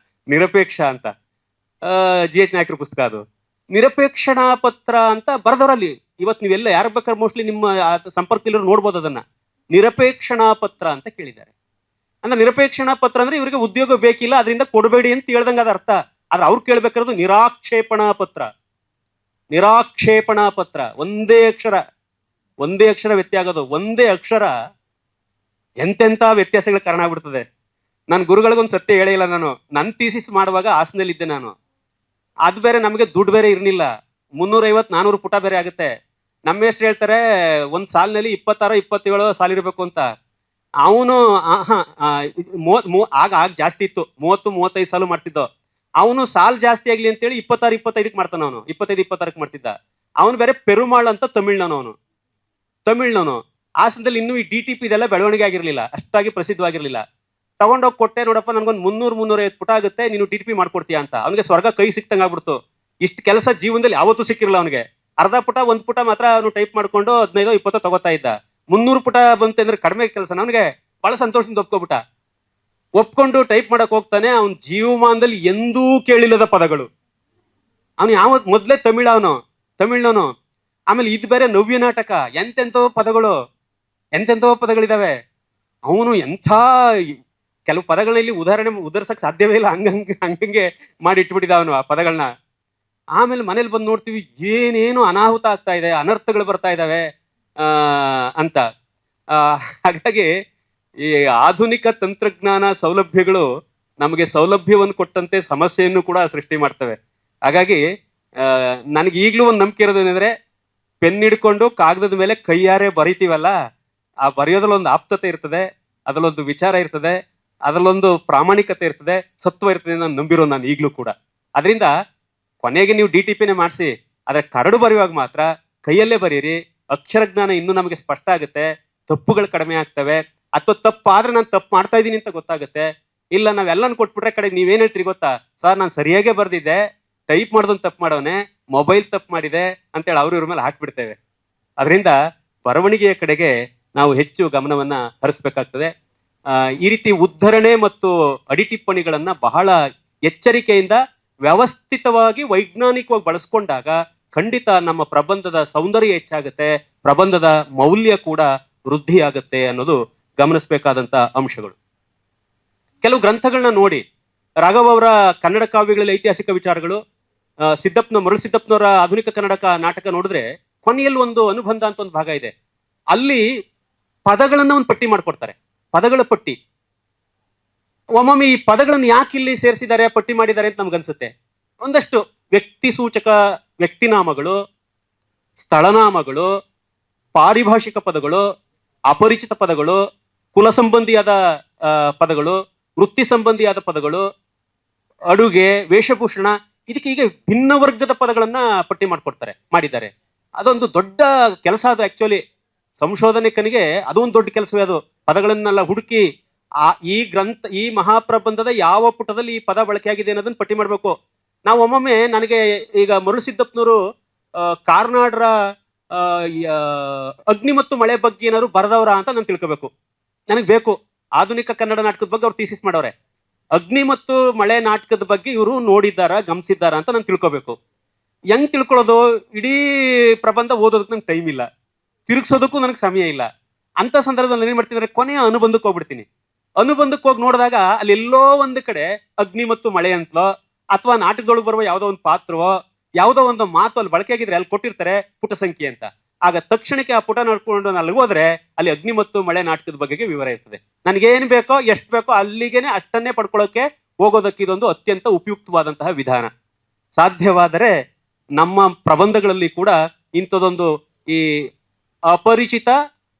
ನಿರಪೇಕ್ಷ ಅಂತ, GH ನಾಯಕರ ಪುಸ್ತಕ. ಅದು ನಿರಪೇಕ್ಷಣಾ ಪತ್ರ ಅಂತ ಬರೆದವರಲ್ಲಿ. ಇವತ್ತು ನೀವೆಲ್ಲ ಯಾರು ಬೇಕಾದ್ರೆ ಮೋಸ್ಟ್ಲಿ ನಿಮ್ಮ ಸಂಪರ್ಕದಲ್ಲಿ ನೋಡ್ಬೋದು ಅದನ್ನ. ನಿರಪೇಕ್ಷಣಾ ಪತ್ರ ಅಂತ ಕೇಳಿದ್ದಾರೆ. ಅಂದ್ರೆ ನಿರಪೇಕ್ಷಣಾ ಪತ್ರ ಅಂದ್ರೆ ಇವರಿಗೆ ಉದ್ಯೋಗ ಬೇಕಿಲ್ಲ, ಅದರಿಂದ ಕೊಡಬೇಡಿ ಅಂತ ಹೇಳ್ದಂಗ ಅದ ಅರ್ಥ. ಆದ್ರೆ ಅವ್ರು ಕೇಳ್ಬೇಕಾದ್ರು ನಿರಾಕ್ಷೇಪಣಾ ಪತ್ರ. ನಿರಾಕ್ಷೇಪಣಾ ಪತ್ರ ಒಂದೇ ಅಕ್ಷರ ವ್ಯತ್ಯಾಸ ಆಗೋದು. ಒಂದೇ ಅಕ್ಷರ ಎಂತೆಂತ ವ್ಯತ್ಯಾಸಗಳ ಕಾರಣ ಆಗ್ಬಿಡ್ತದೆ. ನನ್ನ ಗುರುಗಳಿಗೊಂದು ಸತ್ಯ ಹೇಳಿಲ್ಲ. ನಾನು ನನ್ನ ಥೀಸಿಸ್ ಮಾಡುವಾಗ ಹಾಸನಲ್ಲಿ ಇದ್ದೆ ನಾನು. ಅದು ಬೇರೆ ನಮಗೆ ದುಡ್ಡು ಬೇರೆ ಇರ್ಲಿಲ್ಲ. 350-400 ಪುಟ ಬೇರೆ ಆಗುತ್ತೆ. ನಮ್ಮ ಎಷ್ಟು ಹೇಳ್ತಾರೆ, ಒಂದ್ ಸಾಲಿನಲ್ಲಿ 26-27 ಸಾಲಿರ್ಬೇಕು ಅಂತ. ಅವನು ಆಗ ಜಾಸ್ತಿ ಇತ್ತು, 30-35 ಸಾಲು ಮಾಡ್ತಿದ್ದೋ. ಅವನು ಸಾಲ್ ಜಾಸ್ತಿ ಆಗ್ಲಿ ಅಂತೇಳಿ 26-25 ಮಾಡ್ತಾನ. ಅವನು 25-26 ಮಾಡ್ತಿದ್ದ. ಅವನು ಬೇರೆ ಪೆರುಮಾಳ್ ಅಂತ ತಮಿಳ್ನವನು. ಹಾಸನದಲ್ಲಿ ಇನ್ನೂ ಈ DTP ಇದೆಲ್ಲ ಬೆಳವಣಿಗೆ ಆಗಿರ್ಲಿಲ್ಲ, ಅಷ್ಟಾಗಿ ಪ್ರಸಿದ್ಧವಾಗಿರ್ಲಿಲ್ಲ. ತಗೊಂಡೋಗಿ ಕೊಟ್ಟೆ, ನೋಡಪ್ಪ ನನ್ಗೊಂದು 300-350 ಪುಟ ಆಗುತ್ತೆ, ನೀನು DTP ಮಾಡ್ಕೊಡ್ತೀಯ ಅಂತ. ಅವನಿಗೆ ಸ್ವರ್ಗ ಕೈ ಸಿಕ್ತಂಗ ಆಗ್ಬಿಡ್ತು. ಇಷ್ಟು ಕೆಲಸ ಜೀವನದಲ್ಲಿ ಯಾವತ್ತೂ ಸಿಕ್ಕಿರಲ್ಲ ಅವನಿಗೆ. ಅರ್ಧ ಪುಟ 1 ಪುಟ ಮಾತ್ರ ಅವನು ಟೈಪ್ ಮಾಡ್ಕೊಂಡು 15-20 ತಗೋತಾ ಇದ್ದ. 300 ಪುಟ ಬಂತೆ ಅಂದ್ರೆ ಕಡಿಮೆ ಕೆಲಸ. ಅವನಿಗೆ ಬಹಳ ಸಂತೋಷದಿಂದ ಒಪ್ಕೊಂಡು ಟೈಪ್ ಮಾಡಕ್ ಹೋಗ್ತಾನೆ. ಅವನ ಜೀವಮಾನದಲ್ಲಿ ಎಂದೂ ಕೇಳಿಲ್ಲದ ಪದಗಳು. ಅವನು ಮೊದ್ಲೇ ತಮಿಳ್ನವನು. ಆಮೇಲೆ ಇದು ಬೇರೆ ನವ್ಯ ನಾಟಕ, ಎಂತೆಂಥೋ ಪದಗಳಿದಾವೆ. ಅವನು ಎಂಥ ಕೆಲವು ಪದಗಳಲ್ಲಿ ಉದಾಹರಿಸಕ್ ಸಾಧ್ಯವೇ ಇಲ್ಲ, ಹಂಗಂಗೆ ಮಾಡಿ ಇಟ್ಬಿಟ್ಟಿದ ಅವನು ಆ ಪದಗಳನ್ನ. ಆಮೇಲೆ ಮನೇಲಿ ಬಂದು ನೋಡ್ತೀವಿ, ಏನೇನು ಅನಾಹುತ ಆಗ್ತಾ ಇದೆ, ಅನರ್ಥಗಳು ಬರ್ತಾ ಇದಾವೆ ಅಂತ. ಹಾಗಾಗಿ ಈ ಆಧುನಿಕ ತಂತ್ರಜ್ಞಾನ ಸೌಲಭ್ಯಗಳು ನಮಗೆ ಸೌಲಭ್ಯವನ್ನು ಕೊಟ್ಟಂತೆ ಸಮಸ್ಯೆಯನ್ನು ಕೂಡ ಸೃಷ್ಟಿ ಮಾಡ್ತವೆ. ಹಾಗಾಗಿ ನನಗೆ ಈಗಲೂ ಒಂದು ನಂಬಿಕೆ ಇರೋದೇನೆಂದ್ರೆ, ಪೆನ್ ಹಿಡ್ಕೊಂಡು ಕಾಗದದ ಮೇಲೆ ಕೈಯಾರೆ ಬರೀತೀವಲ್ಲ, ಆ ಬರೆಯೋದ್ರಲ್ಲಿ ಒಂದು ಆಪ್ತತೆ ಇರ್ತದೆ, ಅದರಲ್ಲೊಂದು ವಿಚಾರ ಇರ್ತದೆ, ಅದರಲ್ಲೊಂದು ಪ್ರಾಮಾಣಿಕತೆ ಇರ್ತದೆ, ಸತ್ವ ಇರ್ತದೆ ನಾನು ನಂಬಿರೋ ನಾನು ಈಗಲೂ ಕೂಡ. ಅದರಿಂದ ಕೊನೆಗೆ ನೀವು DTPನೇ ಮಾಡಿಸಿ, ಆದ್ರೆ ಕರಡು ಬರೆಯುವಾಗ ಮಾತ್ರ ಕೈಯಲ್ಲೇ ಬರೀರಿ. ಅಕ್ಷರ ಜ್ಞಾನ ಇನ್ನೂ ನಮಗೆ ಸ್ಪಷ್ಟ ಆಗುತ್ತೆ, ತಪ್ಪುಗಳು ಕಡಿಮೆ ಆಗ್ತವೆ. ಅಥವಾ ತಪ್ಪಾದ್ರೆ ನಾನು ತಪ್ಪು ಮಾಡ್ತಾ ಇದ್ದೀನಿ ಅಂತ ಗೊತ್ತಾಗುತ್ತೆ. ಇಲ್ಲ ನಾವೆಲ್ಲನೂ ಕೊಟ್ಬಿಟ್ರೆ ಕಡೆಗೆ ನೀವೇನ್ ಹೇಳ್ತೀರಿ ಗೊತ್ತಾ, ಸರ್ ನಾನು ಸರಿಯಾಗೇ ಬರ್ದಿದ್ದೆ, ಟೈಪ್ ಮಾಡೋದನ್ನ ತಪ್ಪು ಮಾಡೋನೆ, ಮೊಬೈಲ್ ತಪ್ಪು ಮಾಡಿದೆ ಅಂತೇಳಿ ಇವ್ರ ಮೇಲೆ ಹಾಕ್ಬಿಡ್ತೇವೆ. ಅದರಿಂದ ಬರವಣಿಗೆಯ ಕಡೆಗೆ ನಾವು ಹೆಚ್ಚು ಗಮನವನ್ನ ಹರಿಸ್ಬೇಕಾಗ್ತದೆ. ಈ ರೀತಿ ಉದ್ಧರಣೆ ಮತ್ತು ಅಡಿಟಿಪ್ಪಣಿಗಳನ್ನ ಬಹಳ ಎಚ್ಚರಿಕೆಯಿಂದ ವ್ಯವಸ್ಥಿತವಾಗಿ ವೈಜ್ಞಾನಿಕವಾಗಿ ಬಳಸ್ಕೊಂಡಾಗ ಖಂಡಿತ ನಮ್ಮ ಪ್ರಬಂಧದ ಸೌಂದರ್ಯ ಹೆಚ್ಚಾಗುತ್ತೆ, ಪ್ರಬಂಧದ ಮೌಲ್ಯ ಕೂಡ ವೃದ್ಧಿಯಾಗುತ್ತೆ ಅನ್ನೋದು ಗಮನಿಸಬೇಕಾದಂತ ಅಂಶಗಳು. ಕೆಲವು ಗ್ರಂಥಗಳನ್ನ ನೋಡಿ, ರಾಘವ್ ಅವರ ಕನ್ನಡ ಕಾವ್ಯಗಳಲ್ಲಿ ಐತಿಹಾಸಿಕ ವಿಚಾರಗಳು, ಮರುಳು ಸಿದ್ದಪ್ಪನವರ ಆಧುನಿಕ ಕನ್ನಡ ನಾಟಕ ನೋಡಿದ್ರೆ ಕೊನೆಯಲ್ಲಿ ಒಂದು ಅನುಬಂಧ ಅಂತ ಒಂದು ಭಾಗ ಇದೆ. ಅಲ್ಲಿ ಪದಗಳನ್ನ ಒಂದು ಪಟ್ಟಿ ಮಾಡ್ಕೊಡ್ತಾರೆ, ಪದಗಳ ಪಟ್ಟಿ. ಒಮ್ಮೊಮ್ಮೆ ಈ ಪದಗಳನ್ನು ಯಾಕೆ ಇಲ್ಲಿ ಸೇರಿಸಿದ್ದಾರೆ, ಪಟ್ಟಿ ಮಾಡಿದ್ದಾರೆ ಅಂತ ನಮ್ಗನ್ಸುತ್ತೆ. ಒಂದಷ್ಟು ವ್ಯಕ್ತಿ ಸೂಚಕ ವ್ಯಕ್ತಿನಾಮಗಳು, ಸ್ಥಳನಾಮಗಳು, ಪಾರಿಭಾಷಿಕ ಪದಗಳು, ಅಪರಿಚಿತ ಪದಗಳು, ಕುಲ ಸಂಬಂಧಿಯಾದ ಪದಗಳು, ವೃತ್ತಿ ಸಂಬಂಧಿಯಾದ ಪದಗಳು, ಅಡುಗೆ, ವೇಷಭೂಷಣ, ಇದಕ್ಕೆ ಈಗ ಭಿನ್ನ ವರ್ಗದ ಪದಗಳನ್ನ ಪಟ್ಟಿ ಮಾಡಿದ್ದಾರೆ. ಅದೊಂದು ದೊಡ್ಡ ಕೆಲಸ. ಅದು ಆಕ್ಚುಲಿ ಸಂಶೋಧನೆಕನಿಗೆ ಅದೊಂದು ದೊಡ್ಡ ಕೆಲಸವೇ. ಅದು ಪದಗಳನ್ನೆಲ್ಲ ಹುಡುಕಿ ಈ ಮಹಾಪ್ರಬಂಧದ ಯಾವ ಪುಟದಲ್ಲಿ ಈ ಪದ ಬಳಕೆ ಆಗಿದೆ ಅನ್ನೋದನ್ನ ಪಟ್ಟಿ ಮಾಡ್ಬೇಕು. ನಾವು ಒಮ್ಮೊಮ್ಮೆ, ನನಗೆ ಈಗ ಮರುಳು ಸಿದ್ದಪ್ಪನವರು ಕಾರ್ನಾಡ್ರ ಅಗ್ನಿ ಮತ್ತು ಮಳೆ ಬಗ್ಗೆ ಏನಾದ್ರು ಬರೆದವರ ಅಂತ ನಾನು ತಿಳ್ಕೋಬೇಕು. ನನಗೆ ಬೇಕು, ಆಧುನಿಕ ಕನ್ನಡ ನಾಟಕದ ಬಗ್ಗೆ ಅವ್ರು ಥೀಸಿಸ್ ಮಾಡವ್ರೆ, ಅಗ್ನಿ ಮತ್ತು ಮಳೆ ನಾಟಕದ ಬಗ್ಗೆ ಇವರು ನೋಡಿದ್ದಾರ, ಗಮನಿಸಿದ್ದಾರ ಅಂತ ನಾನು ತಿಳ್ಕೋಬೇಕು. ಹೆಂಗ್ ತಿಳ್ಕೊಳ್ಳೋದು? ಇಡೀ ಪ್ರಬಂಧ ಓದೋದಕ್ಕೆ ನಂಗೆ ಟೈಮ್ ಇಲ್ಲ, ತಿರುಗಿಸೋದಕ್ಕೂ ನನಗೆ ಸಮಯ ಇಲ್ಲ. ಅಂತ ಸಂದರ್ಭದಲ್ಲಿ ಏನ್ ಮಾಡ್ತಿದ್ರೆ, ಕೊನೆಯ ಅನುಬಂಧಕ್ಕೆ ಹೋಗ್ಬಿಡ್ತೀನಿ. ಅನುಬಂಧಕ್ಕೆ ಹೋಗಿ ನೋಡಿದಾಗ ಅಲ್ಲಿ ಎಲ್ಲೋ ಒಂದು ಕಡೆ ಅಗ್ನಿ ಮತ್ತು ಮಳೆ ಅಂತಲೋ, ಅಥವಾ ನಾಟಕದೊಳಗೆ ಬರುವ ಯಾವುದೋ ಒಂದು ಪಾತ್ರವೋ ಯಾವುದೋ ಒಂದು ಮಾತು ಅಲ್ಲಿ ಬಳಕೆ ಆಗಿದ್ರೆ ಅಲ್ಲಿ ಕೊಟ್ಟಿರ್ತಾರೆ ಪುಟ ಸಂಖ್ಯೆ ಅಂತ. ಆಗ ತಕ್ಷಣಕ್ಕೆ ಆ ಪುಟ ನಡ್ಕೊಂಡು ಅಲ್ಲಿ ಹೋದ್ರೆ ಅಲ್ಲಿ ಅಗ್ನಿ ಮತ್ತು ಮಳೆ ನಾಟಕದ ಬಗ್ಗೆ ವಿವರ ಇರ್ತದೆ. ನನಗೇನ್ ಬೇಕೋ, ಎಷ್ಟು ಬೇಕೋ ಅಲ್ಲಿಗೆನೆ ಅಷ್ಟನ್ನೇ ಪಡ್ಕೊಳ್ಳೋಕೆ ಹೋಗೋದಕ್ಕೆ ಇದೊಂದು ಅತ್ಯಂತ ಉಪಯುಕ್ತವಾದಂತಹ ವಿಧಾನ. ಸಾಧ್ಯವಾದರೆ ನಮ್ಮ ಪ್ರಬಂಧಗಳಲ್ಲಿ ಕೂಡ ಇಂಥದೊಂದು ಈ ಅಪರಿಚಿತ,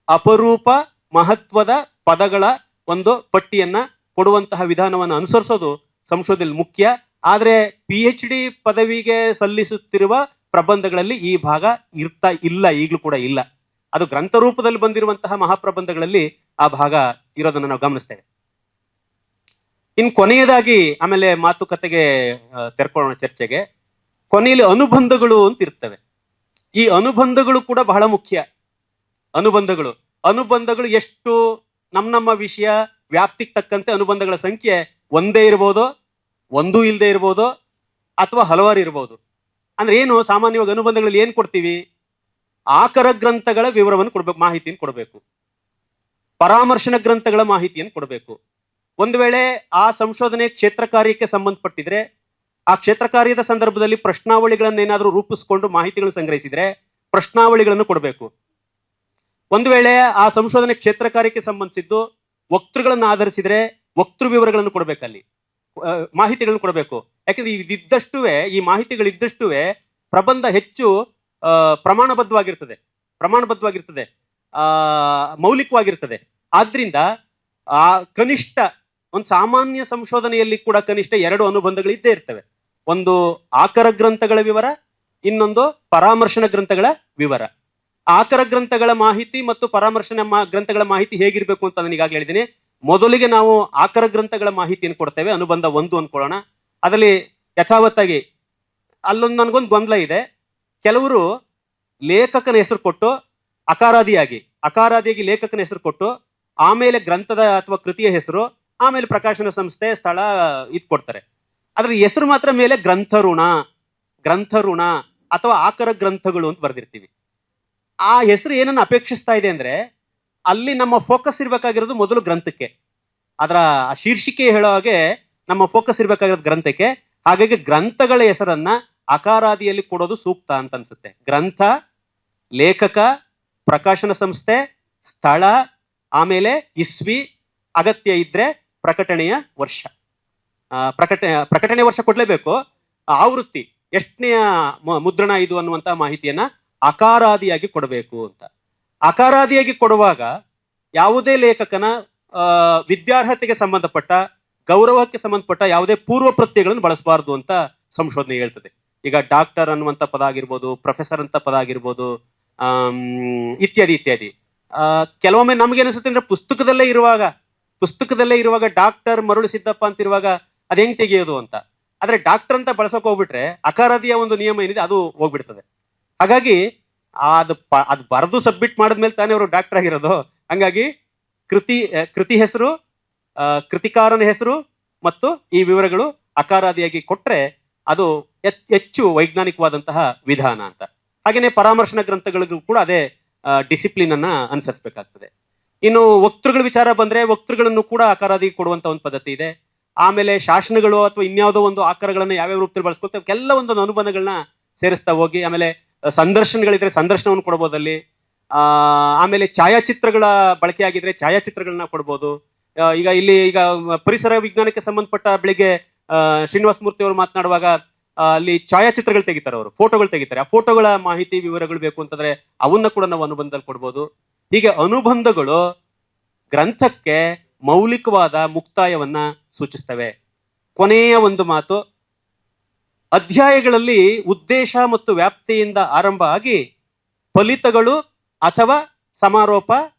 ಅಪರೂಪ, ಮಹತ್ವದ ಪದಗಳ ಒಂದು ಪಟ್ಟಿಯನ್ನ ಕೊಡುವಂತಹ ವಿಧಾನವನ್ನು ಅನುಸರಿಸೋದು ಸಂಶೋಧನೆಯಲ್ಲಿ ಮುಖ್ಯ. ಆದ್ರೆ PhD ಪದವಿಗೆ ಸಲ್ಲಿಸುತ್ತಿರುವ ಪ್ರಬಂಧಗಳಲ್ಲಿ ಈ ಭಾಗ ಇಲ್ಲ, ಈಗಲೂ ಕೂಡ ಇಲ್ಲ. ಅದು ಗ್ರಂಥ ರೂಪದಲ್ಲಿ ಬಂದಿರುವಂತಹ ಮಹಾಪ್ರಬಂಧಗಳಲ್ಲಿ ಆ ಭಾಗ ಇರೋದನ್ನ ನಾವು ಗಮನಿಸ್ತೇವೆ. ಇನ್ ಕೊನೆಯದಾಗಿ ಆಮೇಲೆ ಮಾತುಕತೆಗೆ ತೆರ್ಕೊಳ್ಳೋಣ ಚರ್ಚೆಗೆ. ಕೊನೆಯಲ್ಲಿ ಅನುಬಂಧಗಳು ಅಂತ ಇರ್ತವೆ. ಈ ಅನುಬಂಧಗಳು ಕೂಡ ಬಹಳ ಮುಖ್ಯ. ಅನುಬಂಧಗಳು ಎಷ್ಟು ನಮ್ಮ ವಿಷಯ ವ್ಯಾಪ್ತಿಗೆ ತಕ್ಕಂತೆ ಅನುಬಂಧಗಳ ಸಂಖ್ಯೆ ಒಂದೇ ಇರ್ಬೋದು, ಒಂದೂ ಇಲ್ಲದೆ ಇರ್ಬೋದು, ಅಥವಾ ಹಲವಾರು ಇರ್ಬೋದು. ಅಂದ್ರೆ ಏನು, ಸಾಮಾನ್ಯವಾಗಿ ಅನುಬಂಧಗಳಲ್ಲಿ ಏನ್ ಕೊಡ್ತೀವಿ? ಆಕರ ಗ್ರಂಥಗಳ ವಿವರವನ್ನು ಕೊಡ್ಬೇಕು, ಮಾಹಿತಿಯನ್ನು ಕೊಡಬೇಕು. ಪರಾಮರ್ಶನ ಗ್ರಂಥಗಳ ಮಾಹಿತಿಯನ್ನು ಕೊಡಬೇಕು. ಒಂದು ವೇಳೆ ಆ ಸಂಶೋಧನೆ ಕ್ಷೇತ್ರ ಕಾರ್ಯಕ್ಕೆ ಸಂಬಂಧಪಟ್ಟಿದ್ರೆ, ಆ ಕ್ಷೇತ್ರ ಕಾರ್ಯದ ಸಂದರ್ಭದಲ್ಲಿ ಪ್ರಶ್ನಾವಳಿಗಳನ್ನ ಏನಾದ್ರೂ ರೂಪಿಸ್ಕೊಂಡು ಮಾಹಿತಿಗಳನ್ನು ಸಂಗ್ರಹಿಸಿದ್ರೆ ಪ್ರಶ್ನಾವಳಿಗಳನ್ನು ಕೊಡಬೇಕು. ಒಂದು ವೇಳೆ ಆ ಸಂಶೋಧನೆ ಕ್ಷೇತ್ರ ಕಾರ್ಯಕ್ಕೆ ಸಂಬಂಧಿಸಿದ್ದು ವಕ್ತೃಗಳನ್ನು ಆಧರಿಸಿದ್ರೆ ವಕ್ತೃ ವಿವರಗಳನ್ನು ಕೊಡಬೇಕು, ಅಲ್ಲಿ ಮಾಹಿತಿಗಳನ್ನು ಕೊಡಬೇಕು. ಯಾಕಂದ್ರೆ ಈ ಮಾಹಿತಿಗಳಿದ್ದಷ್ಟುವೆ ಪ್ರಬಂಧ ಹೆಚ್ಚು ಪ್ರಮಾಣಬದ್ಧವಾಗಿರ್ತದೆ, ಮೌಲಿಕವಾಗಿರ್ತದೆ. ಆದ್ರಿಂದ ಆ ಕನಿಷ್ಠ ಒಂದು ಸಾಮಾನ್ಯ ಸಂಶೋಧನೆಯಲ್ಲಿ ಕೂಡ ಕನಿಷ್ಠ 2 ಅನುಬಂಧಗಳು ಇದ್ದೇ ಇರ್ತವೆ. ಒಂದು ಆಕರ ಗ್ರಂಥಗಳ ವಿವರ, ಇನ್ನೊಂದು ಪರಾಮರ್ಶನ ಗ್ರಂಥಗಳ ವಿವರ. ಆಕರ ಗ್ರಂಥಗಳ ಮಾಹಿತಿ ಮತ್ತು ಪರಾಮರ್ಶನ ಗ್ರಂಥಗಳ ಮಾಹಿತಿ ಹೇಗಿರ್ಬೇಕು ಅಂತ ನಾನು ಈಗಾಗಲೇ ಹೇಳಿದ್ದೀನಿ. ಮೊದಲಿಗೆ ನಾವು ಆಕರ ಗ್ರಂಥಗಳ ಮಾಹಿತಿಯನ್ನು ಕೊಡ್ತೇವೆ, ಅನುಬಂಧ 1 ಅನ್ಕೊಳ್ಳೋಣ. ಅದರಲ್ಲಿ ಯಥಾವತ್ತಾಗಿ ಅಲ್ಲೊಂದು ನನಗೊಂದು ಗೊಂದಲ ಇದೆ. ಕೆಲವರು ಲೇಖಕನ ಹೆಸರು ಕೊಟ್ಟು ಅಕಾರಾದಿಯಾಗಿ ಲೇಖಕನ ಹೆಸರು ಕೊಟ್ಟು, ಆಮೇಲೆ ಗ್ರಂಥದ ಅಥವಾ ಕೃತಿಯ ಹೆಸರು, ಆಮೇಲೆ ಪ್ರಕಾಶನ ಸಂಸ್ಥೆ, ಸ್ಥಳ ಇದು ಕೊಡ್ತಾರೆ. ಅದ್ರ ಹೆಸರು ಮಾತ್ರ ಮೇಲೆ ಗ್ರಂಥಋಣ ಅಥವಾ ಆಕರ ಗ್ರಂಥಗಳು ಅಂತ ಬರ್ದಿರ್ತೀವಿ. ಆ ಹೆಸರು ಏನನ್ನ ಅಪೇಕ್ಷಿಸ್ತಾ ಇದೆ ಅಂದ್ರೆ, ಅಲ್ಲಿ ನಮ್ಮ ಫೋಕಸ್ ಇರ್ಬೇಕಾಗಿರೋದು ಮೊದಲು ಗ್ರಂಥಕ್ಕೆ, ಅದರ ಶೀರ್ಷಿಕೆ ಹೇಳೋ ಹಾಗೆ ನಮ್ಮ ಫೋಕಸ್ ಇರ್ಬೇಕಾಗಿರೋದು ಗ್ರಂಥಕ್ಕೆ. ಹಾಗಾಗಿ ಗ್ರಂಥಗಳ ಹೆಸರನ್ನ ಅಕಾರಾದಿಯಲ್ಲಿ ಕೊಡೋದು ಸೂಕ್ತ ಅಂತ ಅನ್ಸುತ್ತೆ. ಗ್ರಂಥ, ಲೇಖಕ, ಪ್ರಕಾಶನ ಸಂಸ್ಥೆ, ಸ್ಥಳ, ಆಮೇಲೆ ಇಸ್ವಿ, ಅಗತ್ಯ ಇದ್ರೆ ಪ್ರಕಟಣೆಯ ವರ್ಷ. ಪ್ರಕಟಣೆಯ ವರ್ಷ ಕೊಡ್ಲೇಬೇಕು. ಆವೃತ್ತಿ, ಎಷ್ಟನೆಯ ಮುದ್ರಣ ಇದು ಅನ್ನುವಂತಹ ಮಾಹಿತಿಯನ್ನ ಅಕಾರಾದಿಯಾಗಿ ಕೊಡಬೇಕು ಅಂತ. ಅಕಾರಾದಿಯಾಗಿ ಕೊಡುವಾಗ ಯಾವುದೇ ಲೇಖಕನ ವಿದ್ಯಾರ್ಹತೆಗೆ ಸಂಬಂಧಪಟ್ಟ, ಗೌರವಕ್ಕೆ ಸಂಬಂಧಪಟ್ಟ ಯಾವುದೇ ಪೂರ್ವ ಪ್ರತ್ಯಯಗಳನ್ನು ಬಳಸಬಾರದು ಅಂತ ಸಂಶೋಧನೆ ಹೇಳ್ತದೆ. ಈಗ ಡಾಕ್ಟರ್ ಅನ್ನುವಂಥ ಪದ ಆಗಿರ್ಬೋದು, ಪ್ರೊಫೆಸರ್ ಅಂತ ಪದ ಆಗಿರ್ಬೋದು, ಇತ್ಯಾದಿ. ಕೆಲವೊಮ್ಮೆ ನಮ್ಗೆ ಅನಿಸುತ್ತೆ ಅಂದ್ರೆ ಪುಸ್ತಕದಲ್ಲೇ ಇರುವಾಗ ಡಾಕ್ಟರ್ ಮರುಳು ಸಿದ್ದಪ್ಪ ಅಂತ ಇರುವಾಗ ಅದ್ ಹೆಂಗ್ ತೆಗೆಯೋದು ಅಂತ. ಆದ್ರೆ ಡಾಕ್ಟರ್ ಅಂತ ಬಳಸೋಕೆ ಹೋಗ್ಬಿಟ್ರೆ ಅಕಾರಾದಿಯ ಒಂದು ನಿಯಮ ಏನಿದೆ ಅದು ಹೋಗ್ಬಿಡ್ತದೆ. ಹಾಗಾಗಿ ಅದು ಬರೆದು ಸಬ್ಮಿಟ್ ಮಾಡಿದ್ಮೇಲೆ ತಾನೇ ಅವರು ಡಾಕ್ಟರ್ ಆಗಿರೋದು. ಹಂಗಾಗಿ ಕೃತಿ ಹೆಸರು, ಕೃತಿಕಾರನ ಹೆಸರು ಮತ್ತು ಈ ವಿವರಗಳು ಅಕಾರಾದಿಯಾಗಿ ಕೊಟ್ರೆ ಅದು ಹೆಚ್ಚು ವೈಜ್ಞಾನಿಕವಾದಂತಹ ವಿಧಾನ ಅಂತ. ಹಾಗೇನೆ ಪರಾಮರ್ಶನ ಗ್ರಂಥಗಳಿಗೂ ಕೂಡ ಅದೇ ಡಿಸಿಪ್ಲಿನ್ ಅನ್ನ ಅನುಸರಿಸಬೇಕಾಗ್ತದೆ. ಇನ್ನು ವಕ್ತೃಗಳ ವಿಚಾರ ಬಂದ್ರೆ ವಕ್ತೃಗಳನ್ನು ಕೂಡ ಆಕಾರಾದಿ ಕೊಡುವಂತ ಒಂದು ಪದ್ಧತಿ ಇದೆ. ಆಮೇಲೆ ಶಾಸನಗಳು ಅಥವಾ ಇನ್ಯಾವುದೋ ಒಂದು ಆಕಾರಗಳನ್ನ ಯಾವ್ಯಾವ ರೂಪದಲ್ಲಿ ಬಳಸ್ಕೊಳ್ತೇವೆ ಎಲ್ಲ ಒಂದು ಅನುಬಂಧಗಳನ್ನ ಸೇರಿಸ್ತಾ ಹೋಗಿ, ಆಮೇಲೆ ಸಂದರ್ಶನಗಳಿದ್ರೆ ಸಂದರ್ಶನವನ್ನು ಕೊಡ್ಬೋದಲ್ಲಿ, ಆಮೇಲೆ ಛಾಯಾಚಿತ್ರಗಳ ಬಳಕೆ ಆಗಿದ್ರೆ ಛಾಯಾಚಿತ್ರಗಳನ್ನ ಕೊಡ್ಬೋದು. ಈಗ ಪರಿಸರ ವಿಜ್ಞಾನಕ್ಕೆ ಸಂಬಂಧಪಟ್ಟ ಬೆಳಿಗ್ಗೆ ಶ್ರೀನಿವಾಸ ಮೂರ್ತಿ ಅವರು ಮಾತನಾಡುವಾಗ ಅಲ್ಲಿ ಛಾಯಾಚಿತ್ರಗಳು ತೆಗಿತಾರೆ, ಅವರು ಫೋಟೋಗಳು ತೆಗಿತಾರೆ. ಆ ಫೋಟೋಗಳ ಮಾಹಿತಿ ವಿವರಗಳು ಬೇಕು ಅಂತಂದ್ರೆ ಅವನ್ನ ಕೂಡ ನಾವು ಅನುಬಂಧದಲ್ಲಿ ಕೊಡ್ಬೋದು. ಹೀಗೆ ಅನುಬಂಧಗಳು ಗ್ರಂಥಕ್ಕೆ ಮೌಲಿಕವಾದ ಮುಕ್ತಾಯವನ್ನ ಸೂಚಿಸ್ತವೆ. ಕೊನೆಯ ಒಂದು ಮಾತು, ಅಧ್ಯಾಯಗಳಲ್ಲಿ ಉದ್ದೇಶ ಮತ್ತು ವ್ಯಾಪ್ತಿಯಿಂದ ಆರಂಭ ಆಗಿ ಫಲಿತಗಳು ಅಥವಾ ಸಮಾರೋಪ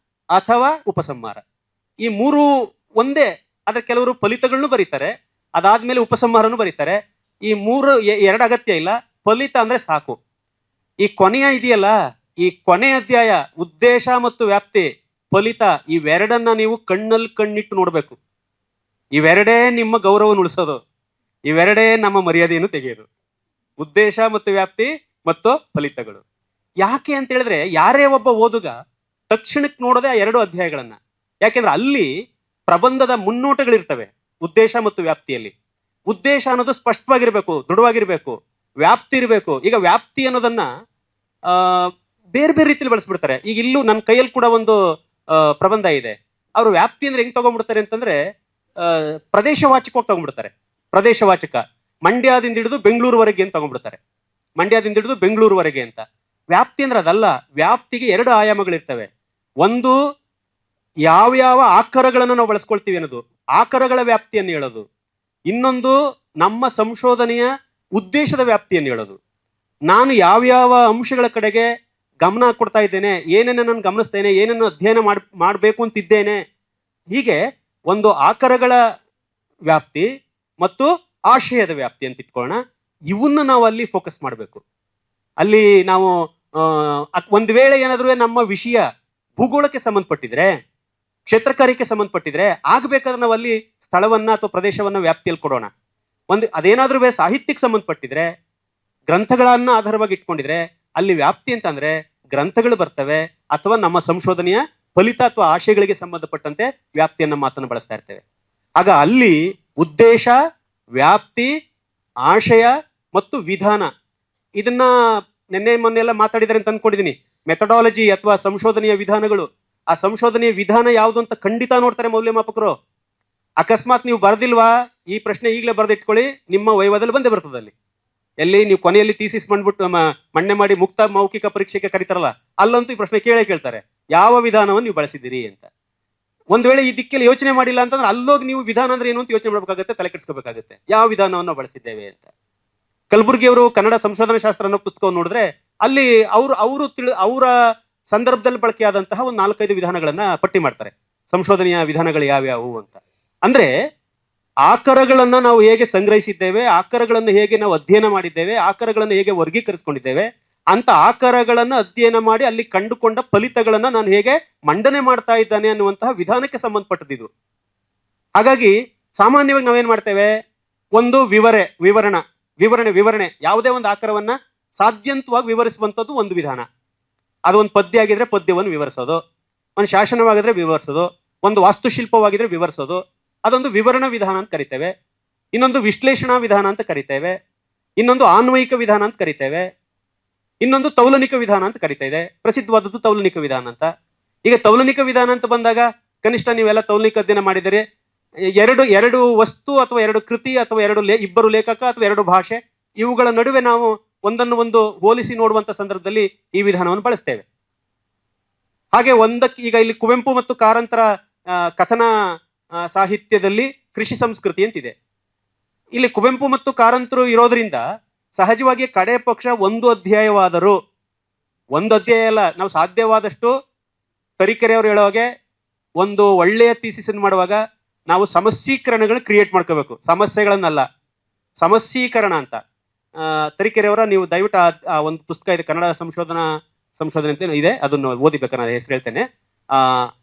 ಅಥವಾ ಉಪಸಂಹಾರ, ಈ ಮೂರು ಒಂದೇ. ಆದ್ರೆ ಕೆಲವರು ಫಲಿತಗಳನ್ನು ಬರೀತಾರೆ, ಅದಾದ್ಮೇಲೆ ಉಪಸಂಹಾರನು ಬರೀತಾರೆ. ಈ ಮೂರು ಎರಡು ಅಗತ್ಯ ಇಲ್ಲ, ಫಲಿತ ಅಂದ್ರೆ ಸಾಕು. ಈ ಕೊನೆಯ ಇದೆಯಲ್ಲ, ಈ ಕೊನೆಯ ಅಧ್ಯಾಯ ಉದ್ದೇಶ ಮತ್ತು ವ್ಯಾಪ್ತಿ, ಫಲಿತ, ಇವೆರಡನ್ನ ನೀವು ಕಣ್ಣಲ್ಲಿ ಕಣ್ಣಿಟ್ಟು ನೋಡ್ಬೇಕು. ಇವೆರಡೇ ನಿಮ್ಮ ಗೌರವವನ್ನು ಉಳಿಸೋದು, ಇವೆರಡೇ ನಮ್ಮ ಮರ್ಯಾದೆಯನ್ನು ತೆಗೆಯೋದು. ಉದ್ದೇಶ ಮತ್ತು ವ್ಯಾಪ್ತಿ ಮತ್ತು ಫಲಿತಗಳು. ಯಾಕೆ ಅಂತ ಹೇಳಿದ್ರೆ ಯಾರೇ ಒಬ್ಬ ಓದುಗ ತಕ್ಷಣಕ್ಕೆ ನೋಡೋದೆ ಆ ಎರಡು ಅಧ್ಯಾಯಗಳನ್ನ. ಯಾಕೆಂದ್ರೆ ಅಲ್ಲಿ ಪ್ರಬಂಧದ ಮುನ್ನೋಟಗಳಿರ್ತವೆ ಉದ್ದೇಶ ಮತ್ತು ವ್ಯಾಪ್ತಿಯಲ್ಲಿ. ಉದ್ದೇಶ ಅನ್ನೋದು ಸ್ಪಷ್ಟವಾಗಿರ್ಬೇಕು, ದೃಢವಾಗಿರ್ಬೇಕು, ವ್ಯಾಪ್ತಿ ಇರಬೇಕು. ಈಗ ವ್ಯಾಪ್ತಿ ಅನ್ನೋದನ್ನ ಬೇರೆ ಬೇರೆ ರೀತಿಯಲ್ಲಿ ಬಳಸ್ಬಿಡ್ತಾರೆ. ಈಗ ಇಲ್ಲೂ ನನ್ನ ಕೈಯಲ್ಲಿ ಕೂಡ ಒಂದು ಪ್ರಬಂಧ ಇದೆ. ಅವರು ವ್ಯಾಪ್ತಿ ಅಂದ್ರೆ ಹೆಂಗ್ ತಗೊಂಡ್ಬಿಡ್ತಾರೆ ಅಂತಂದ್ರೆ ಪ್ರದೇಶವಾಚಕವಾಗಿ ತಗೊಂಡ್ಬಿಡ್ತಾರೆ. ಪ್ರದೇಶವಾಚಕ ಮಂಡ್ಯದಿಂದ ಹಿಡಿದು ಬೆಂಗಳೂರುವರೆಗೆ ಅಂತ ತಗೊಂಡ್ಬಿಡ್ತಾರೆ, ಮಂಡ್ಯದಿಂದ ಹಿಡಿದು ಬೆಂಗಳೂರುವರೆಗೆ ಅಂತ. ವ್ಯಾಪ್ತಿ ಅಂದ್ರೆ ಅದಲ್ಲ. ವ್ಯಾಪ್ತಿಗೆ ಎರಡು ಆಯಾಮಗಳಿರ್ತವೆ. ಒಂದು ಯಾವ್ಯಾವ ಆಕಾರಗಳನ್ನು ನಾವು ಬಳಸ್ಕೊಳ್ತೀವಿ ಅನ್ನೋದು, ಆಕಾರಗಳ ವ್ಯಾಪ್ತಿಯನ್ನು ಹೇಳೋದು. ಇನ್ನೊಂದು ನಮ್ಮ ಸಂಶೋಧನೆಯ ಉದ್ದೇಶದ ವ್ಯಾಪ್ತಿಯನ್ನು ಹೇಳೋದು. ನಾನು ಯಾವ್ಯಾವ ಅಂಶಗಳ ಕಡೆಗೆ ಗಮನ ಕೊಡ್ತಾ ಇದ್ದೇನೆ, ಏನೇನ ನಾನು ಗಮನಿಸ್ತೇನೆ, ಏನೇನು ಅಧ್ಯಯನ ಮಾಡಬೇಕು ಅಂತಿದ್ದೇನೆ. ಹೀಗೆ ಒಂದು ಆಕಾರಗಳ ವ್ಯಾಪ್ತಿ ಮತ್ತು ಆಶಯದ ವ್ಯಾಪ್ತಿ ಅಂತ ಇಟ್ಕೊಳ್ಳೋಣ. ಇವನ್ನ ನಾವು ಅಲ್ಲಿ ಫೋಕಸ್ ಮಾಡಬೇಕು. ಅಲ್ಲಿ ನಾವು ಒಂದು ವೇಳೆ ಏನಾದ್ರೂ ನಮ್ಮ ವಿಷಯ ಭೂಗೋಳಕ್ಕೆ ಸಂಬಂಧಪಟ್ಟಿದ್ರೆ, ಕ್ಷೇತ್ರ ಕಾರ್ಯಕ್ಕೆ ಸಂಬಂಧಪಟ್ಟಿದ್ರೆ ಆಗ್ಬೇಕಾದ್ರೆ ನಾವು ಅಲ್ಲಿ ಸ್ಥಳವನ್ನ ಅಥವಾ ಪ್ರದೇಶವನ್ನ ವ್ಯಾಪ್ತಿಯಲ್ಲಿ ಕೊಡೋಣ. ಅದೇನಾದ್ರೂ ಸಾಹಿತ್ಯಕ್ಕೆ ಸಂಬಂಧಪಟ್ಟಿದ್ರೆ, ಗ್ರಂಥಗಳನ್ನ ಆಧಾರವಾಗಿ ಇಟ್ಕೊಂಡಿದ್ರೆ ಅಲ್ಲಿ ವ್ಯಾಪ್ತಿ ಅಂತ ಅಂದ್ರೆ ಗ್ರಂಥಗಳು ಬರ್ತವೆ, ಅಥವಾ ನಮ್ಮ ಸಂಶೋಧನೆಯ ಫಲಿತ ಅಥವಾ ಆಶಯಗಳಿಗೆ ಸಂಬಂಧಪಟ್ಟಂತೆ ವ್ಯಾಪ್ತಿಯನ್ನ ಮಾತನ್ನು ಬಳಸ್ತಾ ಇರ್ತೇವೆ. ಆಗ ಅಲ್ಲಿ ಉದ್ದೇಶ, ವ್ಯಾಪ್ತಿ, ಆಶಯ ಮತ್ತು ವಿಧಾನ, ಇದನ್ನ ನಿನ್ನೆ ಮೊನ್ನೆಲ್ಲ ಮಾತಾಡಿದರೆ ಅಂತ ಅನ್ಕೊಂಡಿದೀನಿ. ಮೆಥಡಾಲಜಿ ಅಥವಾ ಸಂಶೋಧನೆಯ ವಿಧಾನಗಳು, ಆ ಸಂಶೋಧನೆಯ ವಿಧಾನ ಯಾವುದು ಅಂತ ಖಂಡಿತ ನೋಡ್ತಾರೆ ಮೌಲ್ಯಮಾಪಕರು. ಅಕಸ್ಮಾತ್ ನೀವು ಬರ್ದಿಲ್ವಾ, ಈ ಪ್ರಶ್ನೆ ಈಗಲೇ ಬರೆದಿಟ್ಕೊಳ್ಳಿ, ನಿಮ್ಮ ವೈವಾದಲ್ಲಿ ಬಂದೇ ಬರ್ತದೆ. ಅಲ್ಲಿ ಎಲ್ಲಿ ನೀವು ಕೊನೆಯಲ್ಲಿ ಥೀಸಿಸ್ ಮಾಡ್ಬಿಟ್ಟು ಮಣ್ಣೆ ಮಾಡಿ ಮುಕ್ತ ಮೌಖಿಕ ಪರೀಕ್ಷೆಗೆ ಕರೀತಾರಲ್ಲ, ಅಲ್ಲಂತೂ ಈ ಪ್ರಶ್ನೆ ಕೇಳ್ತಾರೆ, ಯಾವ ವಿಧಾನವನ್ನು ನೀವು ಬಳಸಿದ್ದೀರಿ ಅಂತ. ಒಂದ್ ವೇಳೆ ಈ ದಿಕ್ಕಲ್ಲಿ ಯೋಚನೆ ಮಾಡಿಲ್ಲ ಅಂತಂದ್ರೆ ಅಲ್ಲೋಗಿ ನೀವು ವಿಧಾನ ಅಂದ್ರೆ ಏನು ಅಂತ ಯೋಚನೆ ಮಾಡ್ಬೇಕಾಗತ್ತೆ, ತಲೆ ಕೆಡಿಸ್ಕೋಬೇಕಾಗತ್ತೆ, ಯಾವ ವಿಧಾನವನ್ನು ಬಳಸಿದ್ದೇವೆ ಅಂತ. ಕಲಬುರ್ಗಿ ಅವರು ಕನ್ನಡ ಸಂಶೋಧನಾ ಶಾಸ್ತ್ರ ಅನ್ನೋ ಪುಸ್ತಕವನ್ನು ನೋಡಿದ್ರೆ ಅಲ್ಲಿ ಅವರ ಸಂದರ್ಭದಲ್ಲಿ ಬಳಕೆಯಾದಂತಹ ಒಂದು 4-5 ವಿಧಾನಗಳನ್ನ ಪಟ್ಟಿ ಮಾಡ್ತಾರೆ, ಸಂಶೋಧನೆಯ ವಿಧಾನಗಳು ಯಾವ್ಯಾವು ಅಂತ. ಅಂದ್ರೆ ಆಕಾರಗಳನ್ನ ನಾವು ಹೇಗೆ ಸಂಗ್ರಹಿಸಿದ್ದೇವೆ, ಆಕಾರಗಳನ್ನು ಹೇಗೆ ನಾವು ಅಧ್ಯಯನ ಮಾಡಿದ್ದೇವೆ, ಆಕಾರಗಳನ್ನು ಹೇಗೆ ವರ್ಗೀಕರಿಸಿಕೊಂಡಿದ್ದೇವೆ, ಅಂತ ಆಕಾರಗಳನ್ನ ಅಧ್ಯಯನ ಮಾಡಿ ಅಲ್ಲಿ ಕಂಡುಕೊಂಡ ಫಲಿತಗಳನ್ನ ನಾನು ಹೇಗೆ ಮಂಡನೆ ಮಾಡ್ತಾ ಇದ್ದಾನೆ ಅನ್ನುವಂತಹ ವಿಧಾನಕ್ಕೆ ಸಂಬಂಧಪಟ್ಟದ್ದು. ಹಾಗಾಗಿ ಸಾಮಾನ್ಯವಾಗಿ ನಾವೇನ್ ಮಾಡ್ತೇವೆ, ಒಂದು ವಿವರಣೆ ಯಾವುದೇ ಒಂದು ಆಕಾರವನ್ನ ಸಾಧ್ಯಂತವಾಗಿ ವಿವರಿಸುವಂಥದ್ದು ಒಂದು ವಿಧಾನ. ಅದು ಒಂದು ಪದ್ಯ ಆಗಿದ್ರೆ ಪದ್ಯವನ್ನು ವಿವರಿಸೋದು, ಒಂದು ಶಾಸನವಾಗಿದ್ರೆ ವಿವರಿಸೋದು, ಒಂದು ವಾಸ್ತುಶಿಲ್ಪವಾಗಿದ್ರೆ ವಿವರಿಸೋದು, ಅದೊಂದು ವಿವರಣಾ ವಿಧಾನ ಅಂತ ಕರಿತೇವೆ. ಇನ್ನೊಂದು ವಿಶ್ಲೇಷಣಾ ವಿಧಾನ ಅಂತ ಕರಿತೇವೆ, ಇನ್ನೊಂದು ಆನ್ವಯಿಕ ವಿಧಾನ ಅಂತ ಕರಿತೇವೆ, ಇನ್ನೊಂದು ತೌಲನಿಕ ವಿಧಾನ ಅಂತ ಕರಿತಾ ಇದೆ. ಪ್ರಸಿದ್ಧವಾದದ್ದು ತೌಲನಿಕ ವಿಧಾನ ಅಂತ. ಈಗ ತೌಲನಿಕ ವಿಧಾನ ಅಂತ ಬಂದಾಗ ಕನಿಷ್ಠ ನೀವೆಲ್ಲ ತೌಲನಿಕ ಅಧ್ಯಯನ ಮಾಡಿದರೆ ಎರಡು ವಸ್ತು ಅಥವಾ ಎರಡು ಕೃತಿ ಅಥವಾ ಇಬ್ಬರು ಲೇಖಕ ಅಥವಾ ಎರಡು ಭಾಷೆ, ಇವುಗಳ ನಡುವೆ ನಾವು ಒಂದನ್ನು ಒಂದು ಹೋಲಿಸಿ ನೋಡುವಂತ ಸಂದರ್ಭದಲ್ಲಿ ಈ ವಿಧಾನವನ್ನು ಬಳಸ್ತೇವೆ. ಹಾಗೆ ಈಗ ಇಲ್ಲಿ ಕುವೆಂಪು ಮತ್ತು ಕಾರಂತರ ಕಥನ ಸಾಹಿತ್ಯದಲ್ಲಿ ಕೃಷಿ ಸಂಸ್ಕೃತಿ ಅಂತಿದೆ. ಇಲ್ಲಿ ಕುವೆಂಪು ಮತ್ತು ಕಾರಂತರು ಇರೋದ್ರಿಂದ ಸಹಜವಾಗಿ ಕಡೆ ಪಕ್ಷ ಒಂದು ಅಧ್ಯಾಯವಾದರೂ, ಒಂದು ಅಧ್ಯಾಯ ಅಲ್ಲ, ನಾವು ಸಾಧ್ಯವಾದಷ್ಟು ತರೀಕೆರೆಯವರು ಹೇಳೋ ಹಾಗೆ ಒಂದು ಒಳ್ಳೆಯ ಥೀಸಿಸ್ ಮಾಡುವಾಗ ನಾವು ಸಮಸ್ಯೀಕರಣಗಳು ಕ್ರಿಯೇಟ್ ಮಾಡ್ಕೋಬೇಕು, ಸಮಸ್ಯೆಗಳನ್ನಲ್ಲ, ಸಮಸ್ಯೀಕರಣ ಅಂತ. ತರೀಕೆರೆಯವರ ನೀವು ದಯವಿಟ್ಟು ಆ ಒಂದು ಪುಸ್ತಕ ಇದೆ, ಕನ್ನಡ ಸಂಶೋಧನೆ ಅಂತ ಇದೆ, ಅದನ್ನು ಓದಿಬೇಕು, ನಾನು ಹೆಸರು ಹೇಳ್ತೇನೆ.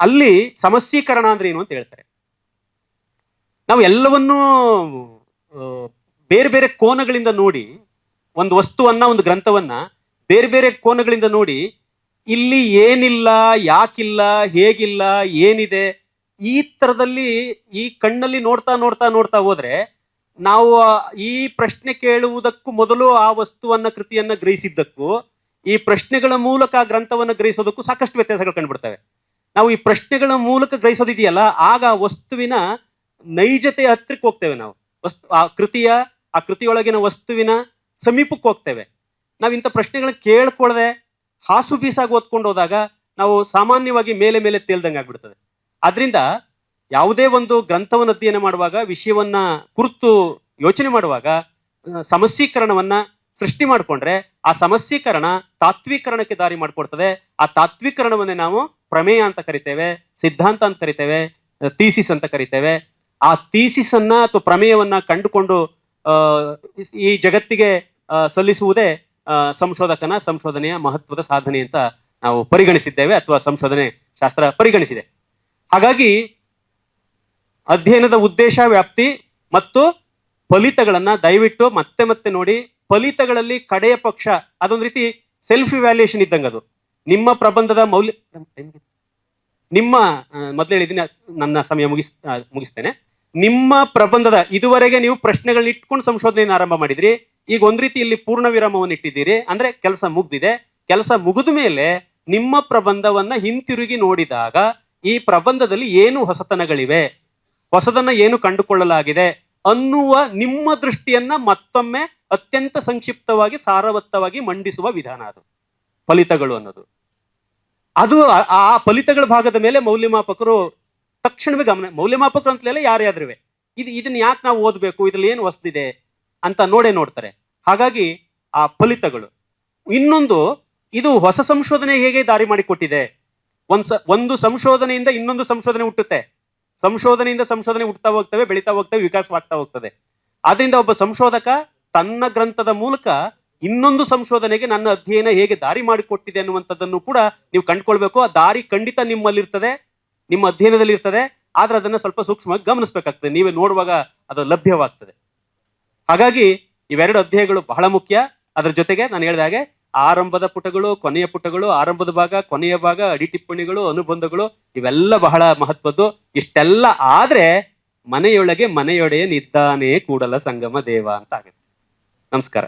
ಅಲ್ಲಿ ಸಮಸ್ಯೀಕರಣ ಅಂದ್ರೆ ಏನು ಅಂತ ಹೇಳ್ತಾರೆ. ನಾವು ಎಲ್ಲವನ್ನೂ ಬೇರೆ ಬೇರೆ ಕೋನಗಳಿಂದ ನೋಡಿ ಒಂದು ವಸ್ತುವನ್ನ, ಒಂದು ಗ್ರಂಥವನ್ನ ಬೇರೆ ಬೇರೆ ಕೋನಗಳಿಂದ ನೋಡಿ ಇಲ್ಲಿ ಏನಿಲ್ಲ, ಯಾಕಿಲ್ಲ, ಹೇಗಿಲ್ಲ, ಏನಿದೆ, ಈ ತರದಲ್ಲಿ ಈ ಕಣ್ಣಲ್ಲಿ ನೋಡ್ತಾ ನೋಡ್ತಾ ನೋಡ್ತಾ ಹೋದ್ರೆ ನಾವು ಈ ಪ್ರಶ್ನೆ ಕೇಳುವುದಕ್ಕೂ ಮೊದಲು ಆ ವಸ್ತುವನ್ನ, ಕೃತಿಯನ್ನ ಗ್ರಹಿಸಿದ್ದಕ್ಕೂ ಈ ಪ್ರಶ್ನೆಗಳ ಮೂಲಕ ಆ ಗ್ರಂಥವನ್ನ ಗ್ರಹಿಸೋದಕ್ಕೂ ಸಾಕಷ್ಟು ವ್ಯತ್ಯಾಸಗಳು ಕಂಡುಬಿಡ್ತವೆ. ನಾವು ಈ ಪ್ರಶ್ನೆಗಳ ಮೂಲಕ ಗ್ರಹಿಸೋದಿದೆಯಲ್ಲ, ಆಗ ಆ ವಸ್ತುವಿನ ನೈಜತೆಯ ಹತ್ರಕ್ಕೆ ಹೋಗ್ತೇವೆ. ನಾವು ಆ ಕೃತಿಯೊಳಗಿನ ವಸ್ತುವಿನ ಸಮೀಪಕ್ಕೆ ಹೋಗ್ತೇವೆ. ನಾವು ಇಂಥ ಪ್ರಶ್ನೆಗಳನ್ನ ಕೇಳ್ಕೊಳ್ಳದೆ ಹಾಸು ಬೀಸಾಗಿ ಓದ್ಕೊಂಡು ಹೋದಾಗ ನಾವು ಸಾಮಾನ್ಯವಾಗಿ ಮೇಲೆ ಮೇಲೆ ತೇಲ್ದಂಗೆ ಆಗ್ಬಿಡ್ತದೆ. ಆದ್ರಿಂದ ಯಾವುದೇ ಒಂದು ಗ್ರಂಥವನ್ನು ಅಧ್ಯಯನ ಮಾಡುವಾಗ, ವಿಷಯವನ್ನ ಕುರಿತು ಯೋಚನೆ ಮಾಡುವಾಗ ಸಮಸ್ಯೀಕರಣವನ್ನ ಸೃಷ್ಟಿ ಮಾಡಿಕೊಂಡ್ರೆ ಆ ಸಮಸ್ಯೀಕರಣ ತಾತ್ವೀಕರಣಕ್ಕೆ ದಾರಿ ಮಾಡಿಕೊಡ್ತದೆ. ಆ ತಾತ್ವೀಕರಣವನ್ನೇ ನಾವು ಪ್ರಮೇಯ ಅಂತ ಕರಿತೇವೆ, ಸಿದ್ಧಾಂತ ಅಂತ ಕರಿತೇವೆ, ಥೀಸಿಸ್ ಅಂತ ಕರಿತೇವೆ. ಆ ಥೀಸಿಸ್ ಅನ್ನ ಅಥವಾ ಪ್ರಮೇಯವನ್ನ ಕಂಡುಕೊಂಡು ಈ ಜಗತ್ತಿಗೆ ಸಲ್ಲಿಸುವುದೇ ಸಂಶೋಧನೆಯ ಮಹತ್ವದ ಸಾಧನೆ ಅಂತ ನಾವು ಪರಿಗಣಿಸಿದ್ದೇವೆ, ಅಥವಾ ಸಂಶೋಧನೆ ಶಾಸ್ತ್ರ ಪರಿಗಣಿಸಿದೆ. ಹಾಗಾಗಿ ಅಧ್ಯಯನದ ಉದ್ದೇಶ, ವ್ಯಾಪ್ತಿ ಮತ್ತು ಫಲಿತಗಳನ್ನ ದಯವಿಟ್ಟು ಮತ್ತೆ ಮತ್ತೆ ನೋಡಿ. ಫಲಿತಗಳಲ್ಲಿ ಕಡೆಯ ಪಕ್ಷ ಅದೊಂದು ರೀತಿ ಸೆಲ್ಫ್ ಇವ್ಯಾಲ್ಯೂಯೇಷನ್ ಇದ್ದಂಗೆ. ಅದು ನಿಮ್ಮ ಪ್ರಬಂಧದ ಮೌಲ್ಯ, ಮೊದಲು ಹೇಳಿದ್ದೀನಿ, ನನ್ನ ಸಮಯ ಮುಗಿಸ್ತೇನೆ. ನಿಮ್ಮ ಪ್ರಬಂಧದ ಇದುವರೆಗೆ ನೀವು ಪ್ರಶ್ನೆಗಳನ್ನ ಇಟ್ಕೊಂಡು ಸಂಶೋಧನೆಯನ್ನು ಆರಂಭ ಮಾಡಿದ್ರಿ. ಈಗ ಒಂದ್ ರೀತಿ ಇಲ್ಲಿ ಪೂರ್ಣ ವಿರಾಮವನ್ನು ಇಟ್ಟಿದ್ದೀರಿ, ಅಂದ್ರೆ ಕೆಲಸ ಮುಗ್ದಿದೆ. ಕೆಲಸ ಮುಗಿದ ಮೇಲೆ ನಿಮ್ಮ ಪ್ರಬಂಧವನ್ನ ಹಿಂತಿರುಗಿ ನೋಡಿದಾಗ ಈ ಪ್ರಬಂಧದಲ್ಲಿ ಏನು ಹೊಸತನಗಳಿವೆ, ಹೊಸದನ್ನ ಏನು ಕಂಡುಕೊಳ್ಳಲಾಗಿದೆ ಅನ್ನುವ ನಿಮ್ಮ ದೃಷ್ಟಿಯನ್ನ ಮತ್ತೊಮ್ಮೆ ಅತ್ಯಂತ ಸಂಕ್ಷಿಪ್ತವಾಗಿ, ಸಾರವತ್ತವಾಗಿ ಮಂಡಿಸುವ ವಿಧಾನ ಅದು ಫಲಿತಗಳು ಅನ್ನೋದು. ಅದು ಆ ಫಲಿತಗಳ ಭಾಗದ ಮೇಲೆ ಮೌಲ್ಯಮಾಪಕರು ತಕ್ಷಣವೇ ಮೌಲ್ಯಮಾಪಕರು ಅಂತಲೇ ಯಾರ್ಯಾದ್ರುವೆ ಇದನ್ನ ಯಾಕೆ ನಾವು ಓದ್ಬೇಕು, ಇದ್ರಲ್ಲಿ ಏನು ಹೊಸದಿದೆ ಅಂತ ನೋಡ್ತಾರೆ. ಹಾಗಾಗಿ ಆ ಫಲಿತಗಳು. ಇನ್ನೊಂದು, ಇದು ಹೊಸ ಸಂಶೋಧನೆ ಹೇಗೆ ದಾರಿ ಮಾಡಿಕೊಟ್ಟಿದೆ. ಒಂದು ಸಂಶೋಧನೆಯಿಂದ ಇನ್ನೊಂದು ಸಂಶೋಧನೆ ಹುಟ್ಟುತ್ತೆ. ಸಂಶೋಧನೆಯಿಂದ ಸಂಶೋಧನೆ ಹುಟ್ಟುತ್ತಾ ಹೋಗ್ತವೆ, ಬೆಳೀತಾ ಹೋಗ್ತವೆ, ವಿಕಾಸವಾಗ್ತಾ ಹೋಗ್ತದೆ. ಆದ್ರಿಂದ ಒಬ್ಬ ಸಂಶೋಧಕ ತನ್ನ ಗ್ರಂಥದ ಮೂಲಕ ಇನ್ನೊಂದು ಸಂಶೋಧನೆಗೆ ನನ್ನ ಅಧ್ಯಯನ ಹೇಗೆ ದಾರಿ ಮಾಡಿಕೊಟ್ಟಿದೆ ಅನ್ನುವಂಥದ್ದನ್ನು ಕೂಡ ನೀವು ಕಂಡುಕೊಳ್ಬೇಕು. ಆ ದಾರಿ ಖಂಡಿತ ನಿಮ್ಮಲ್ಲಿರ್ತದೆ, ನಿಮ್ಮ ಅಧ್ಯಯನದಲ್ಲಿ ಇರ್ತದೆ. ಆದ್ರೆ ಅದನ್ನ ಸ್ವಲ್ಪ ಸೂಕ್ಷ್ಮವಾಗಿ ಗಮನಿಸಬೇಕಾಗ್ತದೆ. ನೀವೇ ನೋಡುವಾಗ ಅದು ಲಭ್ಯವಾಗ್ತದೆ. ಹಾಗಾಗಿ ಇವೆರಡು ಅಧ್ಯಾಯಗಳು ಬಹಳ ಮುಖ್ಯ. ಅದರ ಜೊತೆಗೆ ನಾನು ಹೇಳಿದ ಹಾಗೆ ಆರಂಭದ ಪುಟಗಳು, ಕೊನೆಯ ಪುಟಗಳು, ಆರಂಭದ ಭಾಗ, ಕೊನೆಯ ಭಾಗ, ಅಡಿ ಟಿಪ್ಪಣಿಗಳು, ಅನುಬಂಧಗಳು, ಇವೆಲ್ಲ ಬಹಳ ಮಹತ್ವದ್ದು. ಇಷ್ಟೆಲ್ಲ ಆದ್ರೆ ಮನೆಯೊಳಗೆ ಮನೆಯೊಡೆಯನಿದ್ದಾನೆ ಕೂಡಲ ಸಂಗಮ ದೇವ ಅಂತ ಆಗುತ್ತೆ. ನಮಸ್ಕಾರ.